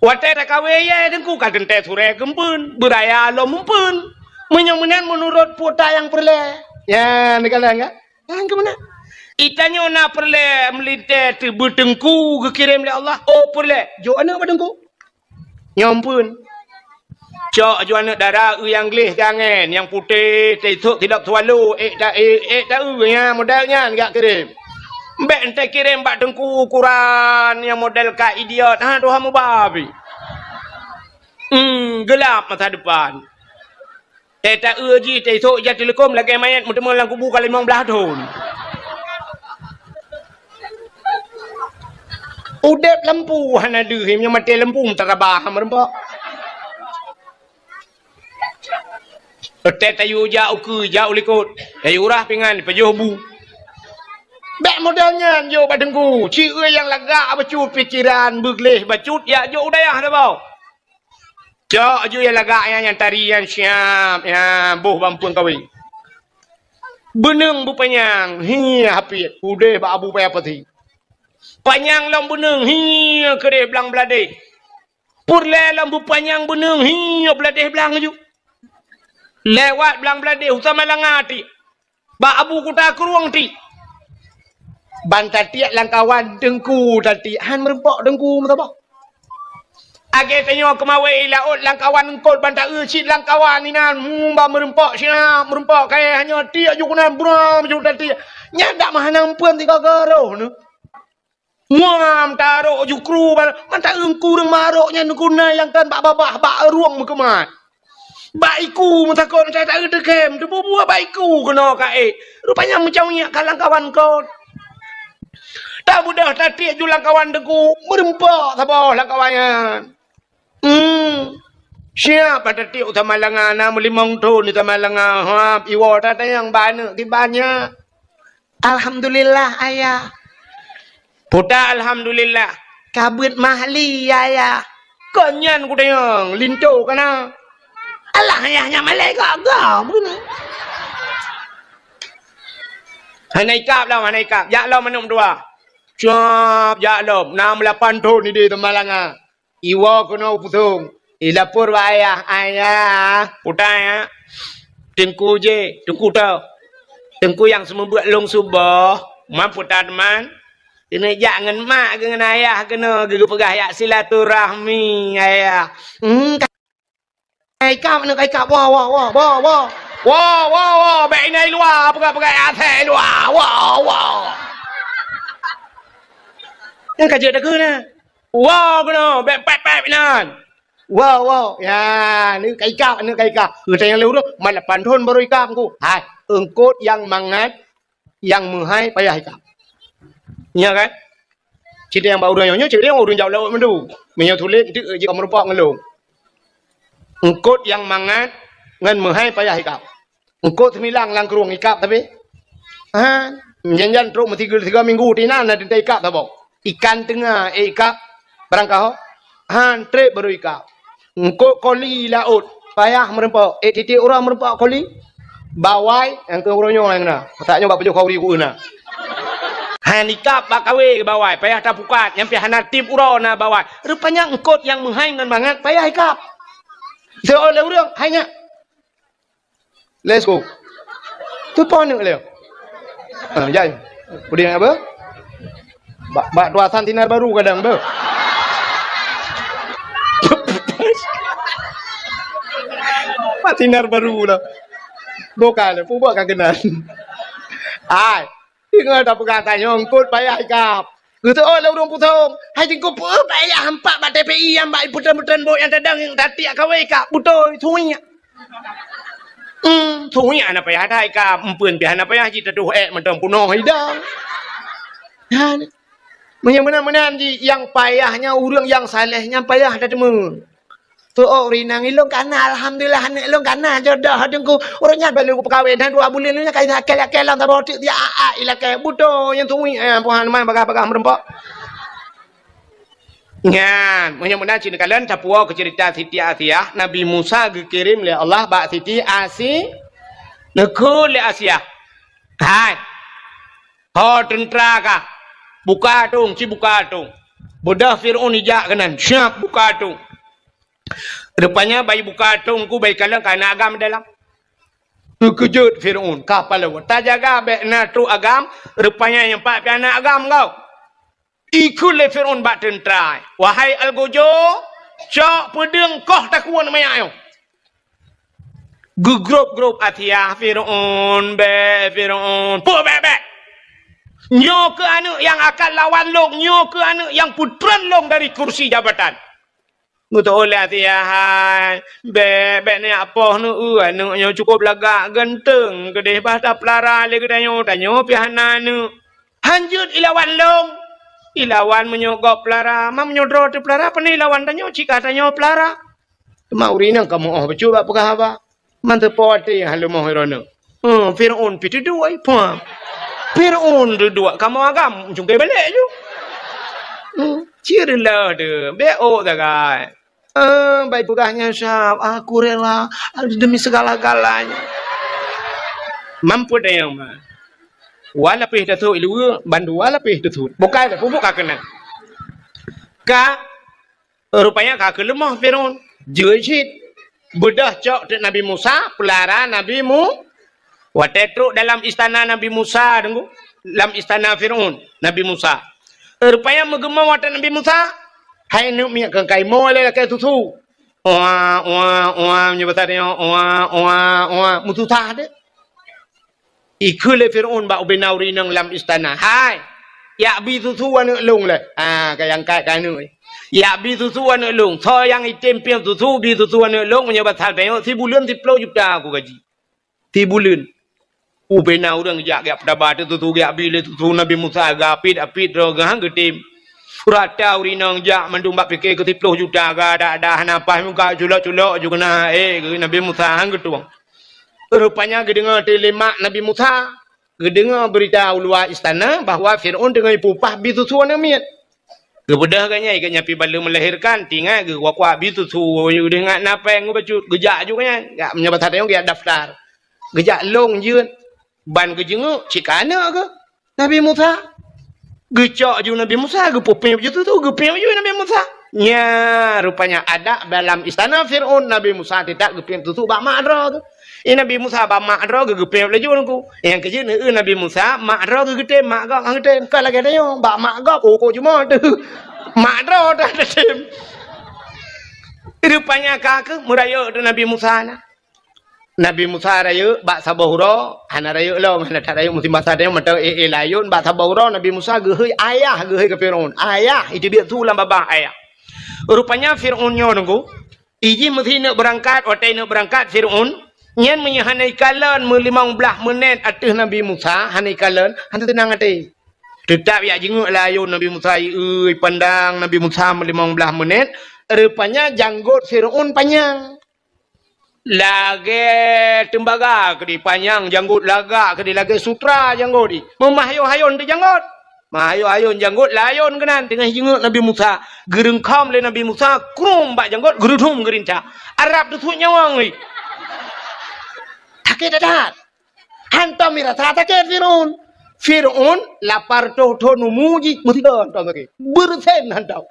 watai tak kawe ye dengku kadang teh sure kempun beraya lo mumpun menyemenan menurut puta yang perle ya negala enggak yang kemana itanya na perle melite bertengku kekirim oleh Allah oh perle jo anak bertengku nyampun cok jo anak darah yang gelih jangan yang putih tidak selalu tak ya modalnya enggak kirim mbak ente kirim bak tengku ukuran yang model ka idiot ha Tuhan babi gelap masa depan tak uji tak ya telekom lagi mayat mutemu lang kubu kali 15 tahun udep lampu hana deuh yang mati lampu terabah merempok tayu jauh ke jauh likut tayu urah pingan pejuh bu bek modalnya yo badengku cie yang lagak bacut pikiran begleh bacut ya jo udayah dah bau cok jo yang lagak yang tarian siap ya boh bampun kawin beneng bu penyang hi hapit udah ba abu payah peti panjang lambu beneng hi kere belang belade purle lambu panjang beneng hi belade belang ju lewat belang belade utama langati ba abu kuta keruang ti bantatiak langkawan dengku tati han merempok dengku mutapa age tanyo kemawe laut langkawan engkol banta cit langkawan inan ba merempok siap merempok kaya hanya tiak jukunan buram ju tati nyadak mahanang pun tiga garo nu muam taruh jukru manta engku reng maroknya nukuna yang kan bak ruang mukemat baiku mutakon saya tak dekem tu buah baiku kena kae rupanya macam ni kalang kawan kau tak mudah tadi julang kawan deku merempok sabah langkawannya siapa tadi utama langana melimong tu utama langana hap iwo tadi yang banyak di banyak alhamdulillah ayah puta alhamdulillah kabut mahli ayah konyan ku tayang linto kana Allah ayahnya malaikat gak benar hanai kap lah hanai kap ya lah menum dua siap ya lom 68 tahun ni di Temalanga iwa kena putung ilapur wa ayah puta ya tengku je tengku tau tengku yang semua buat long subah mampu teman kena jangan mak dengan ayah kena gegu pegah ya silaturahmi ayah kai kap nak kai kap wah baik nai luar pegang atas luar wah yang kaji ada kena kena pep nan ya ni kai kap kita yang lewat mana pantun baru ikam ku hai engkot yang mangat yang menghai payah ikam ya kan cerita yang baru nyonya cerita yang urun jauh lewat mendu menyo tulis itu jika merupakan ngelung engkot yang mangat ngan menghai payah ikam engkot semilang lang kerung ikap tapi jangan terus mesti 3 minggu tina ada ikap tak bok ikan tengah ikap barangkau trip baru ikap engkau koli laut payah merempok titik orang merempok koli bawai yang ke orangnya yang na tak nyoba pejuh kauri ku na ikap bak kawe bawai payah tak pukat nyampe hanatip urang na bawai rupanya engkau yang menghai ngan mangat payah ikap Theo leo đường hay nhá. Let's go. Tôi pon nữa leo. Jadi. Udah apa? Bak Tuasan Sinar Baru kadang ber. Pak Sinar Baru lah. Bukan, bukan kenal. Ai, ingat apa katanya ngkut payah ikap. Gitu oh lalu rumpu thong. Hai jengko payah hampak bat TPI yang bat putan-putan bot yang tadang yang tati kawe ikap butoi thuinya. Thuinya na payah dai ikap empun payah na payah ji teduh mentong punoh hidang. Dan benar-benar yang payahnya urang yang salehnya payah dah temu. Tu oh rinang ilong kana alhamdulillah anak ilong kana jodoh dengku orangnya balu perkahwin dah 2 bulan ni kai akel-akelan tak botik dia ila ke buto yang tungui puhan mai bagah-bagah merempok. Ngan, mudah-mudahan cina kalian capua ke cerita Siti Asiyah Nabi Musa dikirim oleh Allah bak Siti Asi nekul le Asiyah. Hai. Ho tentera ka. Buka tung, ci buka tung. Bodah Fir'aun ijak kanan, siap buka tung. Rupanya bayi buka tungku bayi kalian kana agam dalam. Terkejut Fir'aun. Kapal lewat. Tak jaga baik natu agam. Rupanya yang pak piana agam kau. Ikutlah Fir'aun bak tentera. Wahai Al-Gojo. Cok pedeng koh tak kuat namanya ayo. Gegrup-grup Atiyah Fir'aun. Fir'aun. Puh bek. Nyo ke anak yang akan lawan long. Nyo ke anak yang putran long dari kursi jabatan. Betul oleh Atiyah. Bek ni apa nu anaknya cukup lagak genteng. Kedih bahasa pelara le tanyo pihana nu. Hanjut ilawan long. Ilawan menyogok pelara. Mam menyodro tu pelara apa ni ilawan tanyo cika tanyo pelara. Mau rinang kamu oh becu apa apa. Mantep poti halu mau hirono. Fir'aun pitu dua ipa. Fir'aun dua kamu agam jungkai balik ju. Cirilah tu. Beo tak kai. Baik pegahnya syab, aku rela demi segala-galanya. Mampu dah yang mah. Wala pih datu ilu bandu wala pih datu. Bukai dah buka kena. Ka rupanya ka kelemah Fir'aun. Jejit bedah cok dek Nabi Musa, pelara Nabi Mu. Watetruk dalam istana Nabi Musa dengu. Dalam istana Fir'aun Nabi Musa. Rupanya menggema watak Nabi Musa. Hai nuk miak kai mo le kai tu. Menyebut dia mutu tah de. Ikule Fir'aun ba ubenauri nang lam istana. Hai. Ya bi tu anu lung le. Kai yang kai nu. Ya bi tu anu lung. Tho yang item piang tu bi tu anu lung menyebut dia 10 bulan 10 juta aku gaji. 10 bulan. Ubena orang jak pada batu tu gak bi le tu Nabi Musa gapit ro gang getim. Rata urinang jak mendumbak fikir ke 10 juta ga ada napa muka culok-culok juga na Nabi Musa hang getuang. Rupanya gedengar telemak Nabi Musa, gedengar berita luar istana bahawa Fir'aun dengan pupah bitusu na miat. Kebedah kanya ikanya pi bala melahirkan tinggal ke wakwa bitusu dengan napa yang bacut gejak juga nya. Gak menyebut ada yang dia daftar. Gejak long jeun ban gejengu cikana ke Nabi Musa. Gecok ju Nabi Musa, gepopeng begitu tu, gepeng ju Nabi Musa. Ya, rupanya ada dalam istana Fir'aun Nabi Musa tidak gepeng tu bak makra tu. Nabi Musa bak makra gepeng laju aku. Yang kerja Nabi Musa makra gede mak gak ngete. Kau lagi ada yang bak mak gak kok cuma tu. Makra dah tem. Rupanya kak muraya Nabi Musa na. Nabi Musa raya bak sabahura hana raya lo mana tak raya musim bahasa dia mata layun bak sabahura Nabi Musa gehoi ayah gehoi ke Fir'aun ayah itu dia tu lam babah ayah. Rupanya Fir'aun nyo nunggu iji mesti nak berangkat otai nak berangkat Fir'aun nyen menyahanai kalan 15 menit atas Nabi Musa hanai kalan hantu tenang ati tetap ya jenguk layun Nabi Musa pandang Nabi Musa 15 menit rupanya janggut Fir'aun panjang. Lagi tembaga ke di panjang janggut lagak ke di lagi sutra janggut di memahayu-hayun di janggut mahayu-hayun janggut layun kenan tengah jenguk Nabi Musa gerengkam le Nabi Musa krum bak janggut gerudum gerinca Arab tu nyawang ni takut dadat hantam mirata takut Fir'aun lapar to numuji mesti hantam takut bersen hantam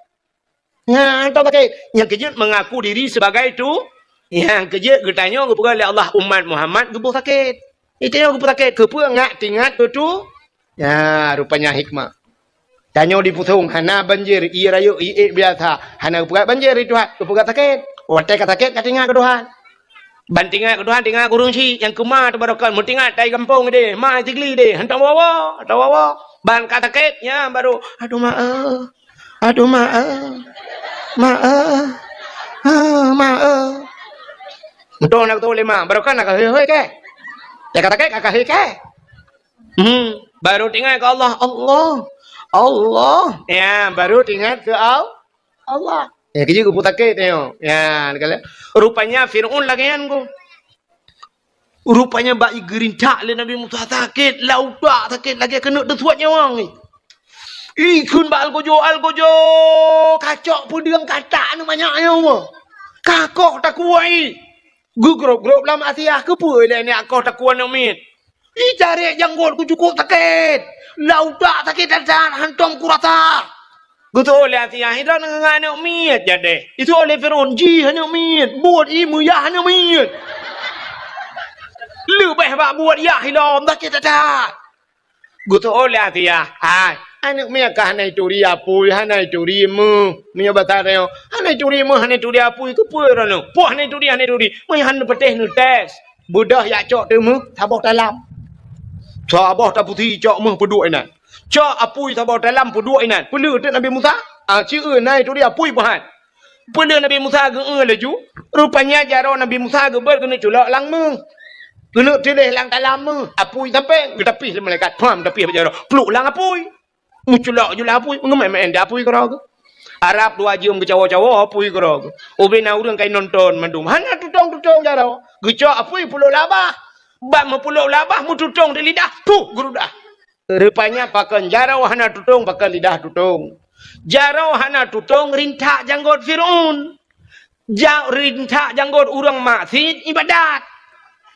hantam takut yang kejut mengaku diri sebagai itu Yang kerja getanya ke oleh Allah umat Muhammad gebuh sakit. Itu yang gebuh sakit ke pun ngak tingat tu. Ya, rupanya hikmah. Tanya di putung hana banjir i rayu i biasa. Hana pugat banjir itu Tuhan, pugat sakit. Watai kata sakit kat tingat ke Tuhan. Bantingat ke Tuhan tingat kurung si yang kemar tu barokan mutingat tai kampung deh, mai tigli deh, hantar bawa. Ban kata sakit ya baru aduh maaf. Aduh maaf. Maaf. Betul nak tahu lima. Baru kan nak hei ke? Ya kata ke hei ke? Baru tinggal ke Allah. Allah. Ya, baru tinggal ke Allah. Ya kerja ku putakit tengok. Ya, kala. Rupanya Firaun lagi kan ku. Rupanya bak gerintak le Nabi Musa sakit, laudak sakit lagi kena tersuat nyawang ni. Ikun bak algojo. Kacok pun dia kata anu banyaknya apa. Kakok tak kuai. Grup lama Asia ke apa le ni akok tak kuat nak mit. Cari janggut ku cukup sakit. Laudak sakit dan hantam ku rasa. Gitu oleh Asia hidra dengan nak mit jadi. Itu oleh Firaun ji hanya mit. Buat imu ya hanya mit. Lebih bak buat ya hilam sakit tak. Gitu oleh Asia. Anak mia kah hanai turi apui hanai turi mu mia batareo hanai turi mu hanai turi apui ke pui rano puh hanai turi mai han peteh nu tes budah ya cok tu mu taboh dalam taboh ta putih cok mu peduk inan cok apui taboh dalam peduk inan pelu tu Nabi Musa cieu nai turi apui pahan pelu Nabi Musa ge laju rupanya jaro Nabi Musa ge ber kena culak lang mu kena tilih lang dalam mu apui sampai ge tapi malaikat pam tapi jaro peluk lang apui muculak jula apui mengemai dah apui kerag Arab dua jam ke cawa-cawa apui kerag ubina urang kai nonton mandum hana tutong jaro gecok apui puluk labah bak mepuluk labah mu tutong di lidah tu guru dah rupanya pakan jaro hana tutong pakan lidah tutong jaro hana tutong rintak janggut Firaun rintak janggut urang maksiat ibadat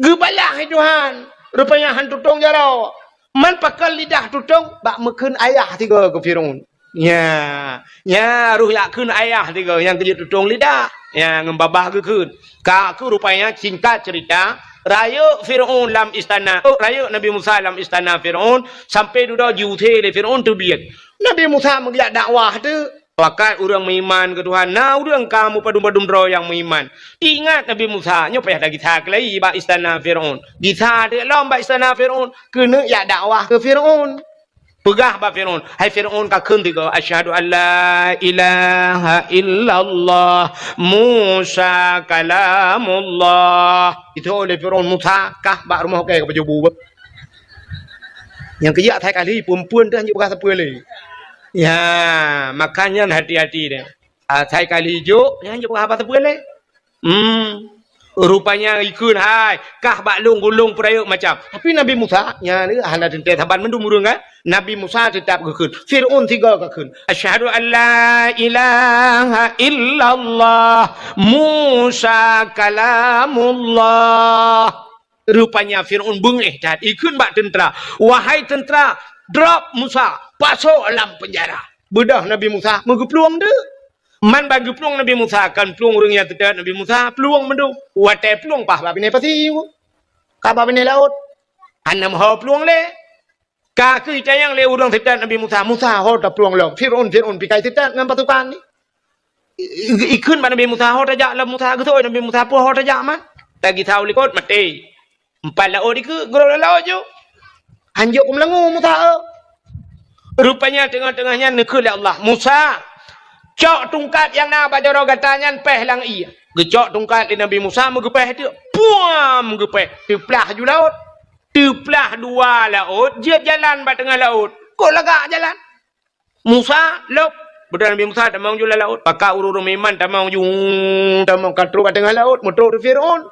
gebalah Tuhan rupanya han tutong jaro man pakal lidah tutong bak mekun ayah tiga ke Firaun. Ya ruh yak kun ayah tiga yang kerja tutong lidah. Ya ngembabah ke kun. Ka aku rupanya singkat cerita raya Firaun dalam istana. Raya Nabi Musa dalam istana Firaun sampai duda jute le Firaun tu biat. Nabi Musa mengiak dakwah tu wakat orang beriman ke Tuhan. Nah, orang kamu padum-padum roh yang beriman. Ingat Nabi Musa, nyo payah dah kita kelai ba istana Firaun. Kita de lom ba istana Firaun, kena ya dakwah ke Firaun. Pegah ba Firaun. Hai Firaun ka keun tiga asyhadu alla ilaha illallah Musa kalamullah. Itu oleh Firaun Musa kah ba rumah ke pajubu. Yang kerja thai kali perempuan tu hanya bekas apa le. Ya, makanya hati-hati deh. Saya kali hijau, yang jauh apa tu boleh? Rupanya ikut hai, kah baklung gulung perayuk macam. Tapi Nabi Musa, ya ni hana tentu taban mendung murung kan? Nabi Musa tetap kekun. Firaun tiga kekun. Asyhadu an la ilaha illallah Musa kalamullah. Rupanya Firaun bengih dan ikut bak tentera. Wahai tentera, drop Musa. Pasok alam penjara. Bedah Nabi Musa mengepeluang dia. Man bagi peluang Nabi Musa kan peluang orang yang tidak Nabi Musa peluang mendung. Watai peluang pah babine pasti. Ka babine laut. Anam ho peluang le. Ka ke yang le orang tidak Nabi Musa. Musa ho ta peluang lo. Firaun pikai tidak dengan pasukan ni. Ikun ba Nabi Musa ho tajak la Musa ke Nabi Musa pun ho tajak man. Tagi tahu likot mati. Empat laut diku gro laut jo. Hanjuk melengu Musa. Rupanya tengah-tengahnya nekul Allah. Musa, cok tungkat yang nak baca roh katanya peh lang iya. Gecok tungkat di Nabi Musa megepeh tu. Puam megepeh. Teplah ju laut. Teplah dua laut. Dia jalan ba tengah laut. Kok lagak jalan? Musa, lop. Betul Nabi Musa tak mau jual laut. Pakak urur meman tak mau katru ba tengah laut. Motor Firaun.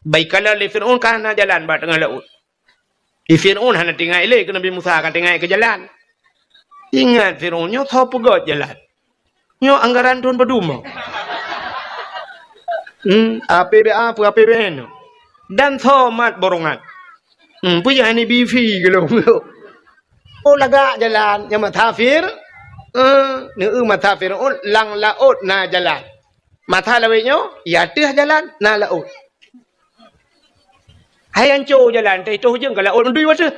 Baiklah le Firaun kan jalan ba tengah laut. Firaun hana tinggal ile ke Nabi Musa kan tinggal ke jalan. Ingat Firaun nyo tho pegot jalan. Nyo anggaran tuan berduma. APBA apa APBN. Dan tho mat borongan. Punya ni BV ke lo. Oh lagak jalan yang matafir. Ni matafir lang laut na jalan. Mata lawinyo, ya teh jalan na laut. Hai hancur jalan, teh itu hujung ke laut ndui wasa.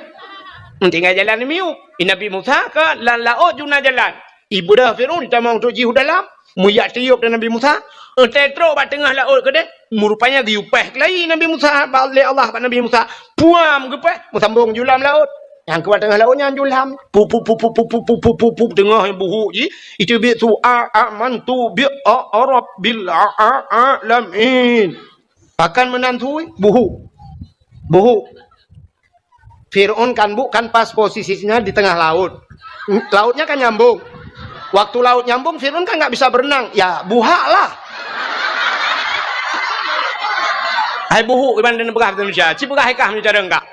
Tinggal jalan ni miu. Nabi Musa ke lan laut juna jalan. Ibu dah Firaun tamang tu jihu dalam. Muyak tiup dan Nabi Musa. Tetro bat tengah laut ke deh. Rupanya giupeh kelai Nabi Musa. Balik Allah pada Nabi Musa. Puam gepeh. Musambung julam laut. Yang keluar tengah lautnya julam. Pup tengah yang buhuk je. Itu bitu amantu bi rabbil alamin. Akan menantui buhuk. Fir'aun kan bukan pas posisinya di tengah laut. Lautnya kan nyambung. Waktu laut nyambung, Fir'aun kan nggak bisa berenang. Ya buhak lah. Hai buhuk iban dan pegah Indonesia. Ci pegah hekah ni cara enggak.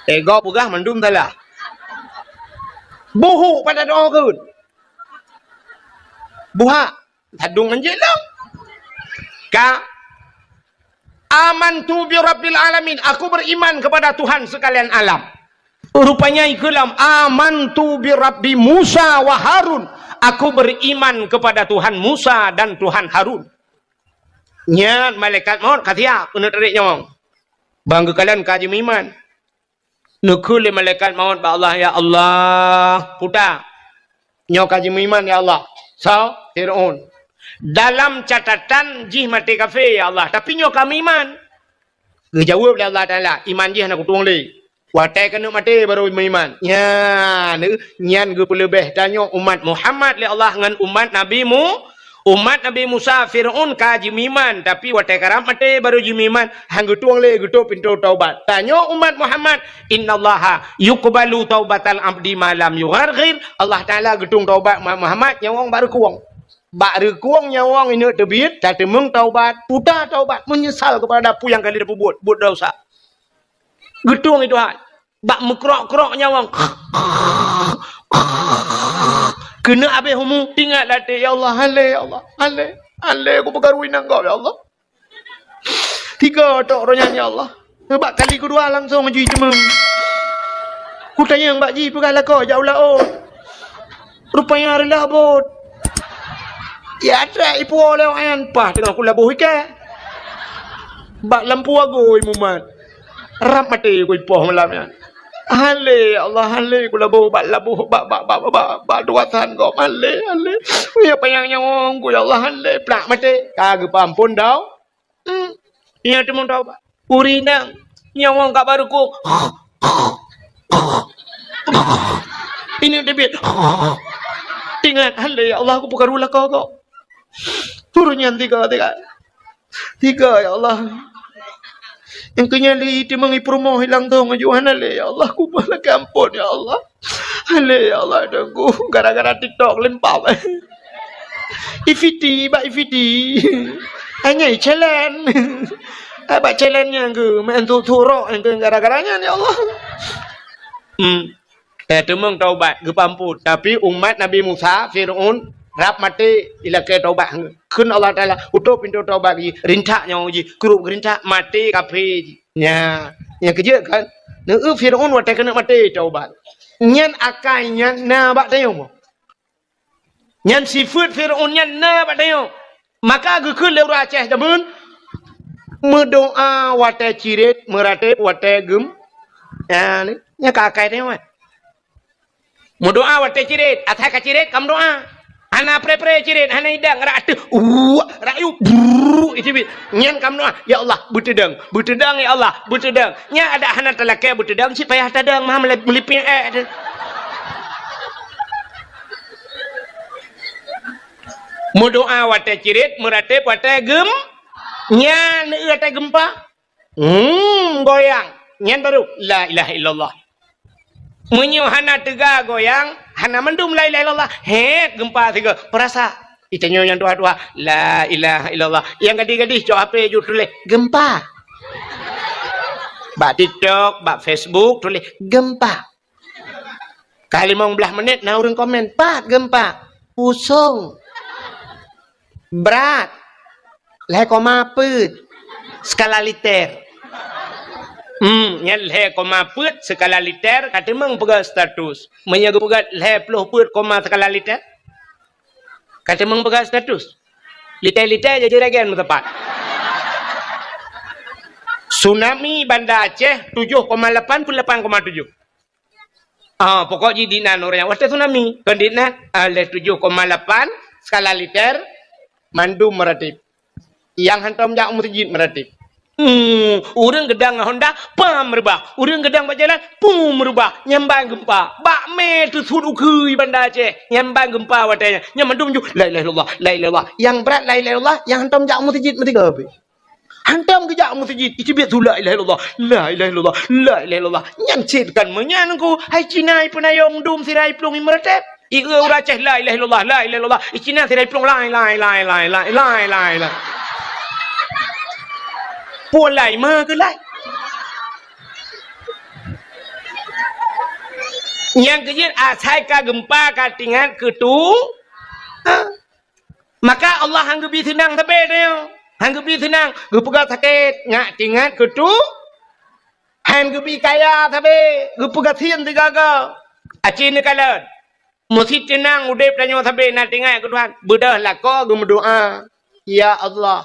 Ego pegah mendum talah. Buhuk pada doa kun. Buhak. Hadung menjelang. Ka amantu bi rabbil alamin. Aku beriman kepada Tuhan sekalian alam. Rupanya ikulam amantu bi rabbi Musa wa Harun. Aku beriman kepada Tuhan Musa dan Tuhan Harun. Nya malaikat maut katia kena tarik nyawang. Bangga kalian kaji iman. Nekul malaikat maut ba Allah ya Allah. Puta. Nyo kaji iman ya Allah. So, Fir'aun. Dalam catatan jih mati kafir ya Allah. Tapi nyo kami iman. Kejawab oleh Allah Ta'ala. Iman jih nak kutung li. Watai kena mati baru iman. Ya, nyan ke pelebih tanya umat Muhammad li Allah dengan umat Nabi Umat Nabi Musa Fir'aun kaji iman. Tapi watai karam mati baru iman. Hang kutung li kutung pintu taubat. Tanya umat Muhammad. Inna Allah yuqbalu taubatal abdi malam yugharghir. Allah Ta'ala kutung taubat Muhammad. Nyawang baru kuang. Bak rekuang nyawang ini terbit, tak temung taubat, putar taubat, menyesal kepada dapu yang kali dia buat dosa. Getung itu hal. Bak mekrok-krok nyawang. Kena habis humu, ingat latih, ya Allah, ya Allah, aku pergarui nang kau, ya Allah. 3 tok orangnya, ya Allah. Bak kali kedua langsung maju cemeng. Ku tanya Mbak Ji, pergalah kau, jauh laut. Rupanya hari labut. Ya ada ibu oleh orang pah tengah kula boh ke. Bak lampu agoi mumat. Rap mati ku ipoh malamnya. Hale Allah hale kula boh bak labuh bak duatan kau hale. Ya payang nyawang ku ya Allah hale plak mati. Kagak pampun dau. Ya temu dau bak. Urinang nyawang kak baru ku. Ini debit. Ingat hale ya Allah aku bukan ulah kau. Turunnya 3 ya Allah. Yang kenyali di mengipromo hilang tu ngajuan ale ya Allah ku malah kampun ya Allah. Ale ya Allah dengku gara-gara TikTok lempap. Ifiti hanya challenge. Apa challenge-nya ke main turok yang gara-garanya ya Allah. Temung taubat ke pamput tapi umat Nabi Musa Fir'aun rap mati ila ke taubat kun Allah Taala utup pintu taubat gi rintak nyaw ji grup rintak mati kafir nya kerja kan Fir'aun watai kena mati taubat nyan akai nyan na bak tayo nyan sifat Fir'aun nyan na bak tayo maka gekun leu Aceh jamun mendoa watai cirit meratip watai gem ya ni nya kakai tayo mendoa watai cirit atai ka cirit kam doa Hana pre cirit, hana idang ratu, rayu, itu nyan kamu ya Allah butedang ya Allah butedang, nya ada hana telake butedang si payah tadang mah melipin Mu doa wate cirit, muratip wate gem, nyan wate gempa, goyang, nyan baru la ilaha illallah. Munyu hana tega goyang, hana mendum la ilaha illallah. Gempa tiga. Perasa. Itanyo yang dua-dua. La ilaha illallah. Yang gadis-gadis jauh apa ju tulis gempa. Bak TikTok, bak Facebook tulis gempa. Kali 15 menit na urang komen, "Pak, gempa." Pusung. Berat. Leh koma peut. Skala liter. Yang leh koma put skala liter kata meng pegang status. Menyaga pegang leh puluh put koma skala liter. Kata meng pegang status. Litai-litai je juragan tepat. Tsunami Banda Aceh 7,8 pokok jidinan orang waktu tsunami. Kondina oleh 7,8 skala liter mandu meratip. Yang hantam jak masjid meratip. Urang gedang Honda pam merubah. Urang gedang berjalan pum merubah. Nyambang gempa. Bak me tu sudu kui Banda Aceh. Nyambang gempa watanya. Nyamandum ju la ilaha illallah, la ilaha illallah. Yang berat la ilaha illallah, yang hantam jak masjid mesti gabe. Hantam ke jak masjid. Itu biar tu la ilaha illallah, la ilaha illallah, la ilaha illallah. Nyancitkan menyanku. Hai Cina penayong dum sirai plung meratep. Ika ura Aceh la ilaha illallah, la ilaha illallah. Cina sirai plung la ilaha illallah. Polai mah ke lai. Yang kejian asai ka gempa ka tingat ke tu. Maka Allah hanggebi senang tapi dia. Hanggebi senang. Gepega sakit ngak tingat ke tu. Hanggebi kaya tapi gepega sian tigaga. Acin kalan. Mesti tenang udep danyo tapi nak tingat ke Tuhan. Bedah lako berdoa. Ya Allah.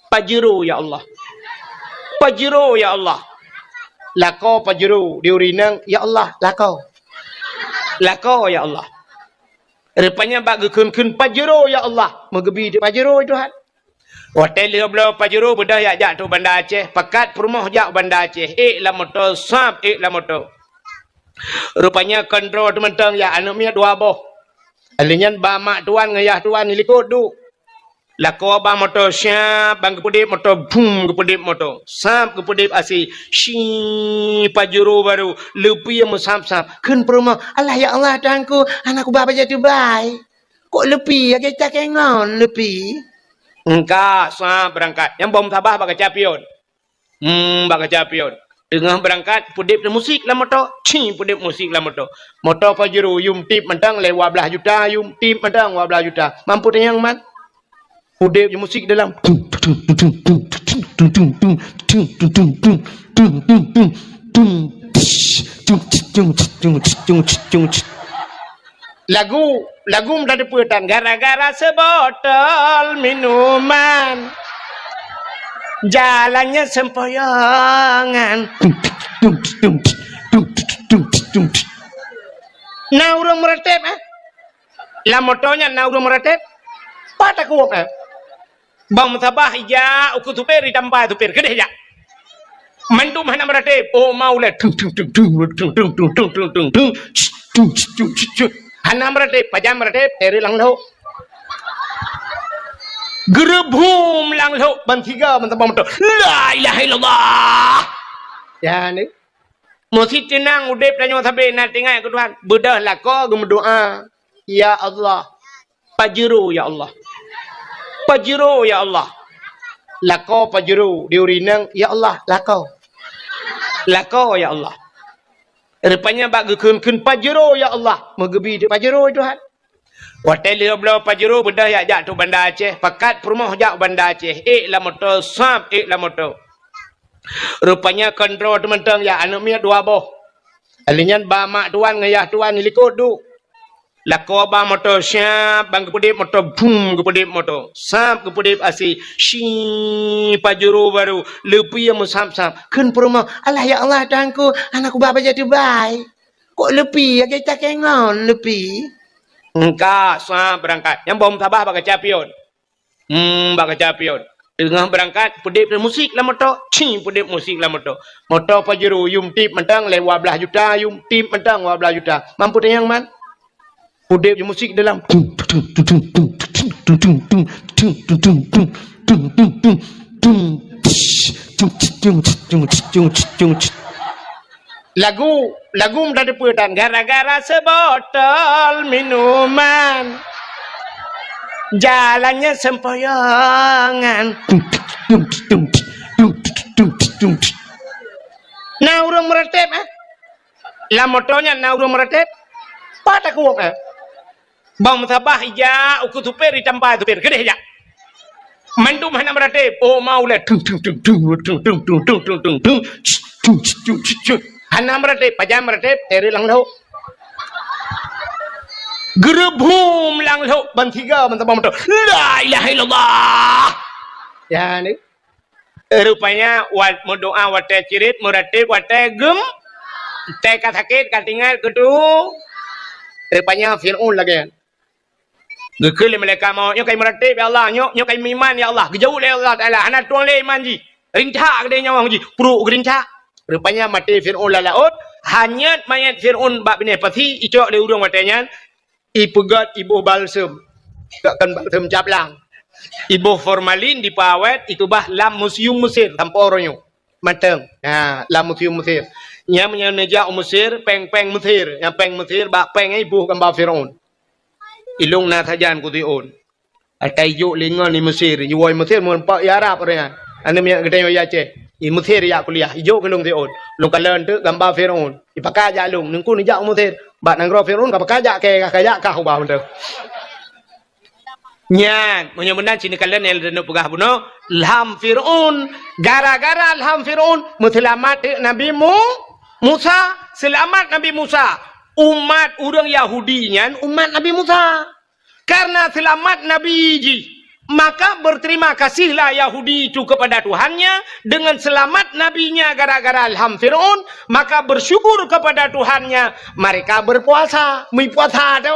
Pajero ya Allah. Pajero ya Allah. Lako pajero diurinang ya Allah lako. Lako ya Allah. Rupanya bak gekun pajero ya Allah. Megebi di pajero Tuhan. Hotel dia belah pajero bedah ya jak tu Banda Aceh. Pakat perumah jak Banda Aceh. La motor sap la motor. Rupanya kontrol teman-teman ya anak mia dua boh. Alinyan ba mak tuan ngayah tuan ni likut du. Lako ba motor syap bang kepedip motor boom kepedip motor sap kepedip asi shi pajero baru lepi yang sap-sap kun perumah Allah ya Allah tuanku anakku bapa jadi baik kok lepi ya kita kengon lepi engkau sap berangkat yang bom tabah bak capion bak capion dengan berangkat pedip musik lah motor pedip musik lah motor pajero yum tip mentang le 12 juta yum tip mentang 12 juta mampu yang man udep musik dalam lagu menjadi putan gara-gara sebotol minuman jalannya sempoyongan naurung meretep lah motonya naurung meretep pada kuap bang sabah ija uku tupir ditambah tupir gede ya mandu mana meratep oh maulet hana meratep pajam meratep teri lang lo gerebum lang lo bantiga mentabang motor la ilaha illallah ya ni mesti tenang udep danyo sampai nak tingai ke Tuhan bedah lako berdoa ya Allah pajero ya Allah pajero ya Allah. Lako pajero diurinang ya Allah lako. Lako ya Allah. Rupanya bak gekun pajero ya Allah. Megebi di pajero Tuhan. Hotel dia belah pajero bedah ya jak tu Banda Aceh. Pakat perumah jak Banda Aceh. La motor sap la motor. Rupanya kontrol teman-teman ya anak mia dua boh. Alinyan ba mak tuan ngayah tuan ni likut du. Lako ba motor syap bang kepedip motor boom kepedip motor sap kepedip asi shi pajero baru lepi yang sap-sap kun perumah Allah ya Allah tuanku anakku bapa jadi baik kok lepi ya kita kengon lepi engkau sap berangkat yang bom tabah bak capion bak capion dengan berangkat pedip musik lah motor pedip musik lah motor pajero yum tip mentang le 12 juta yum tip mentang 12 juta mampu yang man udep musik dalam lagu menjadi putan gara-gara sebotol minuman jalannya sempoyongan naurung meretep lah motornya naurung meretep pada kuap bang sabah ija uku tupir ditambah tupir gede ya mandu mana meratep oh maulet hana meratep pajam meratep teri lang lo Gerebum lang lo ban tiga ban tabang betul. La ilaha illallah. Ya ni. Rupanya wat doa wate cirit muratik wate gem. Te katakit katingal kedu. Rupanya Fir'aun lagi. Gekele mereka mau nyo kai muratik ya Allah, nyo kai iman ya Allah. Gejauh le Allah Taala. Anak tuang le iman ji. Rinca gede nyawa ji. Puru gerinca. Rupanya mati Fir'aun la laut. Hanya mayat Fir'aun bak bini pati icok le urang watenya. Ipegat ibu balsem. Takkan balsem cablang. Ibu formalin di pawet itu bah lam museum Mesir tanpa orangnya. Mateng. Nah, lam museum Mesir. Nya menyeja Mesir peng Mesir. Yang peng Mesir bak peng ibu gambar Firaun. Ilung na tajan ku tion. Atai juk lingon ni Mesir. Yuai Mesir mun pak ya Arab orang. Anu mi gede ya Aceh. I Mesir ya kuliah. Ijuk kelung tion. Lung kalen tu gambar Firaun. Ipakai ja lung nungku ni jak Mesir. Bak nang ro Firaun ka pakai ja ke kaya ka ubah betul. Nyan, mudah-mudahan sini kalian yang renuk pegah bunuh Ilham Fir'aun, gara-gara Ilham Fir'aun Muslimat Nabi Musa, selamat Nabi Musa. Umat orang Yahudi nyan, umat Nabi Musa. Karena selamat Nabi ji, maka berterima kasihlah Yahudi itu kepada Tuhannya dengan selamat nabinya gara-gara Ilham Fir'aun, maka bersyukur kepada Tuhannya. Mereka berpuasa, puasa ada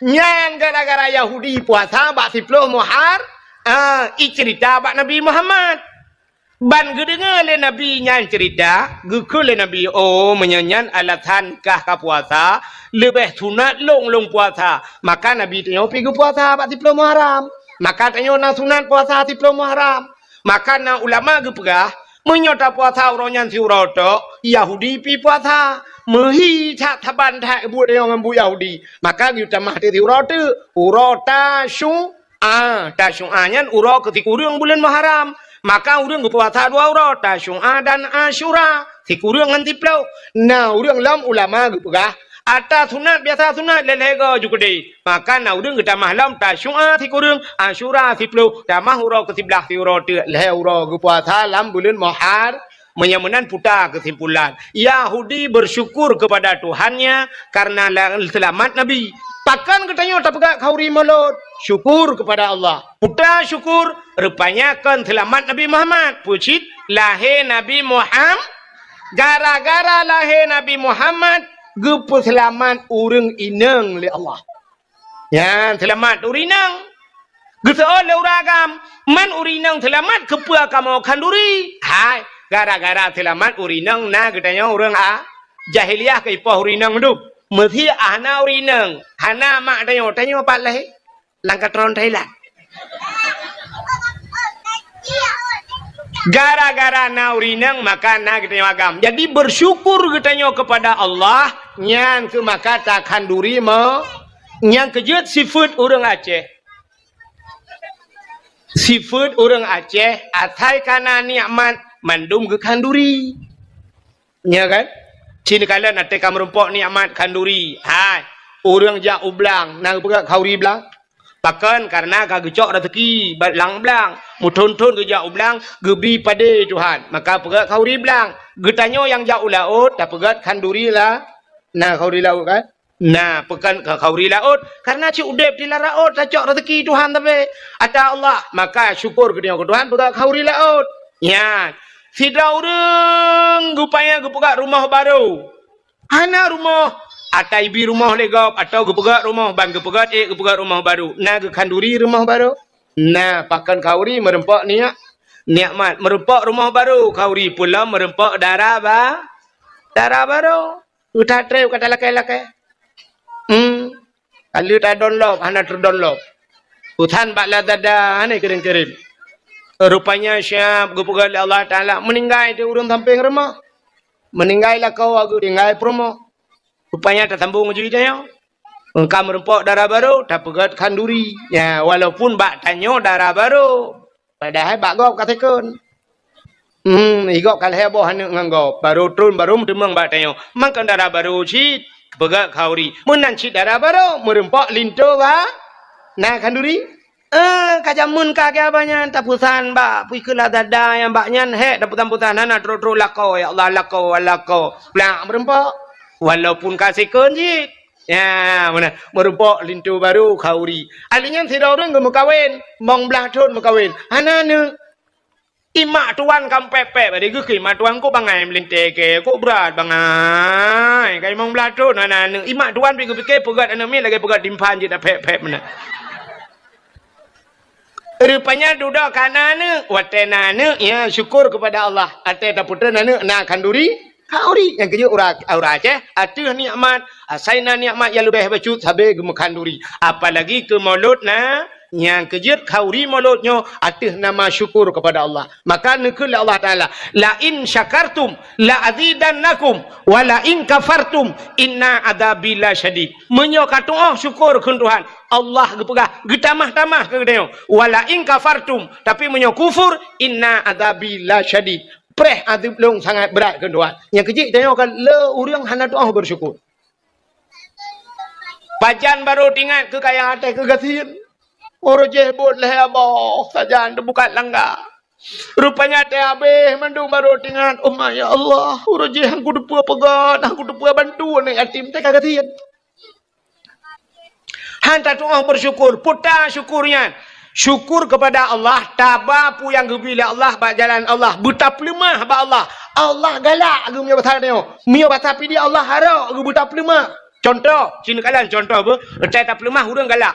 yang gara-gara Yahudi puasa bak 10 Muharram, cerita bak Nabi Muhammad. Ban gedengar le Nabi nyan cerita, gekul le Nabi menyanyian alatan kah ka puasa, lebih sunat long puasa. Maka Nabi tanya pergi puasa bak 10 Muharram. Maka tanya na sunat puasa 10 Muharram. Maka na ulama gepegah menyota puasa orang si uroto Yahudi pi puasa mehi tak taban tak buat yang ngambu Yahudi. Maka kita mah ti uroto urota tasyu'a nyan uro ketika urang bulan Muharram. Maka urang puasa 2 urot tasyu'a dan Asyura. Tikurang nganti plau. Nah urang lam ulama gepegah Ata sunat biasa sunat lelega juga deh. Maka na udang kita mahlam tasyu'a tikurang Asyura tiplu tamah uro ke-11 uro le uro ke puasa lam bulan Muharram. Menyamanan putar kesimpulan Yahudi bersyukur kepada Tuhannya karena selamat Nabi. Takkan katanya tak pegak kauri melot syukur kepada Allah. Putar syukur rupanya kan selamat Nabi Muhammad. Pucit lahir Nabi Muhammad. Gara-gara lahir Nabi Muhammad gepu selamat urang inang le Allah. Ya, selamat urinang. Geseol le uragam, man urinang selamat kepua kamu kanduri. Hai, gara-gara selamat urinang na katanya urang jahiliyah ke ipoh urinang du. Mesti ana urinang, hana mak tanya apa leh? Langkat ron Thailand. Gara-gara na urinang maka na kita agam. Jadi bersyukur katanya kepada Allah yang ke maka takkan duri yang kejut seafood orang Aceh. Seafood orang Aceh atai kana nikmat mandum ke kanduri. Ya kan? Sini kalian ada kamerumpok nikmat kanduri. Hai, orang jak ublang nang pegak kauri blang. Bahkan karena kagecok rezeki belang belang, muton-ton gejak ublang, gebi pada Tuhan. Maka pegat kauri belang. Getanyo yang jauh laut, tak pegat kanduri lah. Nah kauri laut kan? Nah pekan kauri laut. Karena cik udep di laut, tak cok rezeki Tuhan tapi ada Allah. Maka syukur ke Tuhan pegat kauri laut. Ya, tidak orang gupaya gepegat rumah baru. Ana rumah. Atau ibi rumah legap atau gepegat rumah bang gepegat rumah baru. Nah kanduri rumah baru. Nah pakan kauri merempak nikmat merempak rumah baru. Kauri pula merempak darah baru. Udah trep kata lakai. Kalau tak download, hana terdownload. Hutan baklah dada, hana kering-kering. Rupanya syab gepegat Allah Taala meninggal itu urang samping rumah. Meninggallah kau aku tinggal promo. Rupanya tak sambung cerita engkau merempok darah baru tak pegat kanduri. Ya walaupun bak tanya darah baru. Padahal bak gop katakan. Igop kalau heboh hanya nganggop baru turun baru demang bak tanya. Makan darah baru cit pegat kauri. Menanci darah baru merempok linto ba. Nah kanduri. Kajamun kaki abanya tak pusan bak pikirlah dada yang baknya tak putan-putan hana terus lakau ya Allah lakau. Belang merempok. Walaupun kasih kunci, Ya, mana? Merupok lintu baru kauri. Alinya tidak orang mau kawin, mong belah tahun mau kawin. Anak imak tuan kam pepe, bagi gue imak tuan ko bangai melinte ke, ko berat bangai. Kai mong belah tahun anak imak tuan pikir pegat anak mi lagi pegat dimpan je dah pepe mana. Rupanya duduk kanan watena ya syukur kepada Allah. Ate tak putra nana nak kanduri. Kauri yang kerja ura je atuh nikmat asaina nikmat yang lebih bacut sabe gemekanduri apalagi ke mulut na yang kerja kauri mulutnya atuh nama syukur kepada Allah maka nekul Allah taala la in syakartum la azidannakum wa la in kafartum inna adabi la syadid menyo kata syukur ke Tuhan Allah gepegah getamah-tamah ke dia wala in kafartum tapi menyo kufur inna adabi la syadid preh adib long sangat berat ke Tuhan. Yang kecil tanya kan le urang hana doa bersyukur. Pajan baru ingat ke kaya hati ke gatin. Orang jebot leh abah sajan bukan langgar. Rupanya teh habis mandung baru ingat oh ya Allah, orang je aku depu pegat, aku depu bantu ni yatim teh kagatin. Hanta doa bersyukur, putar syukurnya. Syukur kepada Allah, tabapu yang gebila Allah bak jalan Allah, buta lemah bak Allah. Allah galak gu mio batal dia. Mio batal pi dia Allah harap gu buta lemah. Contoh, cina kalan contoh apa? Cai tak lemah urang galak.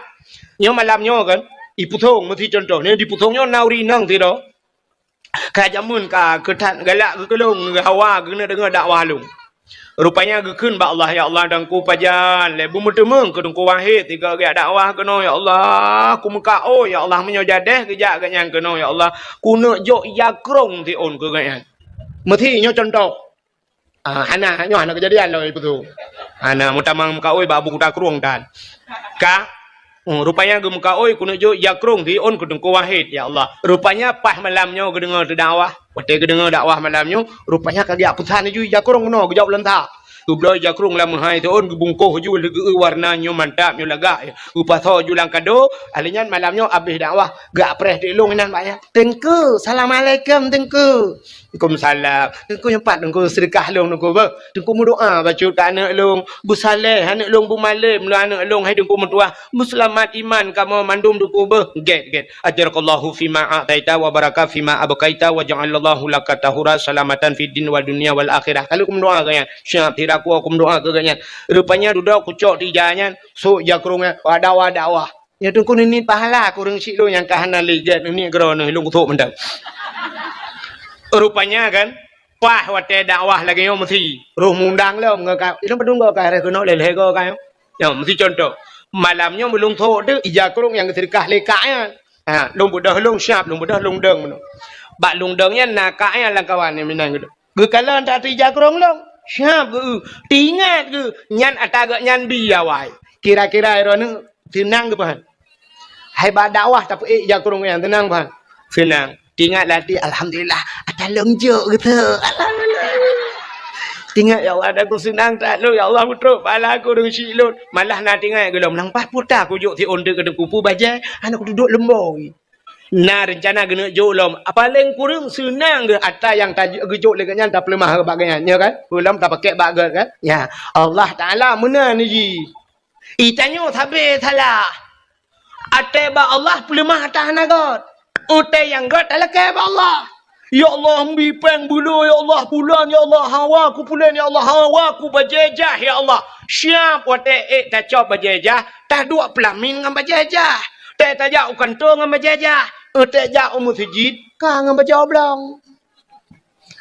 Nyo malamnyo kan, iputong mesti contoh. Ni diputongnya nauri nang tido. Ka jamun ka ketat galak ke kelong hawa kena dengar dakwah lung. Rupanya gekun ba Allah ya Allah dan ku pajan le bu mutemeng ke dengku wahid tiga ge dakwah keno ya Allah ku muka oh ya Allah menyo jadeh kejak ke nyang keno ya Allah ku nak jok yakrong ti on ke ganyan mesti nyo contoh ana nyo ana kejadian lo itu tu ana mutamang muka oi ba bu kuda krong dan ka rupanya ge muka oi ku nak jok yakrong ti on ke dengku wahid ya Allah rupanya pas malamnyo ke dengar dakwah Wate kedengar dakwah malamnya, rupanya kagak putan ju jakrong no gejauh lentah. Ublo jakrong lam hai tu on bungkuh ju warnanya mantap nyo lagak. Upaso ju lang kado, alinyan malamnya habis dakwah gak preh dilung nan banyak. Tengku, assalamualaikum tengku. Waalaikumsalam. Tengku nyempat tengku sedekah long tengku ba. Tengku mu doa baca anak long, bu saleh anak long bu malim lu anak long hai tengku mentua. Muslimat iman kamu mandum tengku ba. Get. Ajarakallahu fima ataita wa baraka fima abqaita wa ja'alallahu laka tahura salamatan fid din wal dunya wal akhirah. Kalau kum doa ganyan, syap tiraku kum doa ke ganyan. Rupanya duduk kucok tijanya, so jakrungnya dakwah. Ya tengku ni pahala kurang sik lo yang kahana ligat ni gerono long kutuk mendang. Rupanya kan pah wate dakwah lagi yo mesti roh mundang lo ngaka itu pedung go kae kono lele go kae yo mesti contoh malamnya belum tho de ijakrung yang sedekah lekaknya long budah long syap long budah long deng meno bak long dengnya nakaknya lang kawan ni minang gitu ge kala tak ijakrung long syap ge tingat ge nyan ataga nyan biawai kira-kira ero ni tenang ke pan hai ba dakwah tapi ijakrung yang tenang pan tenang Tingat latih, alhamdulillah, ada longjok gitu. Alhamdulillah. Tingat ya Allah, ada aku senang tak lu ya Allah putruk, pala aku dengan silun. Malah nak tingat gelom nang pas putar aku juk ti onde ke kupu bajai, anak aku duduk lembong. Nah rencana gena juk lom. Paling kurang senang ke atas yang tajuk gejuk leganya tak lemah ke bagian, ya kan? Ulam tak pakai bagat kan? Ya, Allah Taala mana ni ji? Itanyo tabe salah. Ateba Allah lemah atas nagot. Utai yang gat adalah kaya Allah. Ya Allah mbipeng bulu ya Allah bulan ya Allah hawa ku bulan ya Allah hawa ku bajajah ya Allah. Siap wate tak cop bajajah, tak dua pelamin ngam bajajah. Tak tajak kantor ngam bajajah. Tak jak masjid ka ngam bajau blang.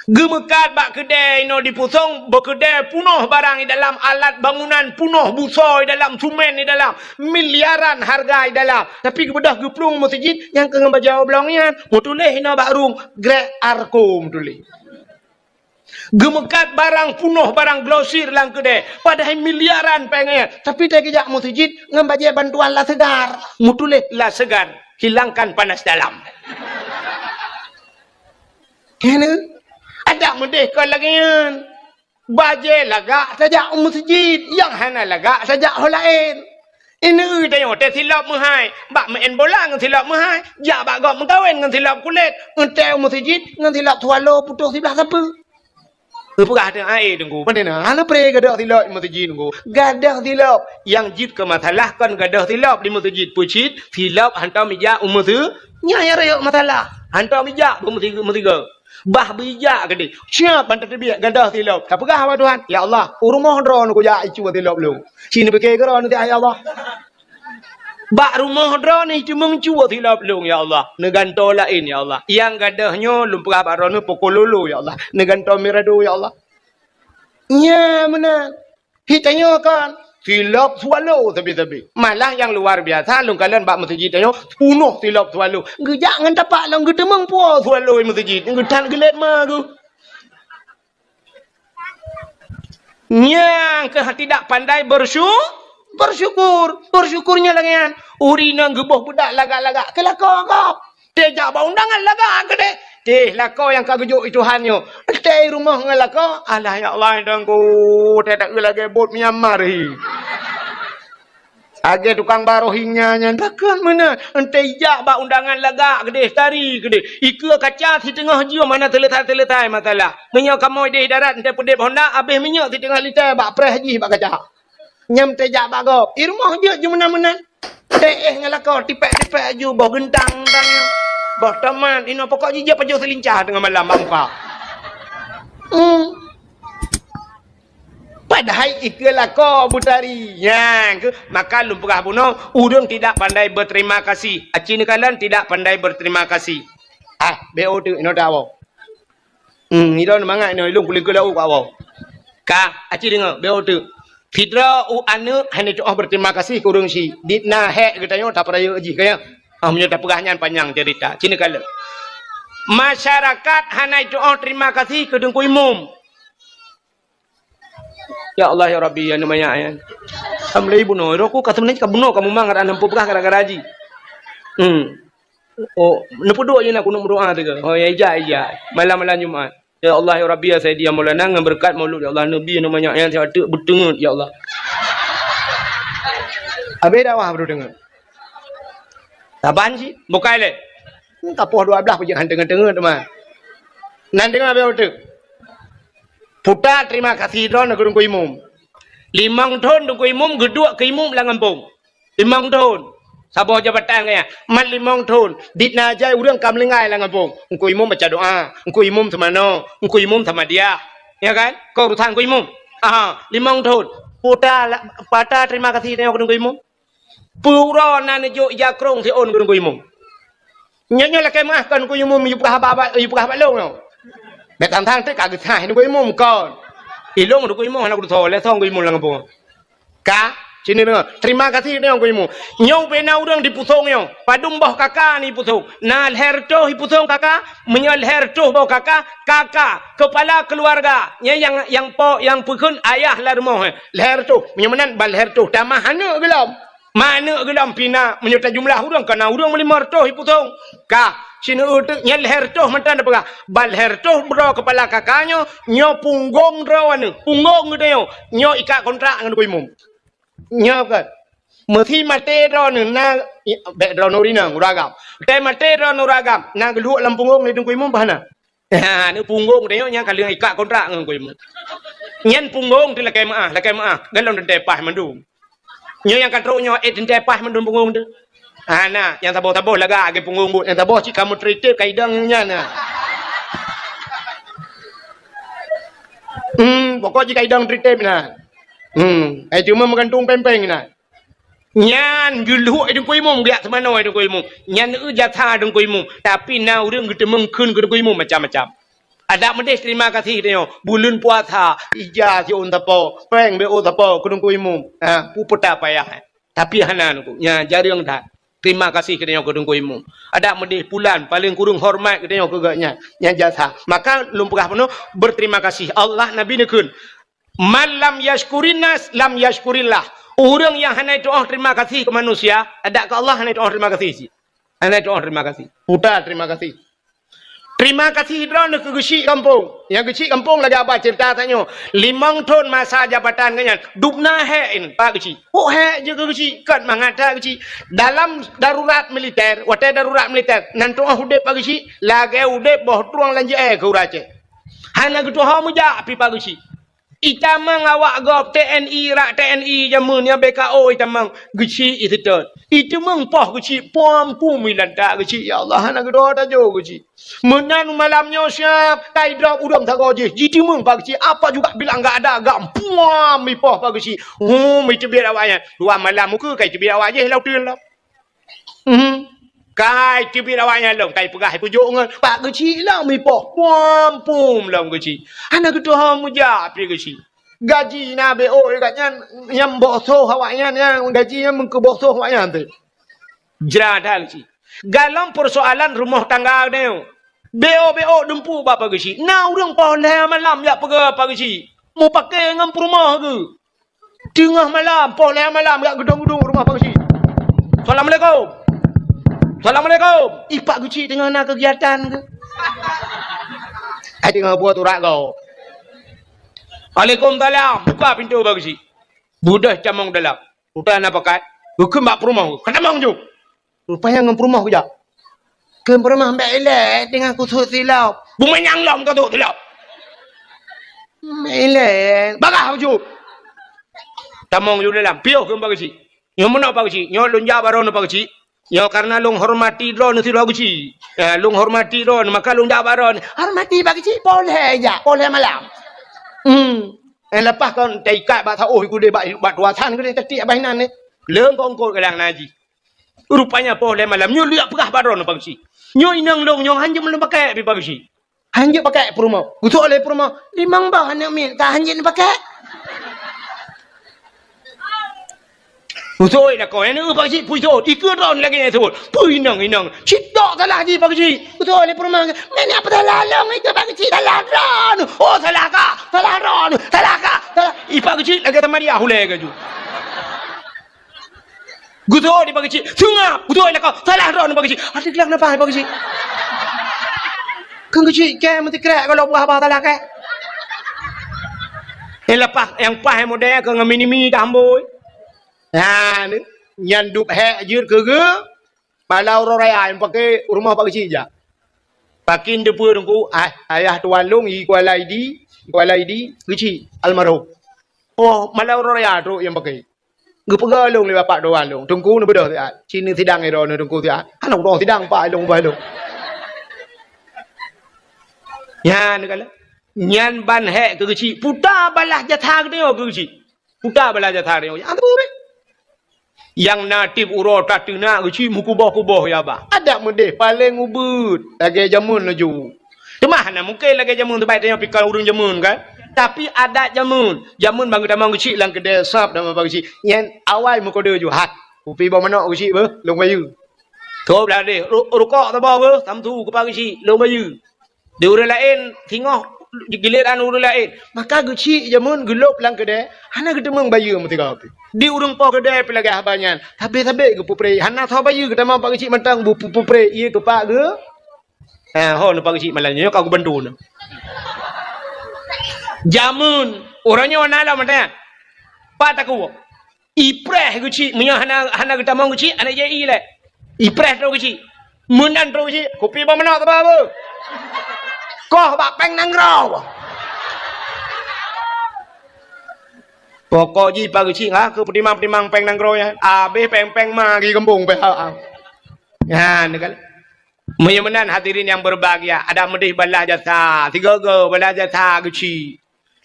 Gemekat bak kedai no dipusong berkedai punuh barang di dalam alat bangunan punuh busoi dalam sumen di dalam miliaran harga di dalam tapi kebedah geplung masjid yang kena bajau belongnya mutuleh hina baru grek arkom tuli gemekat barang punuh barang glosir lang kedai padahal miliaran pengen tapi tak kejak masjid ngembajai bantuan lah segar mutuleh lah segar hilangkan panas dalam kena ada merdeka lagi kan. Bajai lagak saja masjid. Yang hana lagak saja orang lain. Ini tanya te silap mahai. Bak main bola dengan silap mahai. Jak bak gak mengkawin dengan silap kulit. Entai masjid dengan silap tualo putus sebelah siapa. Perah dengan air tunggu. Mana nak? Ana pray gadah tilap di masjid tunggu. Gadah tilap yang jid ke masalah kan gadah tilap di masjid pucit, tilap hantar mijak umur tu. Nya raya masalah. Hantar mijak umur tiga. Bah bijak gede. Siap bantar terbiak gadah tilap. Tak perah apa Tuhan? Ya Allah, rumah dron ku ja icu tilap lu. Sini pakai geron nanti ya Allah. Bak rumah dron ni cuma mencua tilap lu ya Allah. Neganto lain ya Allah. Yang gadahnya lumpah baron pukul lulu ya Allah. Neganto mirado ya Allah. Nya mana? Hitanya kan tilap swallow tapi. Malah yang luar biasa lung kalian bak masjid tanya penuh tilap swallow. Ngejak ngan tapak lang gedemang puas swallow masjid. Ngedan gelet mah tu. Nya ke tidak pandai bersyukurnya langian urina geboh budak lagak-lagak kelakau kau tejak ba undangan lagak gede teh lakau yang kagejuk itu hanyo teh rumah ngalakau alah ya Allah dangku teh tak lagi bot Myanmar hi age tukang barohingnya nyan takkan mana tejak ba undangan lagak gede tari gede ikut kaca di tengah jiwa mana teletai masalah menyo kamu di darat teh pedep honda habis minyak di tengah liter ba preh haji ba kaca nyam tejak bago irmoh je mana teh ngalakau tipek-tipek aju boh gentang boh teman ino pokok je pajo selincah dengan malam bangka padahal ikalah kau butari yang maka lumpurah bunuh urang tidak pandai berterima kasih acin kalian tidak pandai berterima kasih BO tu ino dawo ino mangat ino ilung kulit kulau kawo ka acin dengar BO tu Fidra anu hanya doa berterima kasih ke urang si ditna hek katanya tak peraya aji kaya menyo tak perahnya panjang cerita cina kala masyarakat hanya doa terima kasih ke dengku umum ya Allah ya Rabbi ya namanya ya samlai bunuh roku kata menanya kabunuh kamu mangat anam perah gara-gara haji oh nepu doa je nak kuno berdoa tu ke oh ya malam-malam Jumaat ya Allah ya Rabbi ya saya dia Maulana dengan berkat maulud ya Allah Nabi namanya yang saya ada berdengar ya Allah. Habis dakwah baru dengar. Taban sih bukai le. Tapoh 12 pergi tengah-tengah teman. Nan dengar apa tu? Puta terima kasih don ke dungku imum. 5 tahun dungku imum gedua ke imum lang kampung. 5 tahun. Sabah jabatan kaya mal 5 tahun ditna jai urang kam lengai lang kampung engko imum baca doa engko imum semano engko imum sama dia ya kan kau urusan engko imum 5 tahun pata terima kasih tengok engko imum pura nan jo jakrong si on engko imum nyonya la kemah kan engko imum yu prah ba yu prah balong no mek tam thang te ka ge thai engko imum kon ilong engko imum hana ku tho le thong engko imum lang kampung ka sini dengar. Terima kasih dia aku imu. Nyau pena orang di pusong nyau. Padum boh kakak ni pusong. Nah herto hi pusong kakak. Menyal herto boh kakak. Kakak kepala keluarga. Yang pukun ayah larmoh. Herto. Menyamanan bal herto. Tamah mana gelam. Mana gelam pina. Menyertai jumlah orang. Karena orang melimar to hi pusong. Kak. Sini utuk nyal herto mantan apa? Bal herto bro kepala kakaknya. Nyau punggung rawan. Punggung dia. Nyau ikat kontrak dengan aku imu. Nyap kan mesti mate ron na ron orina uragam te mate ron uragam na gelu lampungong ni dungku imum bahana ni punggung dia nya kali ikat kontrak ngku imum nyen punggung ti lakai maah galon de pah mandum nyo yang katro nyo de pah mandum punggung tu na yang tabo laga age punggung bu yang tabo cik kamu treated kaidang nya na pokok jika kaidang treated na cuma menggantung pempeng na. Nyan gulu dengku imum biak semana dengku imum. Nyan jatha dengku imum. Tapi na urang kita mengkun ke dengku imum macam-macam. Ada mendes terima kasih dia. Bulan puasa ija si on tapo, peng be o tapo ke dengku imum. Pupeta payah. Tapi hanan ku nya jarang dah. Terima kasih ke dia ke dengku imum. Ada mendes bulan paling kurung hormat ke dia ke gaknya. Nya jatha. Maka lumpurah penuh berterima kasih. Allah Nabi nekun. Man lam yashkurinas lam yashkurillah. Orang yang hanya doa terima kasih ke manusia, ada ke Allah hanya doa terima kasih sih. Hanya doa terima kasih. Putar terima kasih. Terima kasih drone ke gesi kampung. Yang gesi kampung lagi apa cerita tanya. 5 tahun masa jabatan kanya. Dubna hein Pak gesi. Oh he je ke gesi kan mangata gesi. Dalam darurat militer, watai darurat militer. Nanti hudep Pak gesi lagi hudep boh tuang lanje ke urace. Hana gitu ha muja pi pagusi. Itamang awak gop TNI rak TNI jamun ya BKO itamang geci itu tu. Itu meng poh geci pom pum milanta geci ya Allah hana gitu ada jo geci. Menan malamnya siap kai drop udang tak goje. Jitu meng pagusi apa juga bilang enggak ada gam pom mi poh pagusi. Mi cebir awaknya. Dua malam muka kai cebir awak je lau tun lau. Kai cebir awaknya lau kai pegah pujuk ngan pak geci lau mi poh pom pum lau geci. Hana gitu ha muja pi geci. Gaji na BO katnya yang bosoh awaknya yang gajinya mengkebosoh awaknya tu. Jrada geci. Galam persoalan rumah tangga ni. BO dempu bapa geci. Na urang poleh malam ya pergi apa geci. Mau pakai ngam rumah ke? Tengah malam poleh malam kat gedung-gedung rumah apa geci. Assalamualaikum. Assalamualaikum. Ipak geci tengah nak kegiatan ke? Tengah buat urat kau. Waalaikumsalam. Buka pintu bagus. Budah camang dalam. Udah nak pakai. Bukan mak perumah. Kena mang ju. Rupanya ngam perumah ke jak. Ke perumah mbak elek dengan kusut silau. Bumai yang lam kau tu silau. Elek. Bagah ju. Camang ju dalam. Piuh ke bagus. Nyo mana bagus. Nyo lunja baron bagus. Nyo karena lung hormati drone si bagus. Lung hormati drone maka lunja baron. Hormati bagus. Boleh ya. Boleh malam. Lepas kan ikat bat oh ku dia bat wasan ku dia tetik abainan ni. Leung kongkol kadang naji. Rupanya boleh malam nyo liak pegah baron pagsi. Nyo inang long nyo hanje belum pakai pi pagsi. Hanje pakai perumah. Utuk oleh perumah. Limang bah nak minta hanje pakai. Utuk dah kau ni pagsi puiso ikut ron lagi ni sebut. Puinang inang. Citok salah ji pagsi. Utuk oleh perumah. Mana apa salah long itu pagsi salah ron. Oh salah ka. Salah ron. Salah ka. Salah. Ipak kecil lagi teman dia hulai ke ju. Gudo di pagi kecil. Sungai. Gudo nak kau. Salah ron pagi kecil. Ada kelak nak pagi kecil. Kan kecil ke mesti krek kalau buah apa salah ke. Lepas yang pah yang model ke ngamini tamboi. Nah, ni nyanduk hek jir ke ge. Palau raya yang pakai rumah pagi kecil je. Pakin depu dengku ayah tuan long i kuala ID kecil almarhum. Oh, malau raya tu yang pakai. Gepega long le bapak tuan long. Tungku ni bedah tiat. Sini sidang ni ron tungku tiat. Hanong ron sidang pak long ba long. Ya ni kala. Nyan ban hek ke kecil. Puta balah jatha ke dia ke kecil. Puta balah jatha dia. Apa be? Yang natif urota tuna kecil mukuboh-kuboh ya ba. Ada mendeh paling ubut. Lagi jamun laju. Cuma hana mungkin lagi jamun tu baik tanya pikal urung jamun kan. Tapi ada jamun. Jamun bang kita mau kecil lang kedai sap dan bang kecil. Yang awal muka dia ju hat. Upi bawa mana kecil ber, long bayu. Thop dah deh. Rukok tak bawa ber, tamtu ke pagi kecil, long bayu. Di urang lain tengok giliran urang lain. Maka kecil jamun gelop lang kedai. Hana kita mang bayu mesti kau. Di urang po kedai pelagi habanyan. Habis-habis ke pupre. Hana tahu bayu kita mau pagi kecil mentang bu pupre iya ke pak ke. Ho nak pagi kecil malahnya kau bantu nak. Jamun orangnya mana lah macam pak tak kuat ipreh kecil punya hana kita mau kecil anak jadi le ipreh tu kecil mundan tu kecil kopi mana tak apa kau bak peng nangrau pokok ji pagi kecil ke petimang peng nangrau ya abe peng magi kembung pe ya negala menyamanan hadirin yang berbahagia ada medih balah jasa 3 balah jasa kecil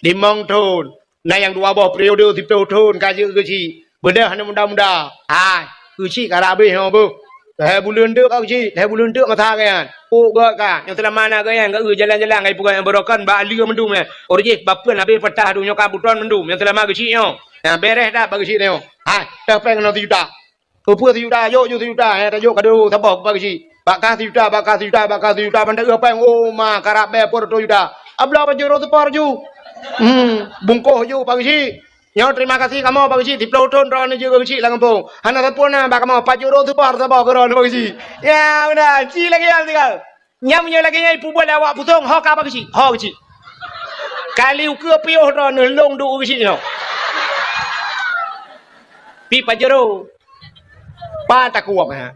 5 tahun. Nah yang 2 buah periode 10 tahun kaji kecil. Bedah hanya muda-muda. Kecil karabe ha bu. Dah bulan tu kau kecil, dah bulan tu mata kan. Oh gak kan. Yang telah mana kan yang jalan-jalan ai pugan yang berokan ba ali mendum ya. Orje bapen habis petah dunya kabutuan mendum. Yang telah ma kecil yo. Yang beres dah bagi kecil yo. Tak peng no juta. Apa juta yo juta ta yo kado sabok bagi kecil. Bakah juta pandai apa yang oh ma karabe por juta. Abla pajero tu parju. Bungkuh ju pagi si. Nyo terima kasih kamu pagi si di Pluton ron je pagi si lang kampung. Hana tapuna ba kamu pajero tu par sa ba ron pagi si. Ya udah ci lagi yang tinggal. Nyam nyo lagi nyai pu boleh awak pusong ho ka pagi si. Ho pagi si. Kali ke piuh ron long du pagi si no. Pi pajero. Pa tak kuat ha.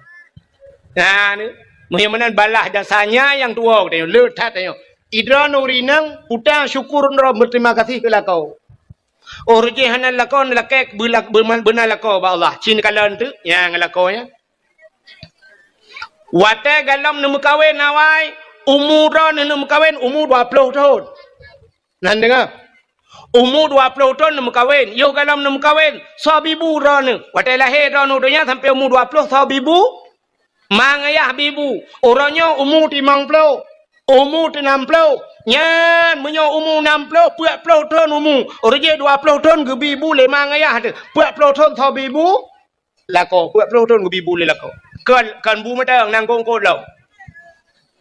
Nah ni. Muhimmanan balah jasanya yang tua tengok letat tengok. idra nurinang puta syukur nro berterima kasih ke lakau. Oh rejeh hanan lakau lakek benar lakau ba Allah. Cin kalan tu yang lakau nya. Wate galam nemu kawin awai umur nemu kawin umur 20 tahun. Nan dengar. Umur 20 tahun nemu kawin. Yo galam nemu kawin. Sabibu rana. Wate lahir rana dunia sampai umur 20 sabibu. Mang ayah bibu. Orangnya umur 50. Umur 60. Nyan menyo umur 60. 40 tahun umur. Orangnya 20 tahun ke bibu le mang ayah tu. 40 tahun sabibu. Lako. 40 tahun ke bibu le lako. Kan bu matang nang kongkod lau.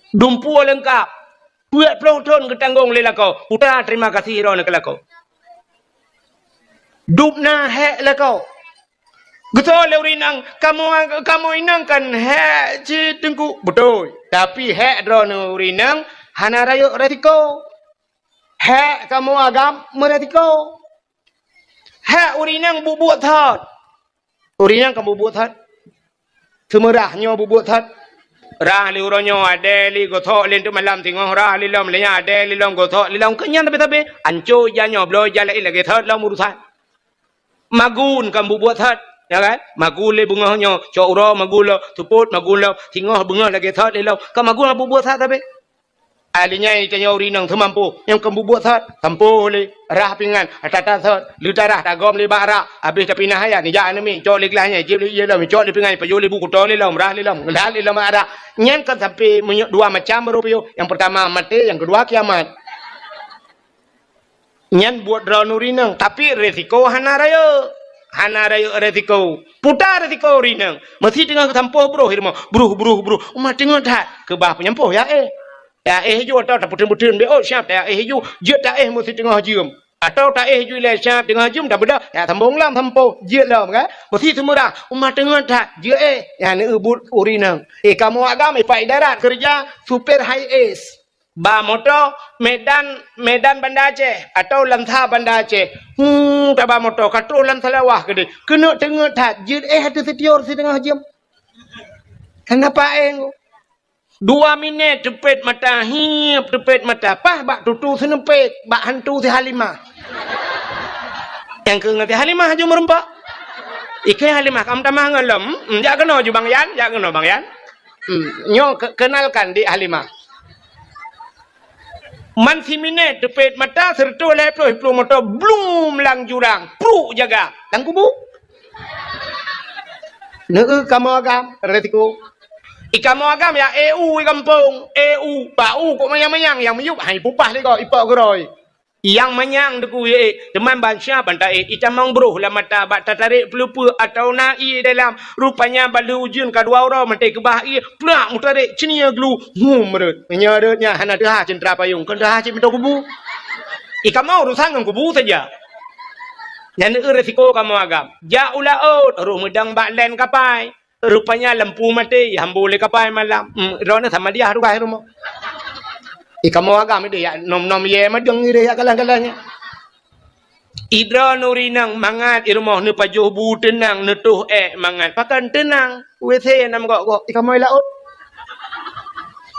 Dumpu lengkap. 40 tahun ke tanggung le lako. Putra terima kasih rana ke lako. Dupna hek lako. Betul leurinang kamu inang kan hek ci tengku betul. Tapi hek drone urinang hana rayu retiko. Hek kamu agam meretiko. Hek urinang bubuk thot. Urinang kamu bubuk thot. Semerahnya bubuk thot. Rah li uronyo ade li gothok len tu malam tengok rah li lom lenya ade li lom gothok li lom kenyan tapi anco janyo bloy jala ilage thot lom urusan. Magun kamu bubuk thot. Ya kan? Magul le bungahnya, coro magul lo, tuput magul lo, tinggal bungah lagi thot le lo. Kamu magul apa buat thot tapi? Alinya ini tanya urinang tu mampu, yang kamu buat thot, tampu le, rah pingan, tata thot, lutarah tagom le bara, habis tapi nah ya, ni jangan ni, cok le kelahnya, jip le ye lo, cok le pingan, payu le buku tol le lo, rah le lo ada. Nyan kan sampai dua macam berupiu, yang pertama mati, yang kedua kiamat. Nyan buat drone urinang, tapi resiko hana raya. Hana rayu resiko. Putar resiko rinang. Masih tengah tampoh bro hirma. Bro. Umat tengah tak. Kebah penyampoh ya Ya ju atau tak putun-putun be. Oh siap ya ju. Je tak mesti tengah jum. Atau tak ju le siap tengah jum tak beda. Ya tambung lam tampoh. Je lam kan. Mesti semua umat tengah tak. Je ya ni ubut urinang. Kamu agam pai darat kerja super high ace. Ba motor Medan Bandar Aceh atau Lantha Bandar Aceh. Tak ba motor katro Lantha lawah gede. Kena tengah tak jid hati setior si tengah jam. Kenapa 2 minit tepet mata hiap tepet mata pah bak tutu senepet bak hantu si Halimah. Yang ke ngati Halimah ju merempak. Ikai Halimah kamu tamah ngelem. Jak kena ju Bang Yan, jak kena Bang Yan. Nyo kenalkan di Halimah. Man si minit tepet mata serta leploh motor blum lang jurang pru jaga lang kubu kamu agam resiko kamu agam ya EU kampung EU bau kok mayang yang meyup hai pupah ni kau ipak geroi yang manyang deku teman bangsa bantai icamang bro lah mata bat tarik pelupa atau nai dalam rupanya balu ujun kedua orang mentai kebah plak mutarik cenia glu merut menyerutnya hana dah cendera payung kan dah cip minta kubu kamu urusan dengan kubu saja yang resiko kamu agam ja ulaut ruh medang bak len kapai rupanya lampu mati hambu le kapai malam rona sama dia haru kai rumah kamu agam itu ya nom ye madeng ire ya kalang-kalangnya. Idra nurinang mangat irmoh ne pajuh bu tenang netuh mangat pakan tenang WC nam kok kamu laut.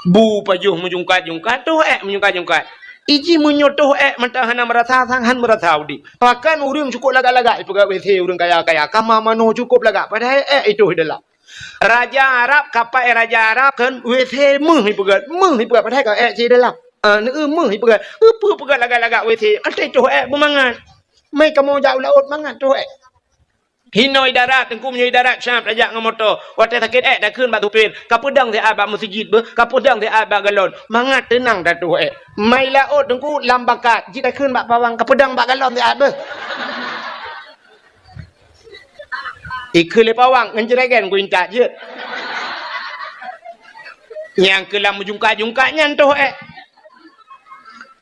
Bu pajuh menjungkat tuh menjungkat. Iji menyotoh mentah hana merasa sanghan merasa udi. Pakan urang cukup laga-laga ipaga WC urang kaya kama mano cukup laga padahal itu adalah Raja Arab kapai Raja Arab kan WC meh ipaga padahal ka ci dalam. Meh ipaga pegat laga-laga WC kan itu memangan. Mai kamu jauh laut mangan tu Hinoi darat tengku menyoi darat syam rajak ngam motor. Wate sakit dah keun batu pin. Kapedang te abak masjid be, kapedang te abak galon. Mangat tenang dah tu Mai laut tengku lambakat. Ji dah keun bak bawang kapedang bak galon te abak. Ikut le pawang ngenjeragan ku intak je. Yang kelam jungkat-jungkat nyan tu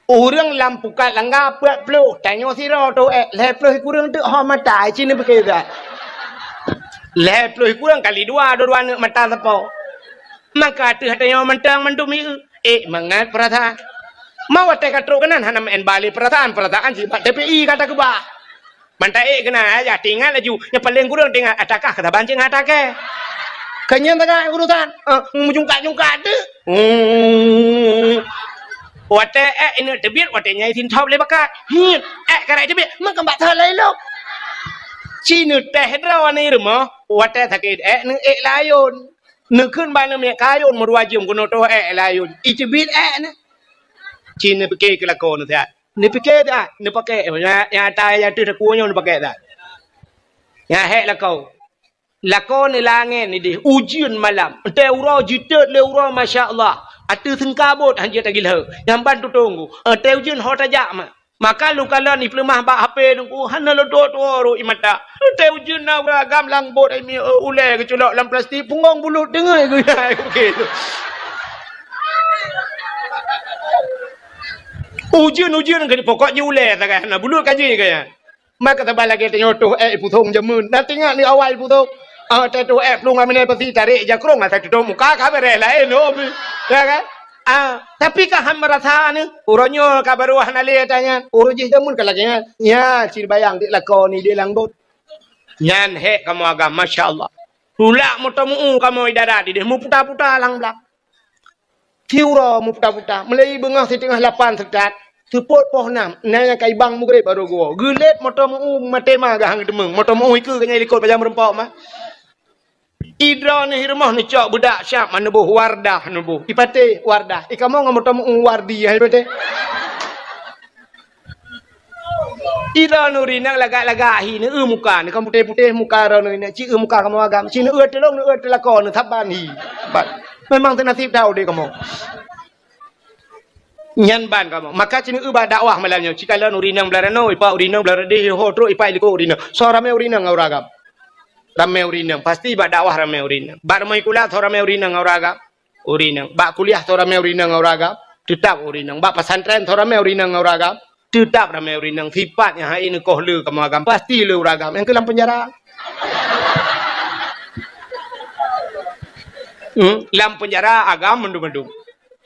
Urang lampukat langgar puat peluh. Tanya siro tu leh peluh kurang tu ha mata cini bekerja. Leh peluh kurang kali dua nak mata sepo. Maka tu hatanya mentang mentum mangat perasaan. Mau te katro kanan hanam en bali perasaan sipat TPI kata ke bah. Manta kena aja tinggal laju. Yang paling kurang tinggal atakah kata bancing atake. Kenyan tengah urusan. Mujungkat-jungkat tu. Wate ini tebit wate nyai tin thau le bakat. Hin karai tebit man kan bak thalai lo. Cina teh draw ni rumah wate thakit ni layun. Ni khun ban ni kayun merwajum kuno to layun. Itebit ni. Cina pakai kelakon tu ya. Ni pakai tak? Ni pakai yang tai yang tu takunya ni pakai tak? Yang hek lakau. Lakon ni langit ni dia ujian malam. Ente urau jitet le urau masya-Allah. Atu sengkabut hanja tagilha. Yang bantu tunggu. Ente ujian hot aja mah. Maka lu kala ni pelemah bak HP nunggu hana lo do ro imata. Ente ujian na beragam lang bot ai mi ule ke culok dalam plastik pungong bulut dengar aku ya begitu. Ujian ke pokoknya ule tak kan. Nah bulut kaji ke ya. Maka tabal lagi tenyoto puthong jamun. Nah tengok ni awal puthong. Tetu belum kami pasti cari jakrong atau tetu muka kabar lain hobi, ya kan? Tapi kaham merasa ni, uronyo kabaruah nali tanya, uruji jamun kalagnya, ya ciri bayang di lakon ni di langbot. Nyan he kamu agam, masya Allah. Hulak mutamu kamu idara di dia, mu puta lang belak. Tiuro mu puta, melai bengah setengah 8 sekat. Tepot poh 6, nanya kai bang mugrib baru gua. Gulet mutamu matema gahang demeng, mutamu iku kanya likut pajam rempok mah. Idra ni rumah ni cok budak syap mana buh wardah nubuh. Ipate wardah. Kamu ngam tamu wardi hai pate. Idra nuri nang lagak-lagak hi ni muka ni kamu putih-putih muka ra ni ci muka kamu agam. Ci ni telong ni telakon ni thaban hi. Memang nasib tahu deh kamu. Nyan ban kamu. Maka ci ni dakwah malamnya. Ci kala nuri nang belarano ipa uri nang belarade ho tro ipa liko uri nang. So rame uri nang auragam. Ramai urinang pasti bak dakwah ramai urinang. Bak ramai kuliah thor ramai urinang auraga. Urinang. Bak kuliah thor ramai urinang auraga. Tetap urinang. Bak pesantren thor ramai urinang auraga. Tetap ramai urinang. Sifat yang hari ini koh le kamu agam pasti le uragam. Yang ke dalam penjara. Dalam penjara agam mendung-mendung.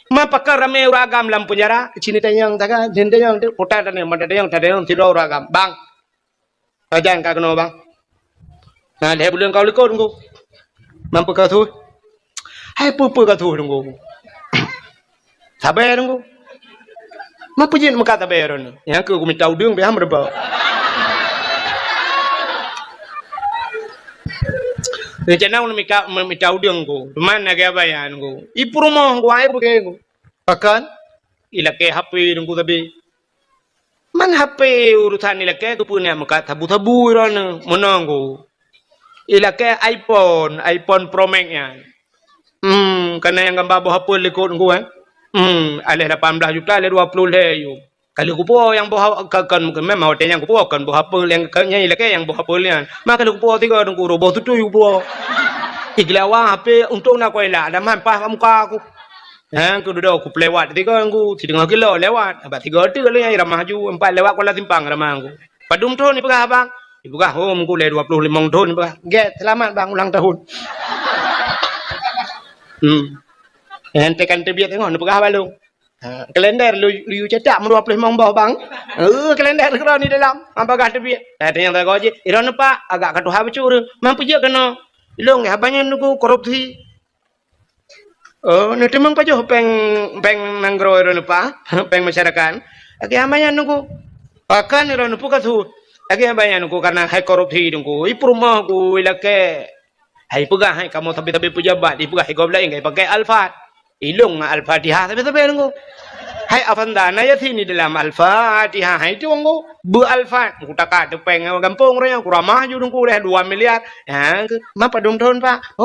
Mapakah ramai uragam dalam penjara? Cini tanyang taga, cini tanyang tu putar tanyang, mata tanyang tidak uragam. Bang, ajan kau kena bang. Nah, dia bulan kau lekor tunggu. Mampu kau tu? Hai pupu kau tu tunggu. Sabar tunggu. Mampu jen muka sabar ni. Yang aku minta udung biar merba. Rencana aku minta udung ku. Mana kaya bayan ku. Ipu rumah ku air pakai ku. Pakan? Ilake HP tunggu tapi. Man HP urusan ilake tu punya muka tabu-tabu orang menang ku. Ilake iPhone Pro Max nya. Karena yang gambar buah apa lekut ku kan. Alih 18 juta, alih 20 le. Kalau ku po yang buah kan memang hotel yang ku po kan buah apa yang kanya ilake yang buah apa lian. Maka lu po tiga ku robo tu tu po. Iglawa HP untuk nak kau elak, dah mampah muka aku. Aku duduk aku lewat tiga aku, 3 kilo lewat. Abang 3 tu kalau yang ramah ju 4 lewat kuala simpang ramah aku. Padum tu ni pegah abang. Ibu kah home ku le 25 tahun pegah. Get selamat bang ulang tahun. Ente kan terbiak tengok ni pegah balung. Kalender lu cetak 25 bawah bang. Kalender kau ni dalam. Apakah terbiak? Ada yang tak kau je. Iron pak agak katuh habis mampu je kena. Ilong abangnya nuku korupsi. Nanti mang pajo peng nanggro iron pak. Peng masyarakat. Lagi abangnya nuku. Akan iron nuku katuh. Lagi abangnya nuku karena hai korupsi nuku. Ipu rumah ku ilake. Hai pegah hai kamu tapi pejabat. Ipu hai gobla ingai pakai alfat. Ilong al-Fatihah tapi nunggu. Hai afandana ya sini dalam al-Fatihah hai tu nunggu bu alfat ku takak tepeng kampung raya ku ramah ju nunggu dah 2 miliar. Ha, ma padung tahun pak.